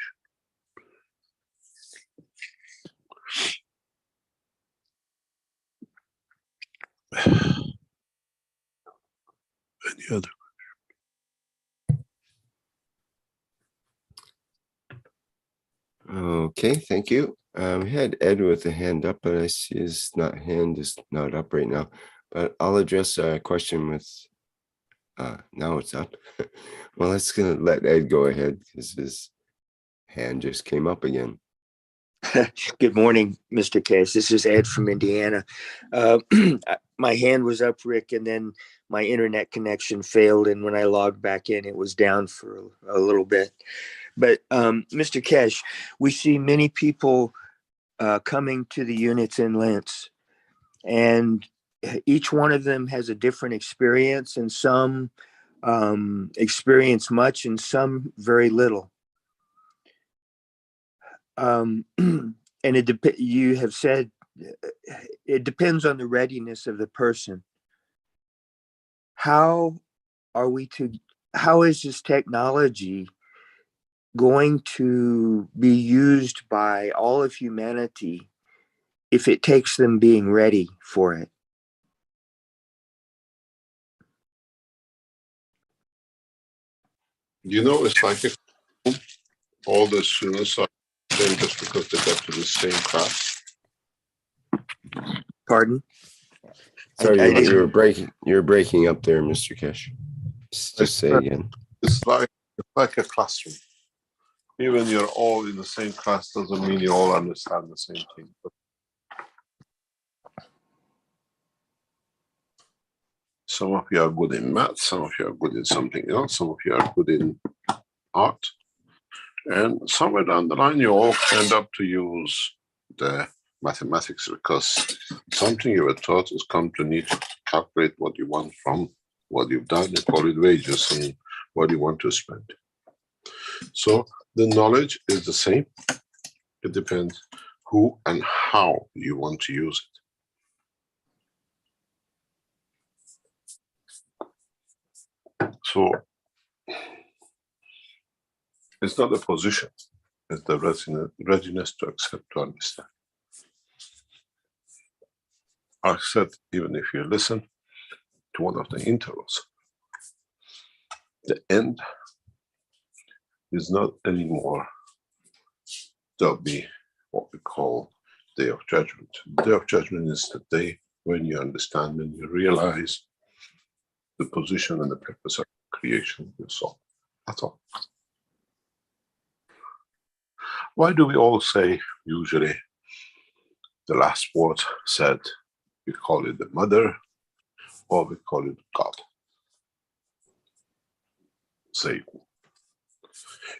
Any other? Okay, thank you. We had Ed with a hand up, but I see his hand is not up right now. But I'll address a question with, now it's up. Well, let's gonna let Ed go ahead because his hand just came up again. Good morning, Mr. Keshe. This is Ed from Indiana. My hand was up, Rick, and then my internet connection failed. And when I logged back in, it was down for a little bit. But Mr. Keshe, we see many people coming to the units in Lentz, and each one of them has a different experience, and some experience much and some very little. And you have said it depends on the readiness of the person. How is this technology going to be used by all of humanity if it takes them being ready for it? You know, it's like if all the students are saying just because they got to the same class. Pardon? Sorry, you're breaking up there, Mr. Keshe. Just say again. It's like a classroom. Even you're all in the same class doesn't mean you all understand the same thing. But some of you are good in math, some of you are good in something else, some of you are good in art. And somewhere down the line, you all end up to use the mathematics because something you were taught has come to need to calculate what you want from what you've done and call it wages and what you want to spend. So the knowledge is the same. It depends who and how you want to use it. So it's not a position, it's the readiness to accept, to understand. Accept, even if you listen to one of the intervals. The end is not anymore, there'll be what we call Day of Judgment. The Day of Judgment is the day when you understand and you realize the position and the purpose of creation of your soul. That's all. Why do we all say, usually, the last word said, we call it the mother, or we call it God. Satan.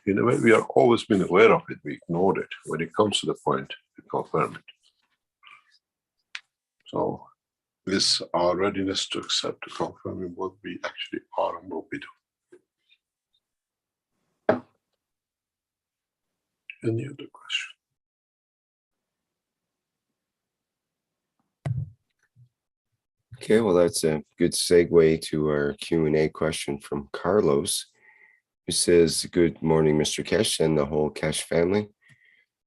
In a way, we have always been aware of it, we ignored it. When it comes to the point, we confirm it. So, this our readiness to accept, to confirm what we actually are and what we do. Any other question? Okay, well, that's a good segue to our Q&A question from Carlos, who says, good morning, Mr. Keshe and the whole Keshe family.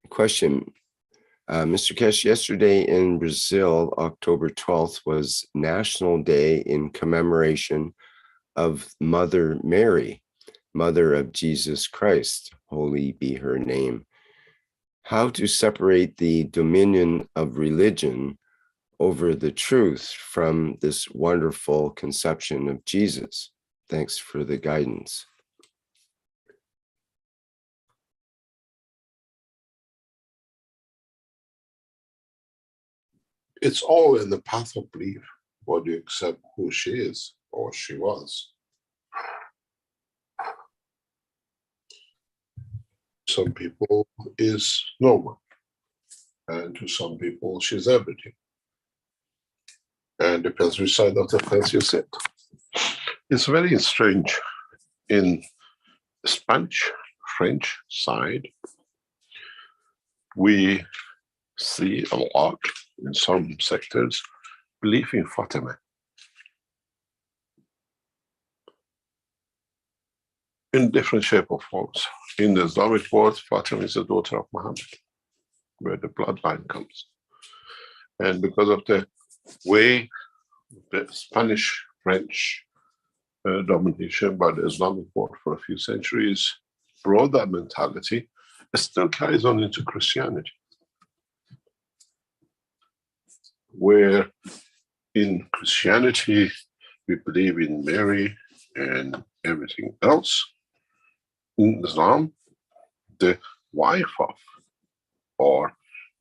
Question, Mr. Keshe, yesterday in Brazil, October 12th, was National Day in commemoration of Mother Mary, Mother of Jesus Christ, holy be her name. How to separate the dominion of religion over the truth from this wonderful conception of Jesus? Thanks for the guidance. It's all in the path of belief. What do you accept who she is or she was? Some people is normal, and to some people she's everything. And depends which side of the fence you sit. It's very strange. In Spanish, French side, we see a lot in some sectors belief in Fatima. In different shape or forms. In the Islamic world, Fatima is the daughter of Muhammad, where the bloodline comes. And because of the way the Spanish, French domination by the Islamic world for a few centuries brought that mentality, it still carries on into Christianity. Where in Christianity, we believe in Mary and everything else. In Islam, the wife of or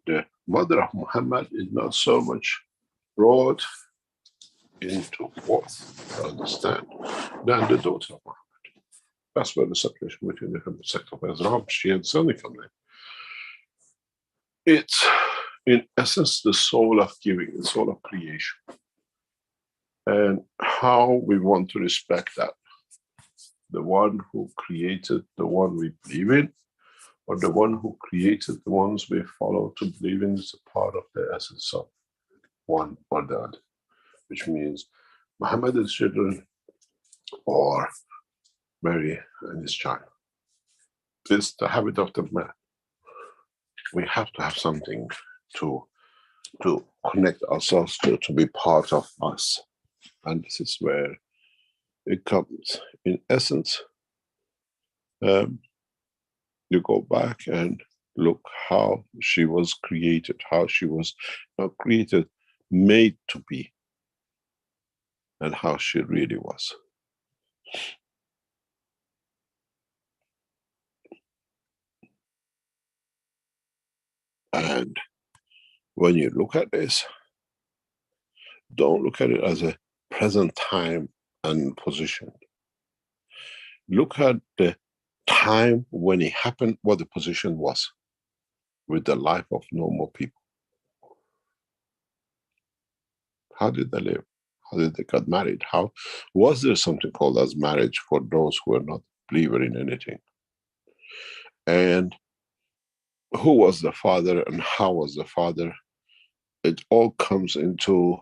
the mother of Muhammad is not so much brought into forth to understand than the daughter of Muhammad. That's where the separation between the different sects of Islam, Shia and Sunni come in. It's in essence the soul of giving, the soul of creation. And how we want to respect that. The one who created the one we believe in, or the one who created the ones we follow to believe in is a part of the essence of one or the other. Which means Muhammad and his children, or Mary and his child. This is the habit of the man. We have to have something to connect ourselves to be part of us. And this is where it comes. In essence, you go back and look how she was created, how she was not created, made to be, and how she really was. And when you look at this, don't look at it as a present time and position. Look at the time when it happened, what the position was with the life of normal people. How did they live? How did they get married? How was there something called as marriage for those who are not believer in anything? And who was the father and how was the father? It all comes into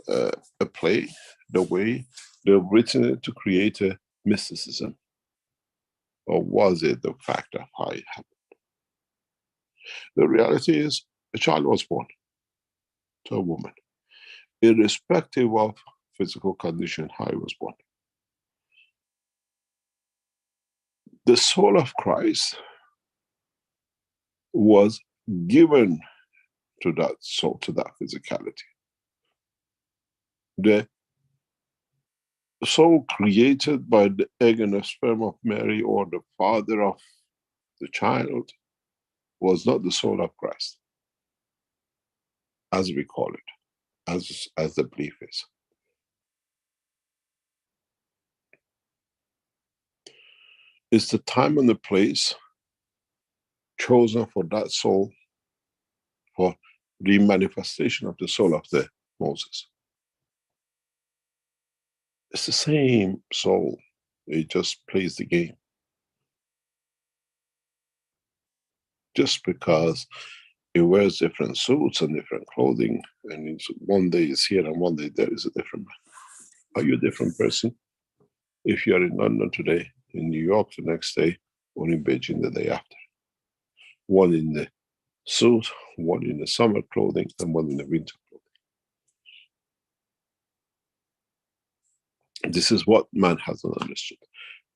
a play, the way they've written it to create a mysticism. Or was it the fact of how it happened? The reality is a child was born to a woman, irrespective of physical condition, how he was born. The soul of Christ was given to that soul, to that physicality. The soul created by the egg and the sperm of Mary, or the father of the child, was not the soul of Christ. as we call it, as the belief is. It's the time and the place chosen for that soul, for the manifestation of the soul of the Moses. It's the same soul, it just plays the game. Just because it wears different suits and different clothing, and it's one day it's here and one day there, is a different man. Are you a different person if you are in London today, in New York the next day, or in Beijing the day after? One in the suit, one in the summer clothing, and one in the winter clothing. This is what man hasn't understood.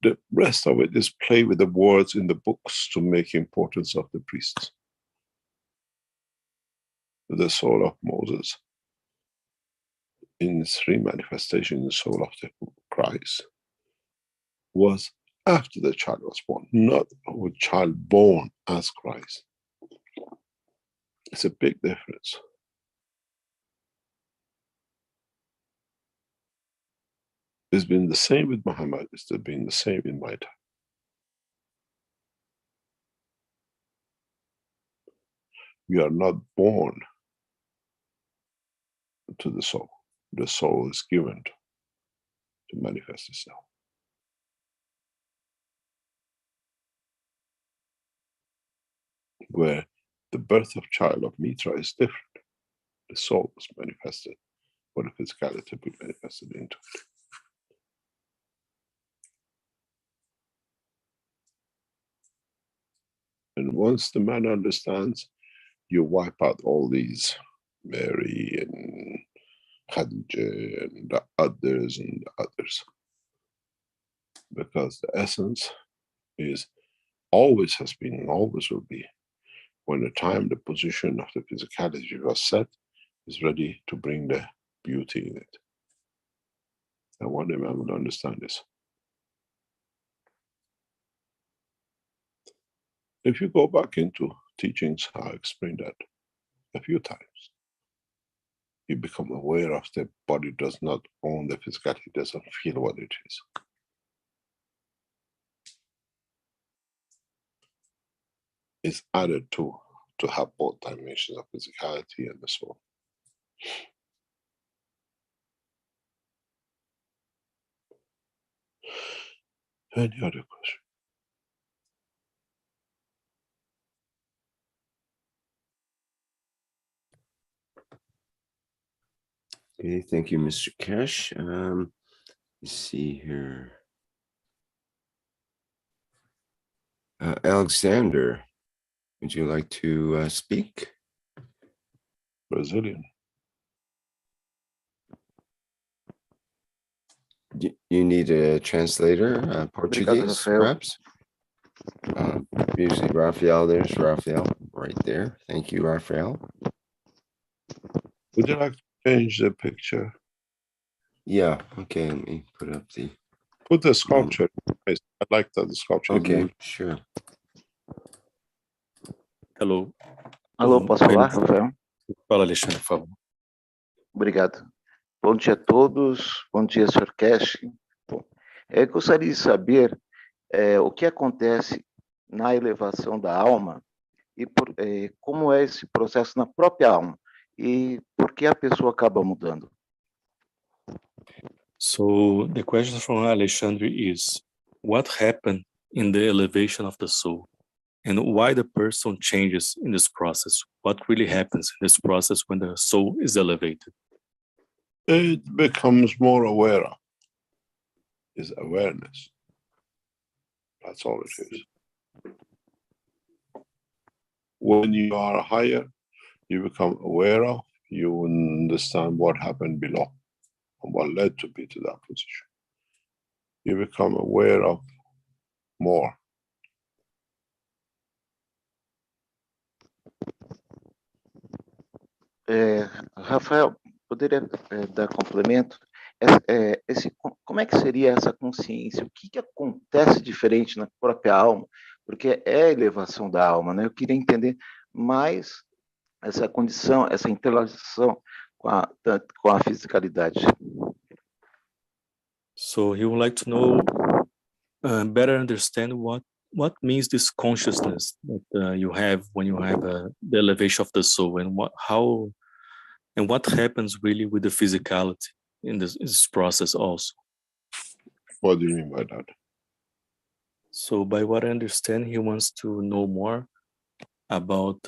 The rest of it is play with the words in the books to make importance of the priests. The soul of Moses, in its re-manifestation, the soul of the Christ, was after the child was born, not a child born as Christ. It's a big difference. It's been the same with Muhammad, it's been the same in my time. We are not born to the soul. The soul is given to manifest itself. Where the birth of child of Mitra is different. The soul is manifested, but the physicality be manifested into it. And once the man understands, you wipe out all these Mary and Khadija and the others and the others. Because the essence is, always has been and always will be, when the time, the position of the physicality was set, is ready to bring the beauty in it. I want the man to understand this. If you go back into teachings, I explained that a few times. You become aware of the body does not own the physicality, doesn't feel what it is. It's added to have both dimensions of physicality and the soul. Any other question? Okay, thank you, Mr. Keshe. Let's see here. Alexander, would you like to speak? Brazilian. You need a translator, Portuguese, perhaps? Usually Raphael, there's Raphael right there. Thank you, Raphael. Would you like to change the picture? Yeah, okay, let me put up the... Put the sculpture. I like that the sculpture. Okay, sure. Hello. Alô, posso falar, Rafael? Fala, Alexandre, por favor. Obrigado. Bom dia a todos. Bom dia, Sr. Keshe. Eu gostaria de saber o que acontece na elevação da alma e como é esse processo na própria alma e por que a pessoa acaba mudando. So the question from Alexandre is, what happened in the elevation of the soul? And why the person changes in this process? What really happens in this process when the soul is elevated? It becomes more aware of. Is awareness. That's all it is. When you are higher, you become aware of, you understand what happened below and what led to be to that position. You become aware of more. Rafael, poderia dar complemento? Como é que seria essa consciência? O que acontece diferente na própria alma? Porque é a elevação da alma, né? Eu queria entender mais essa condição, essa interação com a fisicalidade. So he would like to know, better understand what means this consciousness that you have when you have the elevation of the soul, and what happens really with the physicality in this process also. What do you mean by that? So by what I understand, he wants to know more about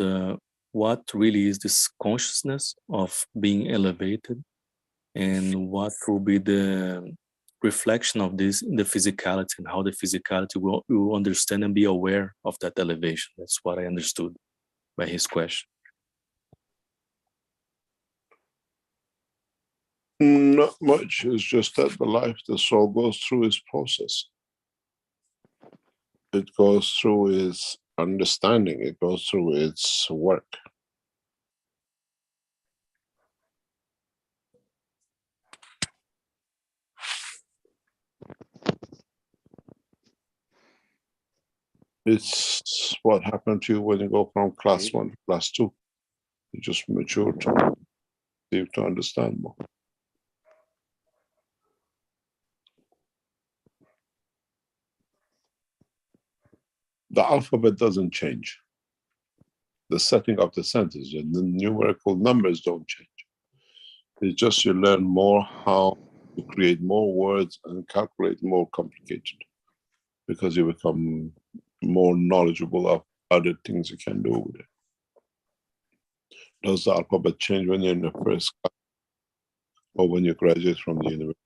what really is this consciousness of being elevated, and what will be the reflection of this in the physicality, and how the physicality will understand and be aware of that elevation. That's what I understood by his question. Not much. It's just that the soul goes through its process. It goes through its understanding. It goes through its work. It's what happened to you when you go from class 1 to class 2. You just mature to understand more. The alphabet doesn't change. The setting of the sentence and the numerical numbers don't change. It's just you learn more how to create more words and calculate more complicated, because you become more knowledgeable of other things you can do with it. Does the alphabet change when you're in the first class or when you graduate from the university?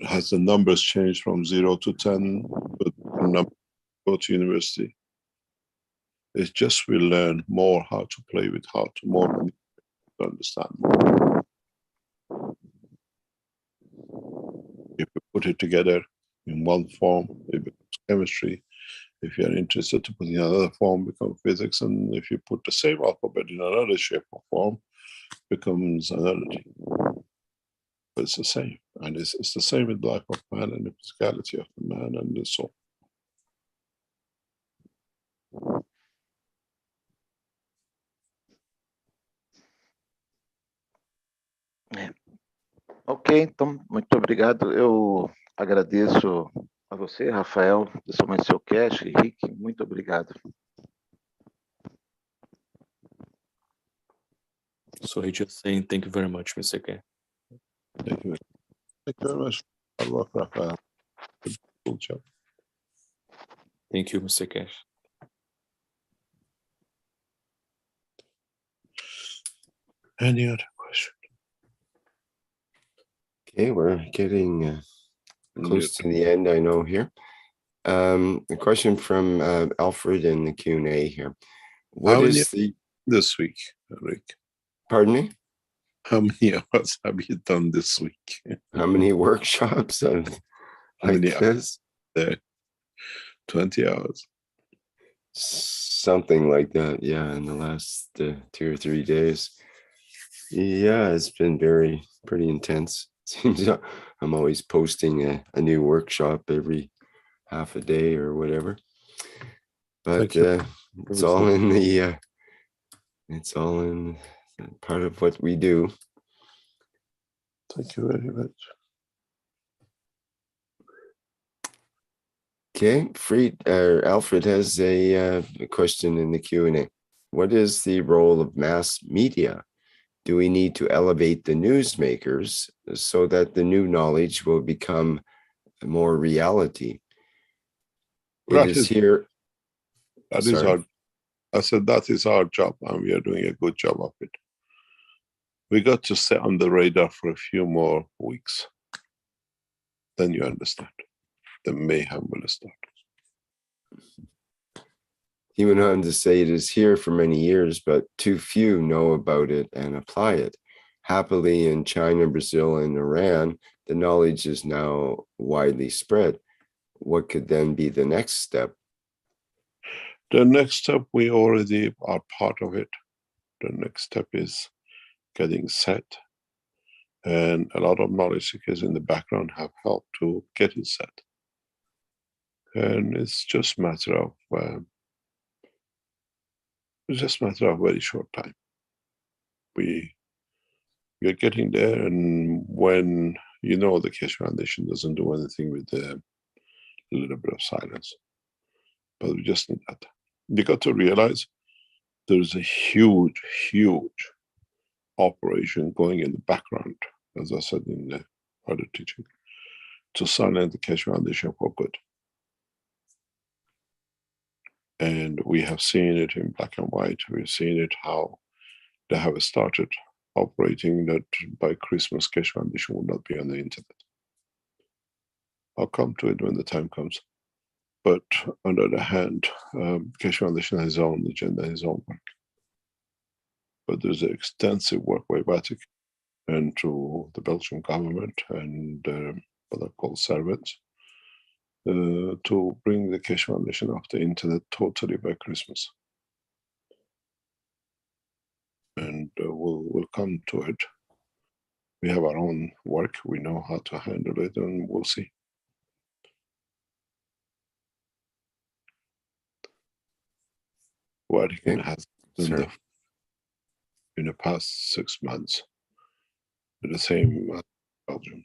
Has the numbers changed from 0 to 10 but go to university? It's just we learn more how to play with, how to more to understand more. If you put it together in one form, it becomes chemistry. If you're interested to put it in another form, it becomes physics. And if you put the same alphabet in another shape or form, it becomes another thing. But it's the same. And it's the same with the life of man and the physicality of the man and the soul. Ok, então, muito obrigado. Eu agradeço a você, Rafael, principalmente seu Keshe, Henrique, muito obrigado. So he just saying thank you very much, Mr. K. Thank you. Thank you very much. Hard work, Rafael. Good job. Thank you, Mr. Keshe. Any other question? Okay, we're getting close to the end, I know here. A question from Alfred in the Q&A here. What is the... This week, Rick? Pardon me? How many hours have you done this week? How many workshops of like this? There, 20 hours. Something like that, yeah, in the last 2 or 3 days. Yeah, it's been pretty intense. Seems I'm always posting a new workshop every half a day or whatever. But it's all in the part of what we do. Thank you very much. Okay, Alfred has a question in the Q&A. What is the role of mass media? Do we need to elevate the newsmakers so that the new knowledge will become more reality? That is our job, and we are doing a good job of it. We got to stay on the radar for a few more weeks. Then you understand. The mayhem will start. He went on to say it is here for many years, but too few know about it and apply it. Happily, in China, Brazil, and Iran, the knowledge is now widely spread. What could then be the next step? The next step, we already are part of it. The next step is getting set. And a lot of knowledge seekers in the background have helped to get it set. And it's just a matter of It's just a matter of very short time. We are getting there, and when the Keshe Foundation doesn't do anything with a little bit of silence, but we just need that. You got to realize there's a huge, huge operation going in the background, as I said in the other teaching, to silence the Keshe Foundation for good. And we have seen it in black and white. We've seen it how they have started operating that by Christmas Keshe Foundation will not be on the internet. I'll come to it when the time comes. But on the other hand, Keshe Foundation has his own agenda, his own work. But there's an extensive work by Vatican and to the Belgian government and what I call servants to bring the Keshe Foundation off the internet totally by Christmas. And we'll come to it. We have our own work. We know how to handle it, and we'll see. Vatican has in the past 6 months the same as Belgium.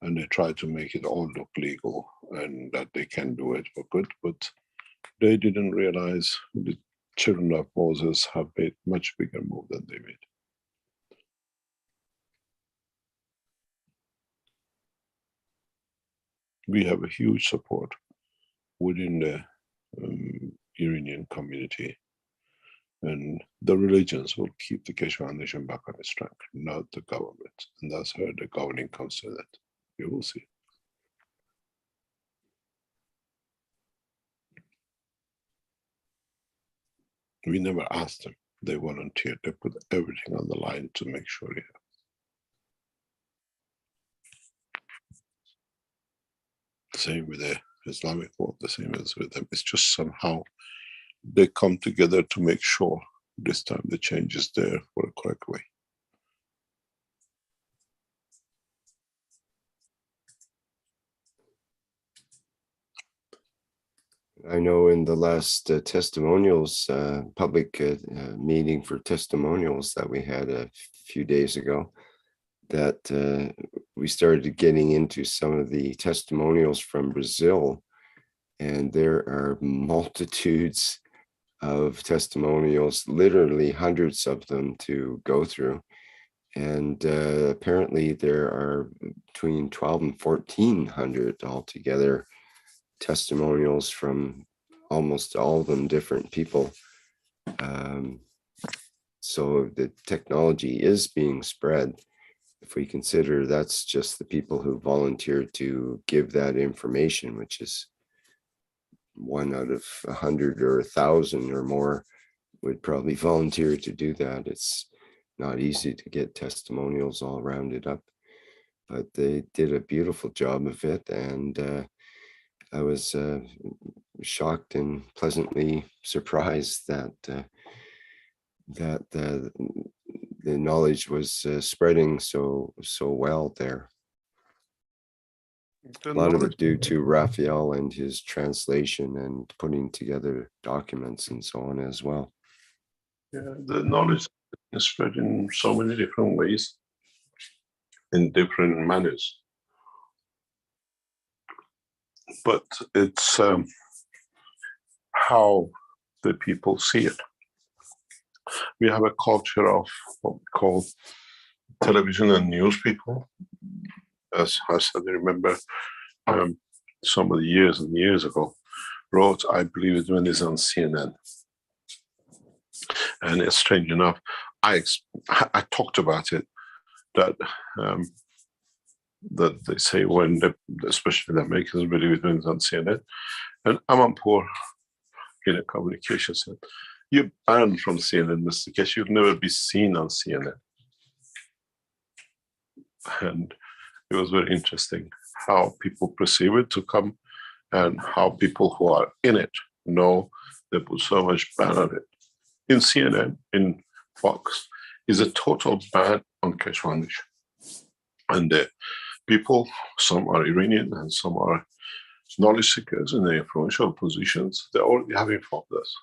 And they try to make it all look legal and that they can do it for good, but they didn't realize the children of Moses have made much bigger move than they made. We have a huge support within the Iranian community, and the religions will keep the Keshe Foundation back on its track, not the government. And that's where the governing comes to that. You will see. We never asked them. They volunteered. They put everything on the line to make sure it happens. Same with the Islamic world, the same as with them. It's just somehow they come together to make sure this time the change is there for a correct way. I know in the last testimonials, public meeting for testimonials that we had a few days ago, that we started getting into some of the testimonials from Brazil, and there are multitudes of testimonials, literally hundreds of them to go through. And apparently there are between 12 and 1,400 altogether testimonials from almost all of them different people. So the technology is being spread. If we consider that's just the people who volunteered to give that information, which is 1 out of 100 or 1,000 or more would probably volunteer to do that. It's not easy to get testimonials all rounded up, but they did a beautiful job of it. And I was shocked and pleasantly surprised that the knowledge was spreading so well there. A lot of it due to Raphael and his translation and putting together documents and so on as well. Yeah, the knowledge is spread in so many different ways, in different manners. But it's how the people see it. We have a culture of what we call television and news people. As I said, I remember some of the years and years ago, wrote, I believe it when it's on CNN. And it's strange enough, I talked about it, that that they say when, especially the Americans believe it when it's on CNN. And Amanpour in a communication said, you're banned from CNN, Mr. Keshe, you'll never be seen on CNN. And it was very interesting how people perceive it to come and how people who are in it know they put so much ban on it. In CNN, in Fox, is a total ban on Keshe Foundation. And the people, some are Iranian and some are knowledge seekers in the influential positions, they already have informed us.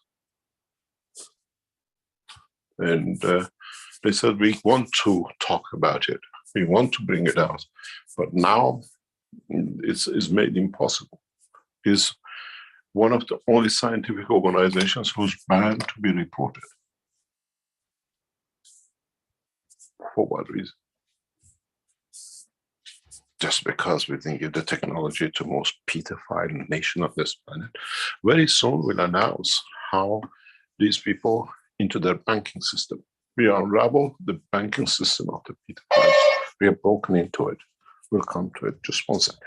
And they said, we want to talk about it. We want to bring it out. But now it's made impossible. It's one of the only scientific organizations who's banned to be reported. For what reason? Just because we think give the technology to most pedophile nation of this planet. Very soon we'll announce how these people into their banking system. We unravel the banking system of the pedophiles. We have broken into it. We'll come to it just 1 second.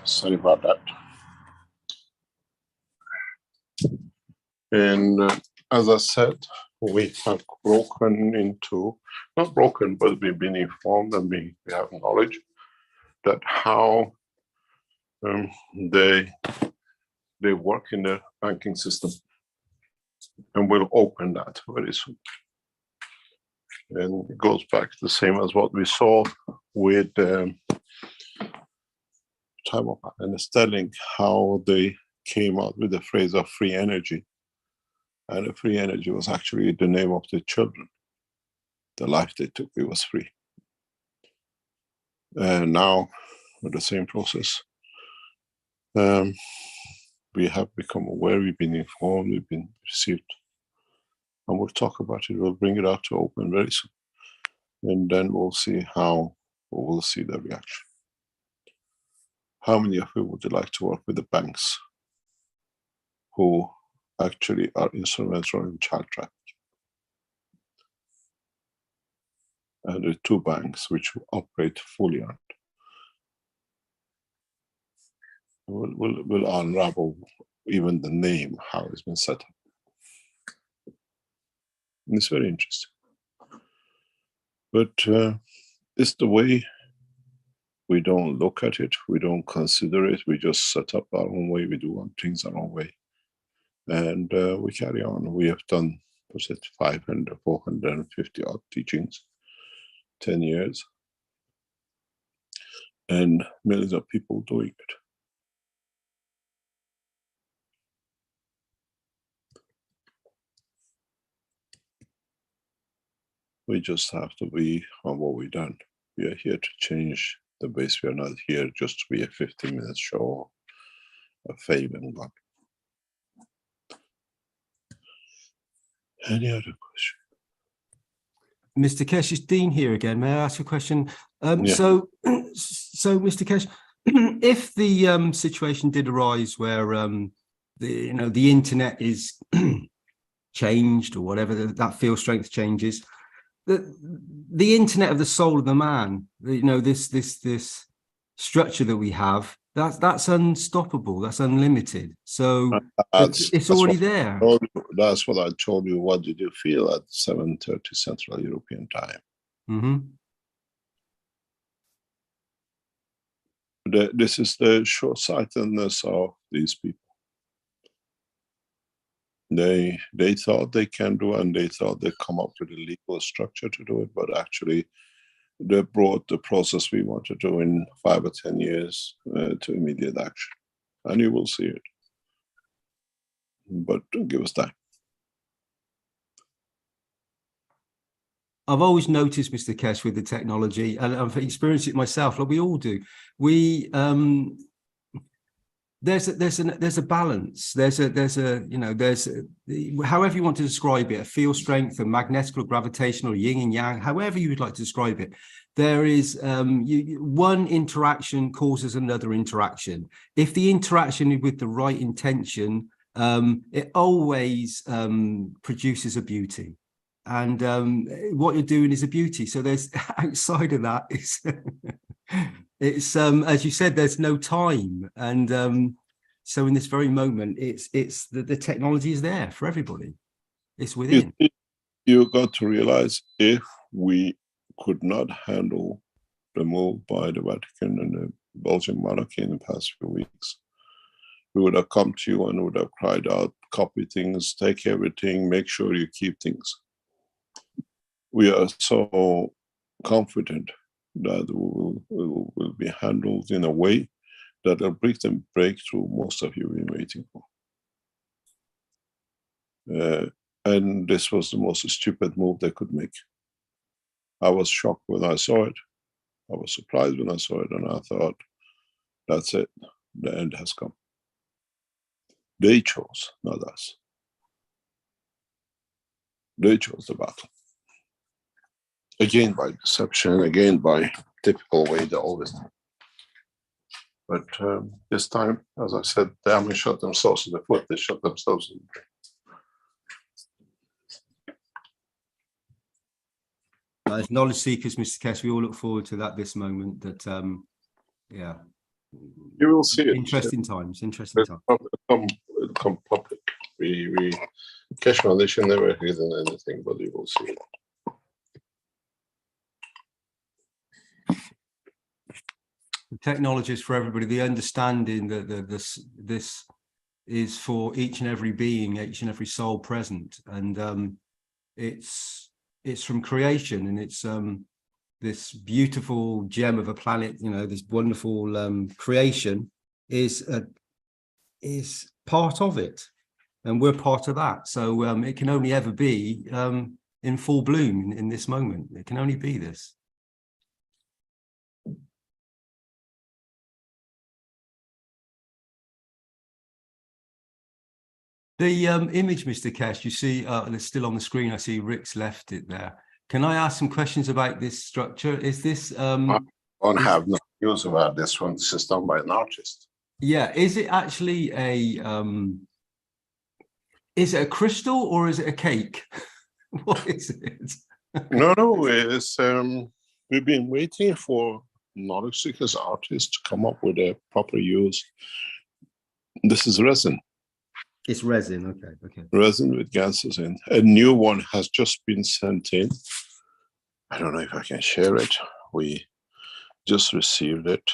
Sorry about that. And as I said, we have broken into, not broken, but we've been informed and we have knowledge that how they work in the banking system. And we'll open that very soon. And it goes back the same as what we saw with time of and Sterling, how they came out with the phrase of free energy. And the free energy was actually the name of the children. The life they took, it was free. And now, with the same process, we have become aware, we've been informed, we've been received. And we'll talk about it, we'll bring it out to open very soon. And then we'll see how, we'll see the reaction. How many of you would like to work with the banks who actually are instrumental in child trafficking? And the 2 banks which operate fully on it. We'll unravel even the name, how it's been set up. And it's very interesting. But it's the way we don't look at it, we don't consider it, we just set up our own way, we do things our own way. And we carry on. We have done, was it 500, 450 odd teachings, 10 years, and millions of people doing it. We just have to be on what we've done. We are here to change the base. We are not here just to be a 15-minute show, a fame and gone. Any other question? Mr. Keshe, it's Dean here again. May I ask a question? Yeah. So, Mr. Keshe, if the situation did arise where the internet is changed or whatever, that field strength changes, the internet of the soul of the man, this structure that we have, that's unstoppable, that's unlimited. So it's already there. That's what I told you. What did you feel at 7:30 Central European time? Mm-hmm. This is the short-sightedness of these people. They thought they can do, and they thought they come up with a legal structure to do it, but actually they brought the process we want to do in 5 or 10 years to immediate action. And you will see it. But give us time. I've always noticed, Mr. Keshe, with the technology, and I've experienced it myself, like we all do, there's a balance. There's however you want to describe it, a field strength, a magnetic or gravitational, yin and yang, however you would like to describe it. There is one interaction causes another interaction. If the interaction is with the right intention, it always produces a beauty. And what you're doing is a beauty. So there's outside of that, it's as you said, there's no time. And so in this very moment, it's the technology is there for everybody. It's within. You got to realize, if we could not handle the move by the Vatican and the Belgian monarchy in the past few weeks, we would have come to you and would have cried out, copy things, take everything, make sure you keep things. We are so confident that will be handled in a way that will bring the breakthrough most of you have been waiting for. And this was the most stupid move they could make. I was shocked when I saw it. I was surprised when I saw it, and I thought, that's it, the end has come. They chose, not us. They chose the battle. Again by deception, again by typical way they always do. But this time, as I said, they haven't shot themselves in the foot, they shot themselves in the brain. As knowledge seekers, Mr. Keshe, we all look forward to this moment. That yeah, you will see it. Interesting times. Interesting times. It'll come public. We Keshe Foundation never hidden anything, but you will see it. The technology is for everybody. The understanding that this is for each and every being, each and every soul present, and it's from creation, and it's this beautiful gem of a planet. You know, this wonderful creation is part of it, and we're part of that. So it can only ever be in full bloom in this moment. It can only be this. The image, Mr. Keshe, you see, it's still on the screen. I see Rick's left it there. Can I ask some questions about this structure? Is this? I don't have no news about this one. This is done by an artist. Yeah, is it actually is it a crystal or is it a cake? What is it? No, it's we've been waiting for knowledge seekers artists to come up with a proper use. This is resin. It's resin, okay. Resin with gases in. A new one has just been sent in. I don't know if I can share it. We just received it.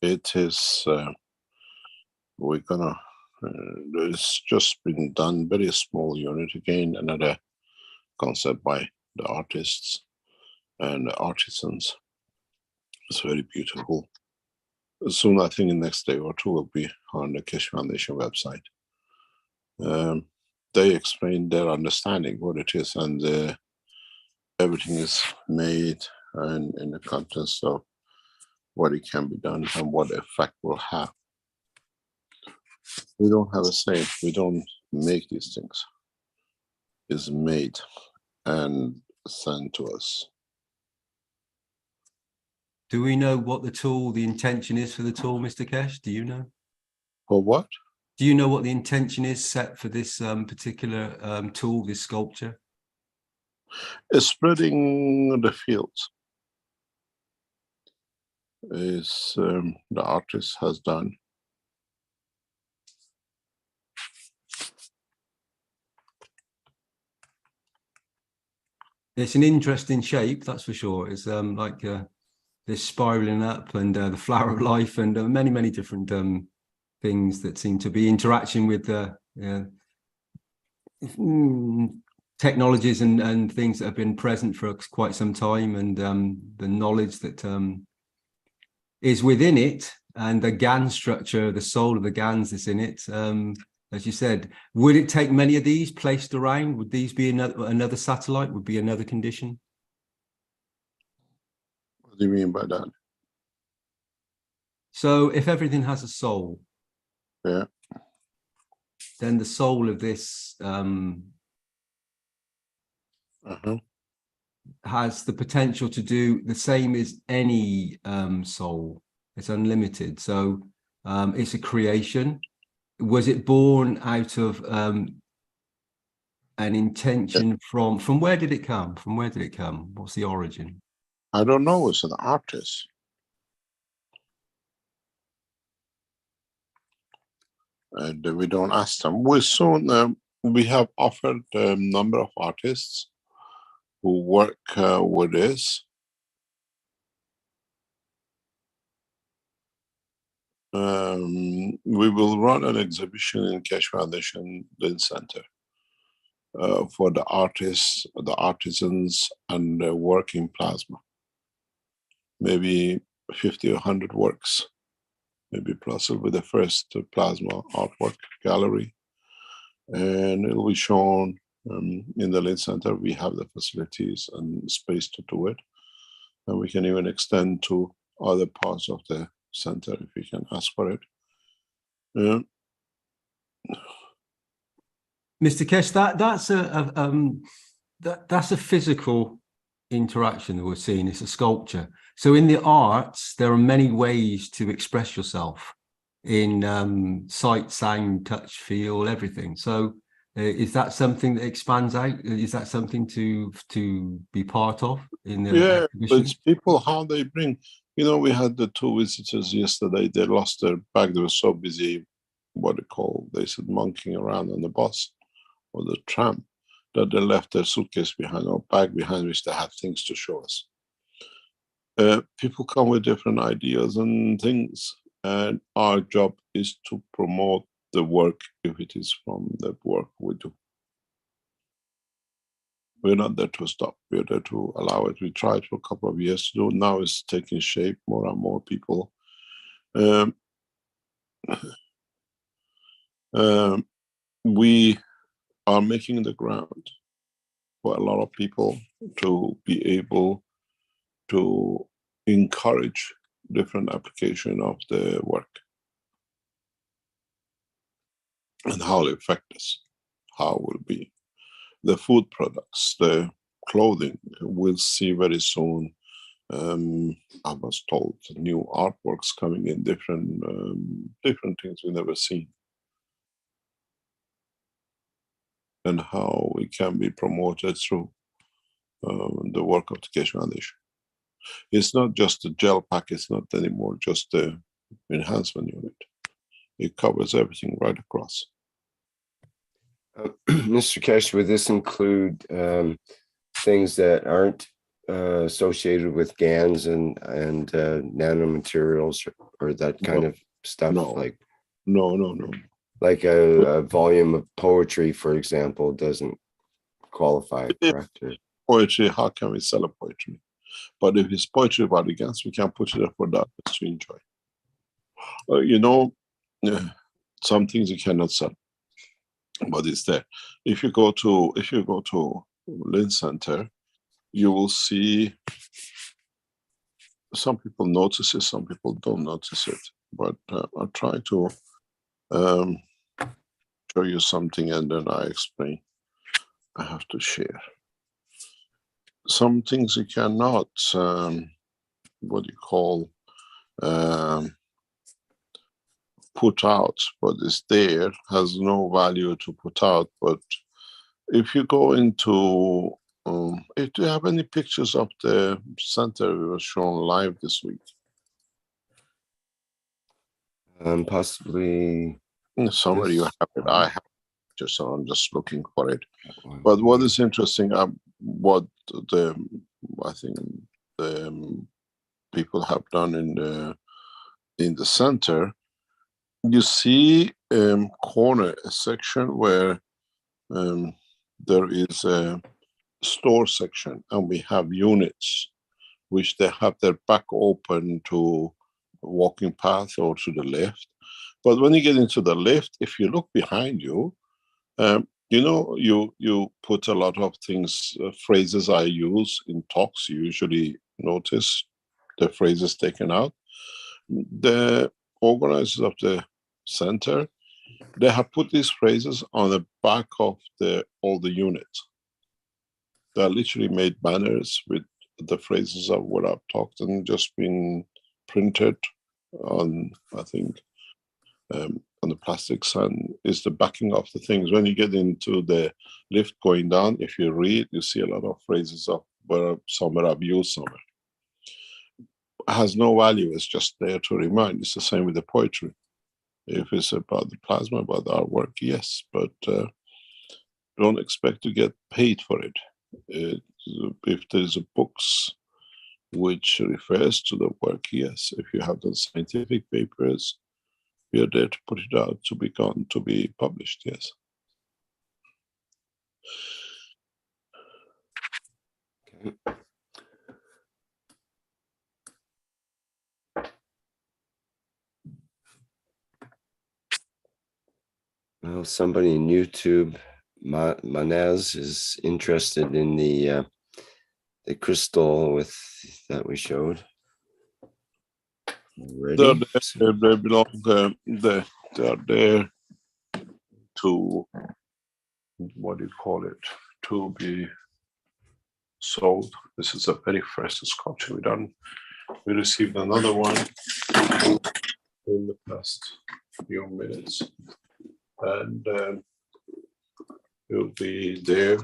It is, we're gonna, it's just been done, very small unit again, another concept by the artists and the artisans. It's very beautiful. Soon, I think the next day or two will be on the Keshe Foundation website. They explain their understanding what it is, and everything is made and in the context of what it can be done and what effect will have. We don't have a say. We don't make these things. It's made and sent to us. Do we know what the intention is for the tool, Mr. Keshe? Do you know? For what? Do you know what the intention is set for this particular tool, this sculpture? It's spreading the fields. Is the artist has done. It's an interesting shape, that's for sure. It's like this spiraling up, and the flower of life, and many, many different things that seem to be interaction with technologies and things that have been present for quite some time, and the knowledge that is within it, and the GAN structure, the soul of the GANs that's in it. As you said, would it take many of these placed around? Would these be another satellite? Would be another condition? What do you mean by that? So if everything has a soul, yeah, then the soul of this has the potential to do the same as any soul, It's unlimited. So it's a creation. Was it born out of an intention from where did it come? From where did it come? What's the origin? I don't know. It's an artist. And we don't ask them. We soon we have offered a number of artists who work with this. We will run an exhibition in Keshe Foundation Lynn Center for the artists, the artisans, and the work in plasma. Maybe 50 or 100 works. Maybe plus will be the first plasma artwork gallery. And it will be shown in the Lynn Center. We have the facilities and space to do it. And we can even extend to other parts of the center if we can ask for it. Mr. Keshe, that's a physical interaction that we're seeing. It's a sculpture. So in the arts, there are many ways to express yourself in sight, sound, touch, feel, everything. So is that something that expands out? Is that something to be part of in the exhibition? But it's people, how they bring, you know, we had the 2 visitors yesterday, they lost their bag, they were so busy, they said monkeying around on the bus or the tram, that they left their suitcase behind or bag behind, which they had things to show us. People come with different ideas and things, and our job is to promote the work if it is from the work we do. We're not there to stop, we're there to allow it. We tried for a couple of years to do, now it's taking shape, more and more people. We are making the ground for a lot of people to be able to encourage different application of the work and how it affect us, how it will be. The food products, the clothing, we'll see very soon. I was told new artworks coming in, different things we've never seen. And how it can be promoted through the work of the Keshe Foundation. It's not just the gel pack, it's not anymore just the enhancement unit. It covers everything right across. Mr. Keshe, would this include things that aren't associated with GANs and nanomaterials or that kind of stuff? No. Like No. Like a volume of poetry, for example, doesn't qualify, correct? Poetry, how can we sell a poetry? But if it's poetry about the GANs, we can put it there for that to enjoy. You know, some things you cannot sell, but it's there. If you go to Lynn Center, you will see some people notice it, some people don't notice it. But I'll try to show you something and then I explain. I have to share. Some things you cannot, put out, but it's there, has no value to put out. But if you go into, do you have any pictures of the center we were shown live this week? Possibly. Somewhere you have it. I have it, so I'm just looking for it. But what is interesting, what I think the people have done in the center, you see corner, a section where there is a store section, and we have units which they have their back open to walking path or to the left. But when you get into the lift, if you look behind you, you know, you put a lot of things, phrases I use in talks, you usually notice the phrases taken out. The organizers of the center, they have put these phrases on the back of all the units. They literally made banners with the phrases of what I've talked and just been printed on, I think, on the plastics, and is the backing of the things. When you get into the lift going down, if you read, you see a lot of phrases of where somewhere I've used somewhere. It has no value, it's just there to remind. It's the same with the poetry. If it's about the plasma, about the artwork, yes, but don't expect to get paid for it. If there's a books which refers to the work, yes. If you have done scientific papers, you're there to put it out, to be gone, to be published, yes. Okay. Well, somebody in YouTube, Manaz, is interested in the crystal with that we showed. They belong. They are there to, what do you call it? To be sold. This is the very first sculpture we done. We received another one in the past few minutes, and it'll be there.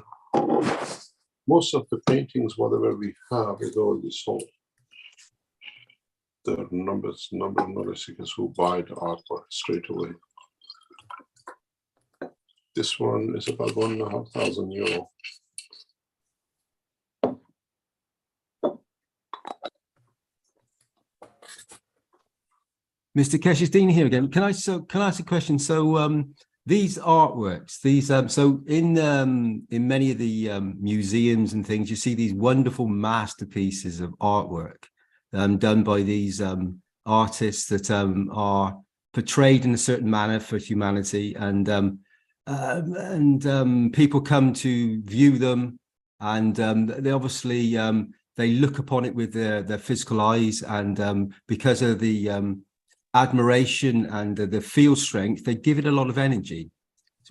Most of the paintings, whatever we have, is already sold. There are number of knowledge seekers who buy the artwork straight away. This one is about €1,500. Mr. Keshe, Dean here again. Can I ask a question? So these artworks, these so in many of the museums and things, you see these wonderful masterpieces of artwork done by these artists that are portrayed in a certain manner for humanity, and people come to view them, and they obviously they look upon it with their physical eyes, and because of the admiration and the field strength, they give it a lot of energy.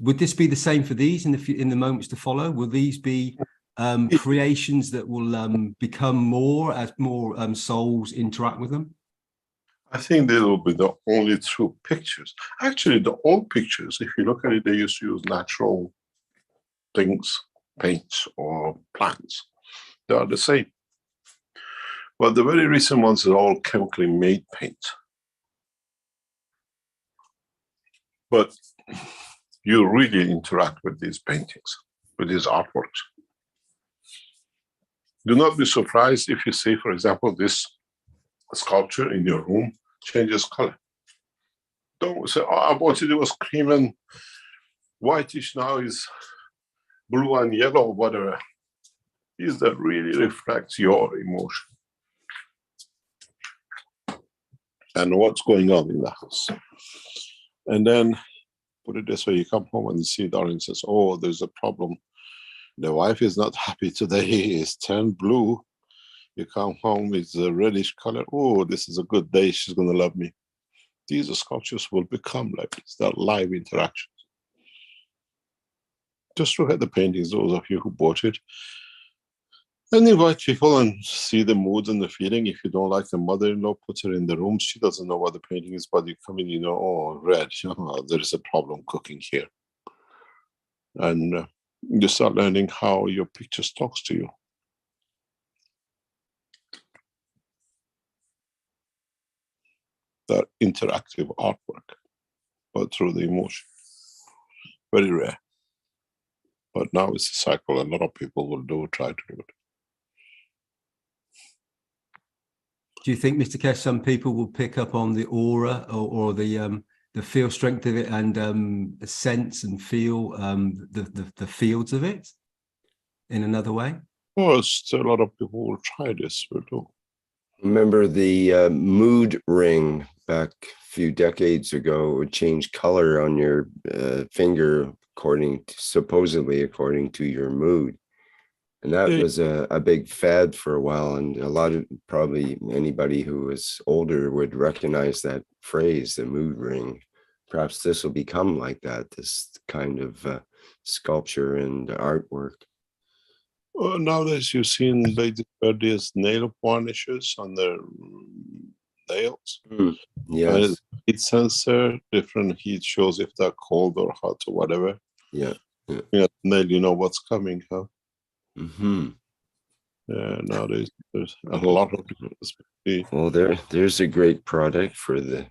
Would this be the same for these in the moments to follow? Will these be creations that will become more as more souls interact with them? I think they will be the only true pictures. Actually, the old pictures, if you look at it, they used to use natural things, paints or plants. They are the same. But the very recent ones are all chemically made paints. But you really interact with these paintings, with these artworks. Do not be surprised if you see, for example, this sculpture in your room changes color. Don't say, oh, I bought it was cream and whitish, now is blue and yellow, whatever. These that really reflects your emotion and what's going on in the house. And then, put it this way, you come home and you see Darren says, oh, there's a problem. The wife is not happy today, it's turned blue. You come home, it's a reddish color. Oh, this is a good day, she's gonna love me. These sculptures will become like this, they're live interactions. Just look at the paintings, those of you who bought it, and invite people and see the mood and the feeling. If you don't like the mother-in-law, put her in the room. She doesn't know what the painting is, but you come in, you know, oh, red, there is a problem cooking here. And you start learning how your pictures talks to you. That interactive artwork, but through the emotion. Very rare. But now it's a cycle, a lot of people will try to do it. Do you think, Mr. Keshe, some people will pick up on the aura or the feel strength of it and sense and feel the fields of it in another way? Well, still a lot of people will try this, will do. Remember the mood ring back a few decades ago would change color on your finger supposedly according to your mood. And that was a big fad for a while, and a lot of, probably anybody who is older would recognize that phrase, the mood ring. Perhaps this will become like that, this kind of sculpture and artwork. Well, nowadays you've seen ladies wear these nail varnishes on their dials. Yes. Heat sensor, different heat shows if they're cold or hot or whatever. Yeah. Now you know what's coming, huh? Now there's a lot of people. Well, there's a great product for the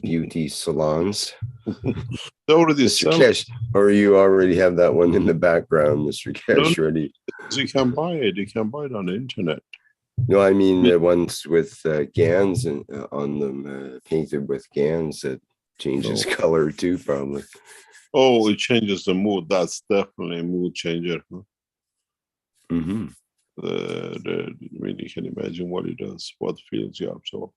beauty salons. They already Mr. sell. Keshe, or you already have that one in the background, Mr. Keshe, ready? You can buy it. You can buy it on the internet. No, I mean the ones with GANs and on them, painted with GANs that changes color too, probably. Oh, it changes the mood. That's definitely a mood changer. Huh? I mean, you can imagine what it does, what feels you absorb.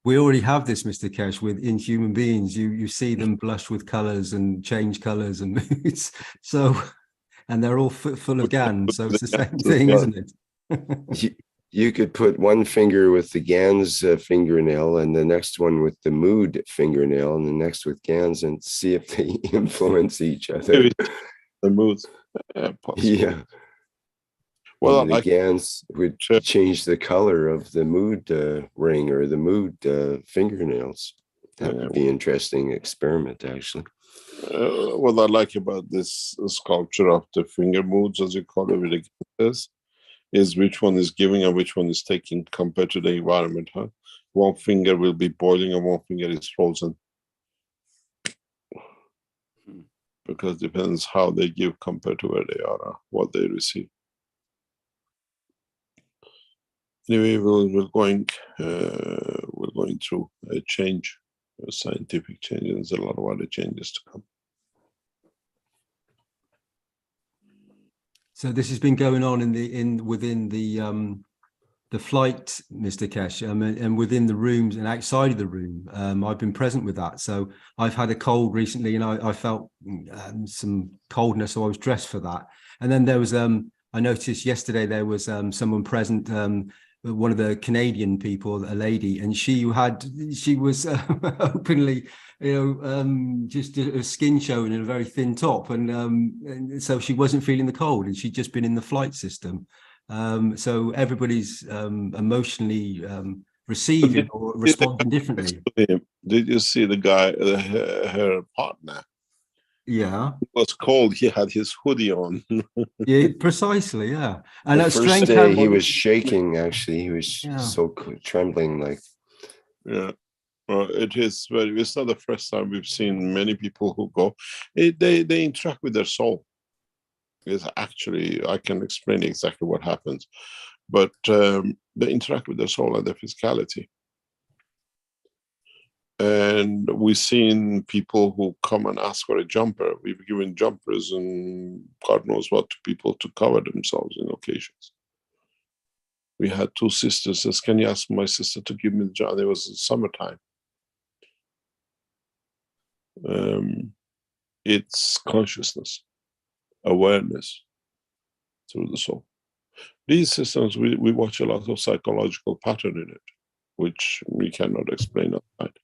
We already have this, Mr. Keshe, in human beings. You see them blush with colors and change colors and moods. So, and they're all full of GANs. So it's the same thing, isn't it? You could put one finger with the GANs fingernail and the next one with the mood fingernail and the next with GANs and see if they influence each other. The moods. Yeah. Well, the GANs would change the color of the mood ring or the mood fingernails. That would be an interesting experiment, actually. What I like about this sculpture of the finger moods, as you call it, with the is which one is giving and which one is taking compared to the environment. Huh? One finger will be boiling and one finger is frozen. Because it depends how they give compared to where they are, what they receive. Anyway, we're going through a change, a scientific change, and there's a lot of other changes to come. So this has been going on within the flight, Mr. Keshe, and within the rooms and outside of the room. I've been present with that. So I've had a cold recently, and I felt some coldness, so I was dressed for that. And then there was I noticed yesterday there was someone present, one of the Canadian people, a lady, and she was openly, just a skin showing in a very thin top, and so she wasn't feeling the cold, and she'd just been in the flight system. So everybody's emotionally receiving or responding differently. Did you see the guy, her partner? Yeah, it was cold. He had his hoodie on. Yeah, precisely. Yeah, and the first day he was shaking. Actually, he was so trembling, like. Yeah, well, it is very. It's not the first time we've seen many people who go. They interact with their soul. It's actually, I can explain exactly what happens, but they interact with their soul and their physicality. And we've seen people who come and ask for a jumper. We've given jumpers and God knows what to people to cover themselves in occasions. We had two sisters says, "Can you ask my sister to give me the jumper?" It was summertime. It's consciousness, awareness through the soul. These systems, we watch a lot of psychological pattern in it, which we cannot explain outside.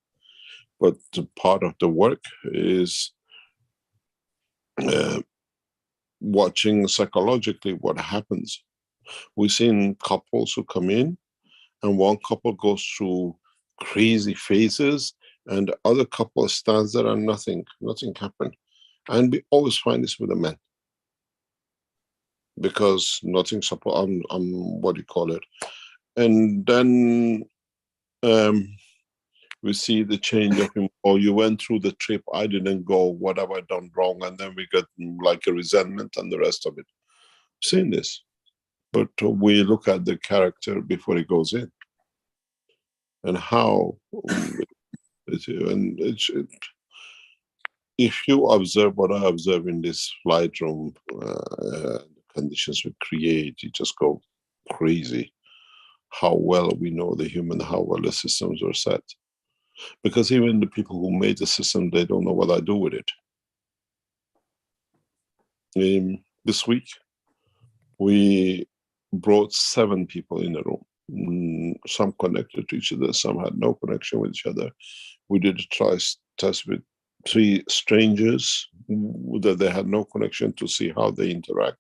But part of the work is watching psychologically what happens. We've seen couples who come in and one couple goes through crazy phases and the other couple stands there and nothing happened. And we always find this with the men. Because nothing's what do you call it? And then we see the change of him. Oh, you went through the trip, I didn't go, what have I done wrong? And then we get like a resentment and the rest of it. I've seen this. But we look at the character before he goes in. And how, if you observe what I observe in this flight room, the conditions we create, you just go crazy. How well we know the human, how well the systems are set. Because even the people who made the system, they don't know what I do with it. This week, we brought 7 people in the room. Some connected to each other, some had no connection with each other. We did a test with 3 strangers that they had no connection to see how they interact,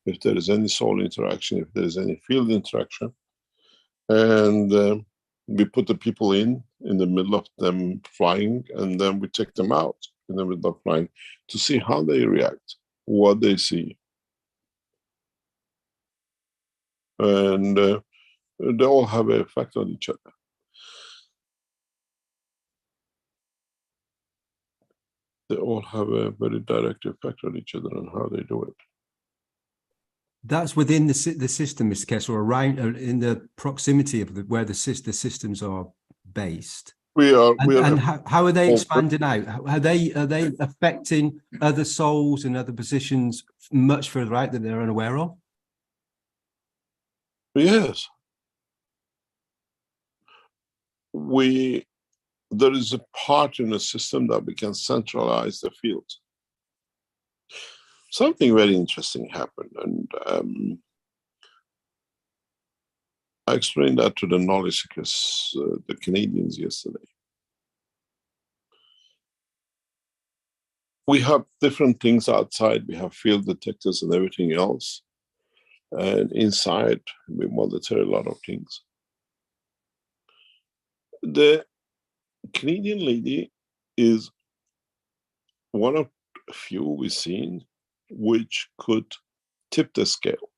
if there is any soul interaction, if there is any field interaction. And We put the people in the middle of them flying, and then we take them out in the middle of flying to see how they react, what they see. And they all have an effect on each other. They all have a very direct effect on each other and how they do it. That's within the system, Mr. Keshe, or around in the proximity of where the systems are based. And how are they expanding out? Are they affecting other souls and other positions much further out that they're unaware of? Yes. There is a part in the system that we can centralize the field. Something very interesting happened, and I explained that to the knowledge seekers, the Canadians, yesterday. We have different things outside. We have field detectors and everything else. And inside, we monitor a lot of things. The Canadian lady is one of a few we've seen which could tip the scale.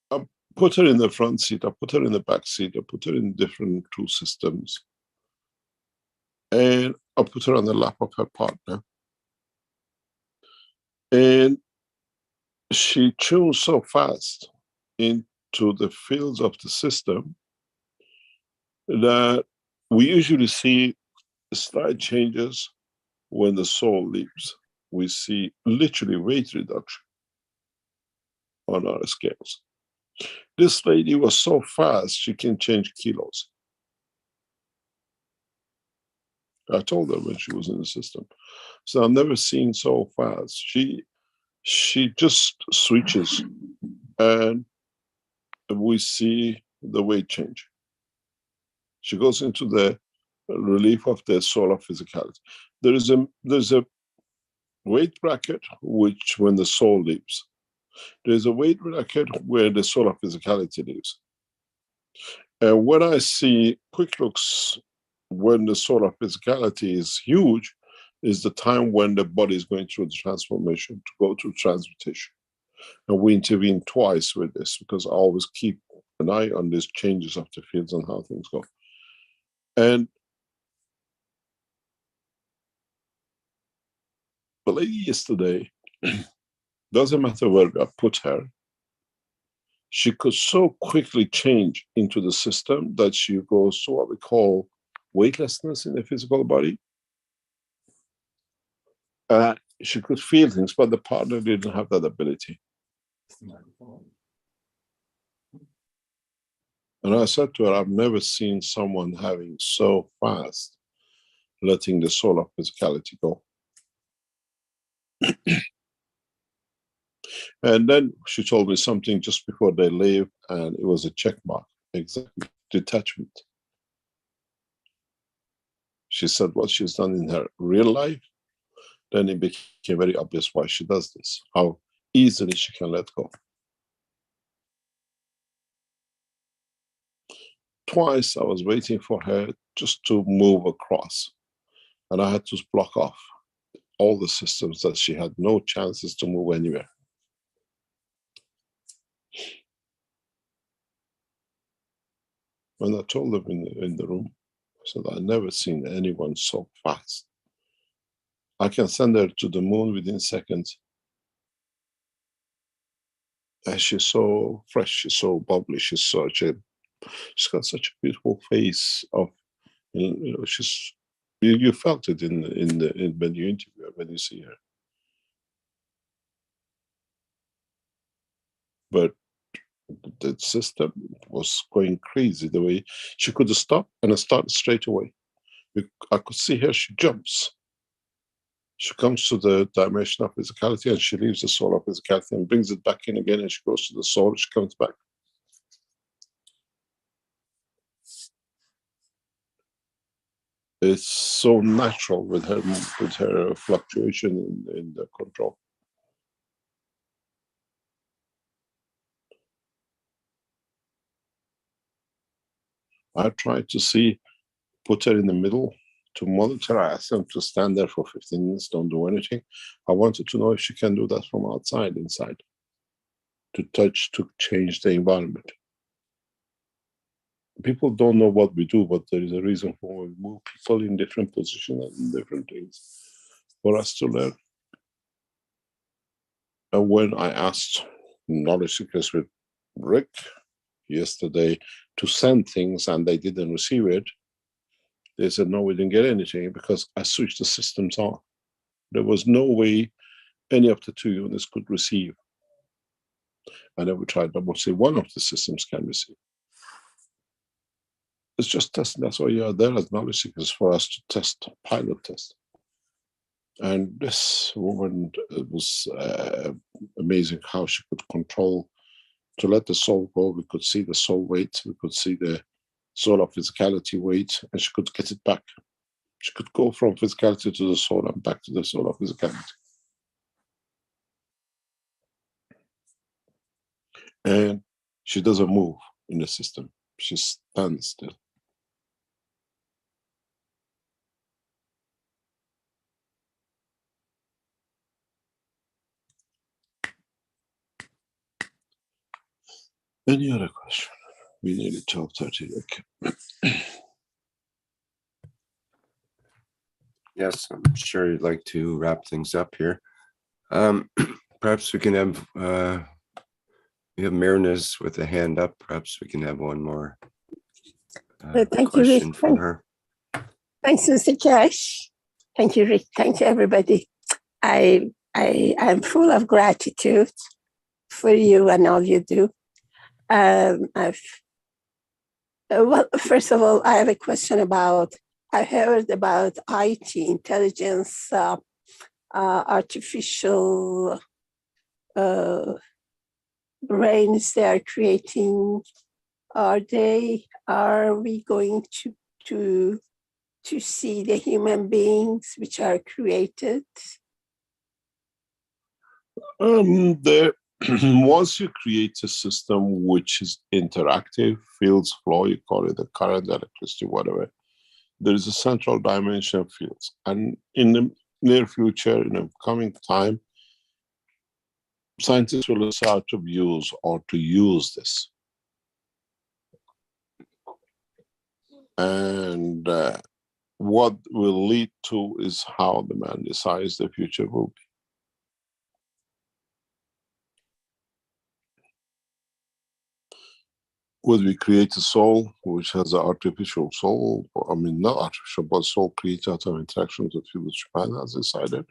I put her in the front seat, I put her in the back seat, I put her in different two systems. And I put her on the lap of her partner. And she tuned so fast into the fields of the system that we usually see slight changes when the soul leaves. We see literally weight reduction on our scales. This lady was so fast, she can change kilos. I told her when she was in the system. So I've never seen so fast. She just switches and we see the weight change. She goes into the relief of the soul of physicality. There's a weight bracket which when the soul leaves. There's a weight bracket where the soul of physicality lives. And when I see quick looks when the soul of physicality is huge, is the time when the body is going through the transformation to go through transmutation. And we intervene twice with this because I always keep an eye on these changes of the fields and how things go. And the lady yesterday, doesn't matter where I put her, she could so quickly change into the system that she goes to what we call weightlessness in the physical body. She could feel things, but the partner didn't have that ability. And I said to her, I've never seen someone having so fast, letting the soul of physicality go. And then she told me something just before they leave, and it was a check mark. Exactly. Detachment. She said what she's done in her real life, then it became very obvious why she does this, how easily she can let go. Twice I was waiting for her just to move across, and I had to block off all the systems that she had no chances to move anywhere. When I told them in the room, I said, I've never seen anyone so fast. I can send her to the moon within seconds. And she's so fresh, she's so bubbly, she's got such a beautiful face of, you know, you felt it in when you interview her, when you see her. But the system was going crazy the way she could stop and start straight away. I could see her, she jumps. She comes to the dimension of physicality and she leaves the soul of physicality and brings it back in again, and she goes to the soul, she comes back. It's so natural with her fluctuation in the control. I tried to see, put her in the middle to monitor. I asked them to stand there for 15 minutes, don't do anything. I wanted to know if she can do that from outside, inside, to touch, to change the environment. People don't know what we do, but there is a reason for we move people in different positions and different things for us to learn. And when I asked knowledge seekers with Rick yesterday to send things and they didn't receive it, they said, no, we didn't get anything because I switched the systems on. There was no way any of the 2 units could receive. And then we tried double see one of the systems can receive. It's just testing. That's why you are there as knowledge seekers, for us to test, pilot test. And this woman, it was amazing how she could control, to let the soul go. We could see the soul weight, we could see the soul of physicality weight, and she could get it back. She could go from physicality to the soul and back to the soul of physicality. And she doesn't move in the system. She stands still. Any other question? We nearly 12:30. Okay. Yes, I'm sure you'd like to wrap things up here. Perhaps we can have, we have Mehran with a hand up. Perhaps we can have one more Thank question you, Rick. from her. Thanks, Mr. Keshe. Thank you, Rick. Thank you, everybody. I'm full of gratitude for you and all you do. Well, first of all, I have a question about, I heard about IT, intelligence, artificial brains they are creating. Are we going to see the human beings which are created? Once you create a system which is interactive, fields flow, you call it the current, electricity, whatever, there is a central dimension of fields. And in the near future, in the coming time, scientists will start to use this. And what will lead to is how the man decides the future will be. Would we create a soul which has an artificial soul? I mean, not artificial, but soul created out of interaction with the field which Japan has decided.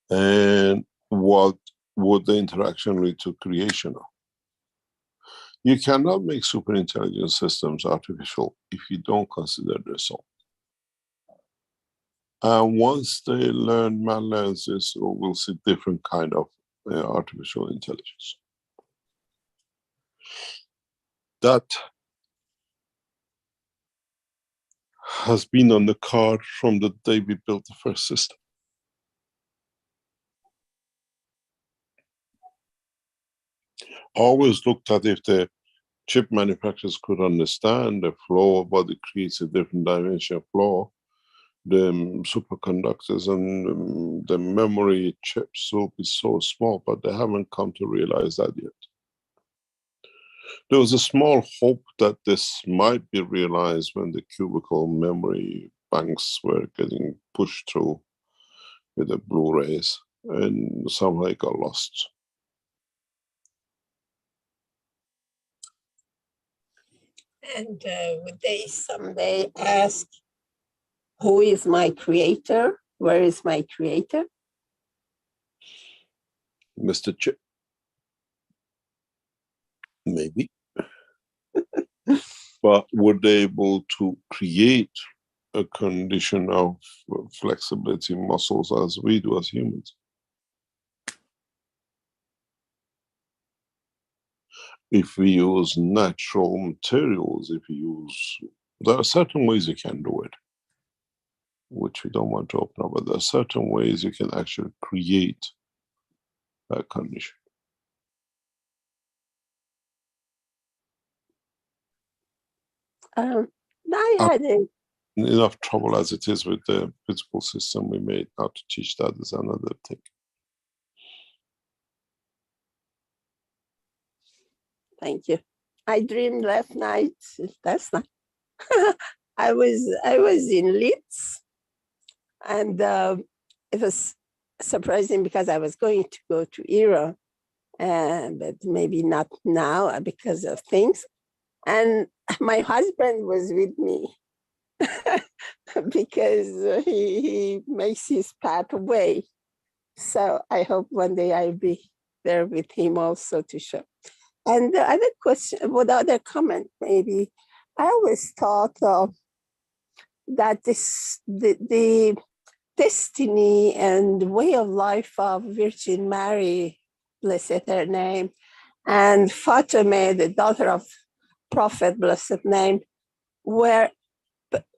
And what would the interaction lead to creation of? You cannot make super intelligent systems artificial if you don't consider their soul. And once they learn, man learns this, we'll see different kind of artificial intelligence. That has been on the card from the day we built the first system. Always looked at if the chip manufacturers could understand the flow of what it creates, a different dimension of flow, the superconductors and the memory chips will be so small, but they haven't come to realize that yet. There was a small hope that this might be realized when the cubicle memory banks were getting pushed through with the Blu-rays, and somehow it got lost. And would they someday ask, who is my creator? Where is my creator? Mr. Chip. Maybe. But were they able to create a condition of flexibility muscles as we do as humans? If we use natural materials, there are certain ways you can do it, which we don't want to open up, but there are certain ways you can actually create a condition. I had a enough trouble as it is with the physical system we made. How to teach that is another thing. Thank you. I dreamed last night. I was in Leeds, and it was surprising because I was going to go to Iran, but maybe not now because of things. And my husband was with me because he makes his pathway. So I hope one day I'll be there with him also to show. And the other question, what other comment maybe, I always thought that the destiny and way of life of Virgin Mary, blessed her name, and Fatima, the daughter of Prophet, blessed name, were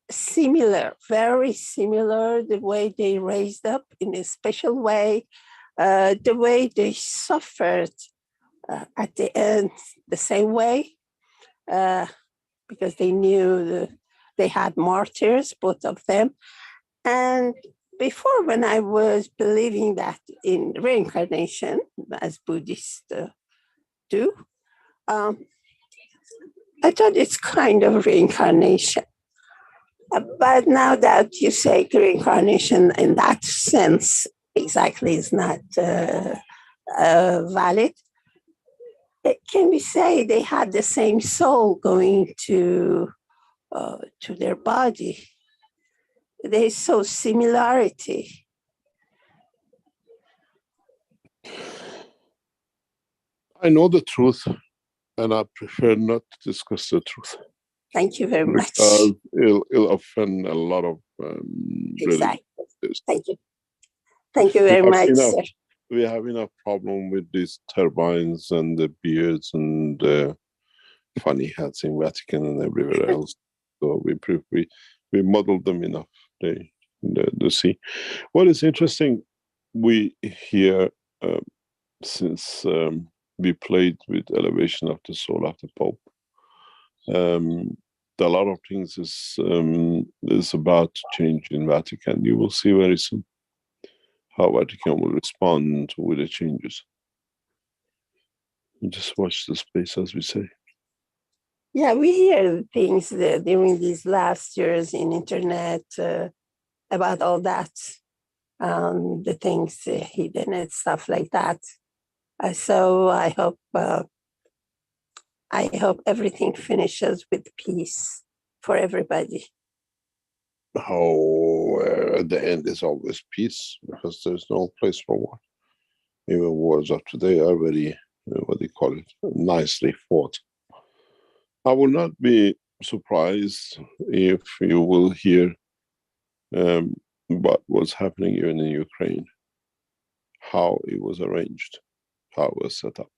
similar, very similar, the way they raised up in a special way, the way they suffered at the end the same way, because they knew they had martyrs, both of them. And before, when I was believing that in reincarnation, as Buddhists do, I thought it's kind of reincarnation. But now that you say reincarnation in that sense exactly is not valid, can we say they had the same soul going to their body? There's so similarity. I know the truth, and I prefer not to discuss the truth. Thank you very much. Because it'll offend a lot of exactly. Thank you. Thank you very much, sir. We have enough problem with these turbines and the beards and the funny hats in Vatican and everywhere else. So we modeled them enough. They see. What is interesting, we hear since we played with elevation of the soul of the Pope. A lot of things is about to change in Vatican. You will see very soon how Vatican will respond with the changes. You just watch the space, as we say. Yeah, we hear things during these last years in internet about all that, the things hidden and stuff like that. So I hope everything finishes with peace for everybody. At the end is always peace, because there's no place for war. Even wars of today are very, what do you call it, nicely fought. I will not be surprised if you will hear about what's happening even in Ukraine, how it was arranged, how it was set up.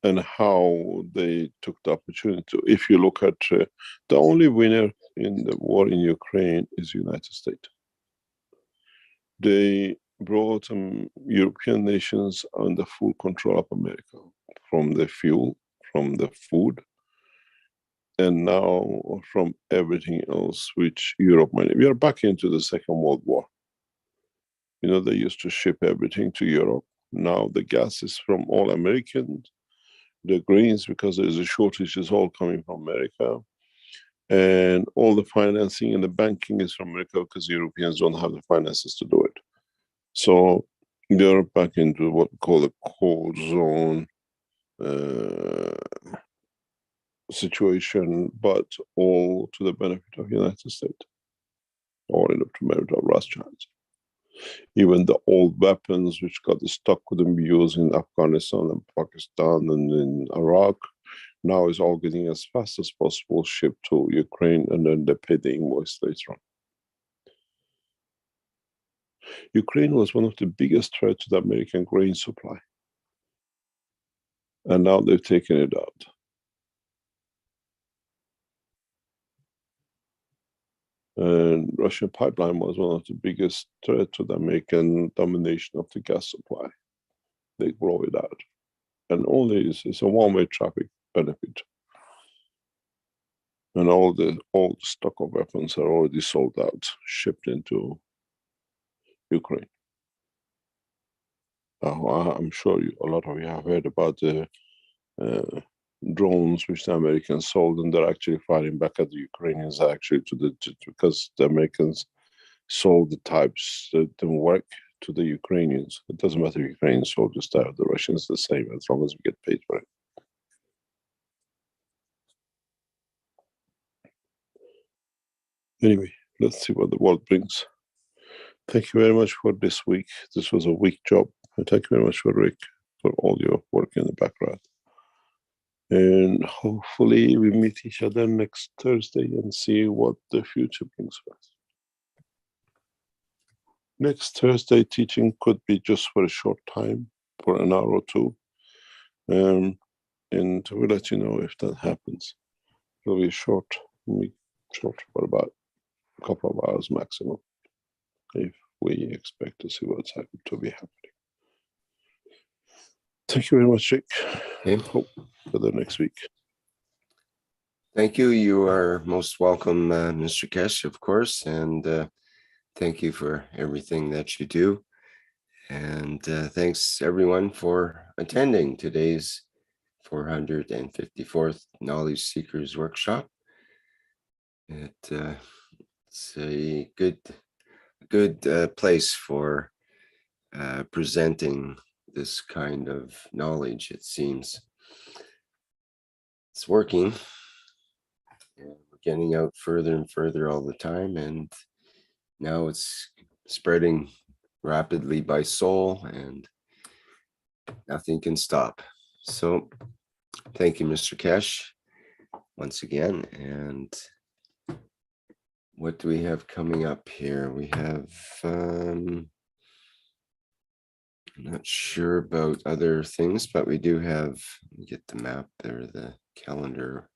And how they took the opportunity. If you look at the only winner in the war in Ukraine is the United States. They brought European nations under full control of America, from the fuel, from the food, and now from everything else which Europe might. We are back into the Second World War. You know, they used to ship everything to Europe. Now the gas is from all Americans. The grains, because there's a shortage, is all coming from America. And all the financing and the banking is from America, because Europeans don't have the finances to do it. So they're back into what we call the cold zone situation, but all to the benefit of the United States, or in the benefit of Rothschilds. Even the old weapons which got stuck couldn't be used in Afghanistan and Pakistan and in Iraq, now is all getting as fast as possible shipped to Ukraine, and then they pay the invoice later on. Ukraine was one of the biggest threats to the American grain supply. And now they've taken it out. And Russian pipeline was one of the biggest threats to the American domination of the gas supply. They blow it out. and only it's a one-way traffic benefit. And all the stock of weapons are already sold out, shipped into Ukraine. I'm sure a lot of you have heard about the drones which the Americans sold, and they're actually firing back at the Ukrainians actually because the Americans sold the types that didn't work to the Ukrainians. It doesn't matter if Ukrainian soldiers die or the Russians, the same, as long as we get paid for it. Anyway, let's see what the world brings. Thank you very much for this week. This was a week job. And thank you very much for Rick for all your work in the background. And hopefully we meet each other next Thursday and see what the future brings for us. Next Thursday teaching could be just for a short time, for an hour or two. And we'll let you know if that happens. It'll be short for about a couple of hours maximum, if we expect to see what's happened to be happening. Thank you very much, Rick. Okay. Hope for the next week. Thank you. You are most welcome, Mr. Keshe, of course, and thank you for everything that you do. And thanks everyone for attending today's 454th Knowledge Seekers Workshop. It's a good place for presenting this kind of knowledge. It seems it's working, and we're getting out further and further all the time, and now it's spreading rapidly by soul, and nothing can stop. So thank you, Mr. Keshe, once again. And what do we have coming up here? We have I'm not sure about other things, but we do have, let me get the map there, the calendar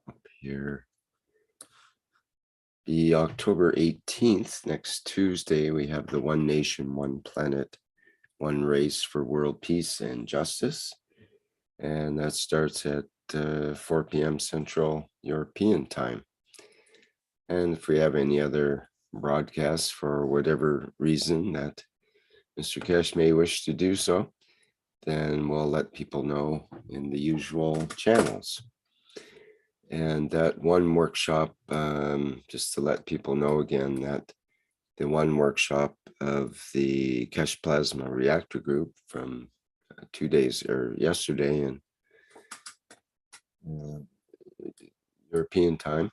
up here. The October 18th, next Tuesday, we have the One Nation, One Planet, One Race for World Peace and Justice. And that starts at 4 p.m. Central European Time. And if we have any other broadcasts for whatever reason that Mr. Keshe may wish to do so, then we'll let people know in the usual channels. And that one workshop, just to let people know again, that the one workshop of the Keshe Plasma Reactor group from 2 days or yesterday in European time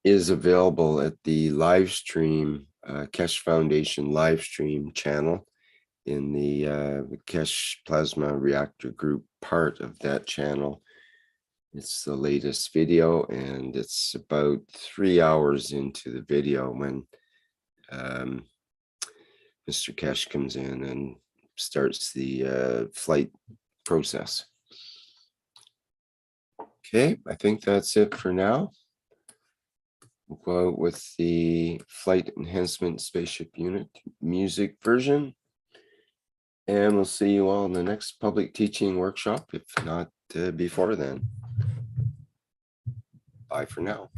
is available at the live stream, Keshe Foundation live stream channel in the Keshe Plasma Reactor group part of that channel. It's the latest video, and it's about 3 hours into the video when Mr. Keshe comes in and starts the flight process. Okay, I think that's it for now. We'll go out with the Flight Enhancement Spaceship Unit music version. And we'll see you all in the next public teaching workshop, if not before then. Bye for now.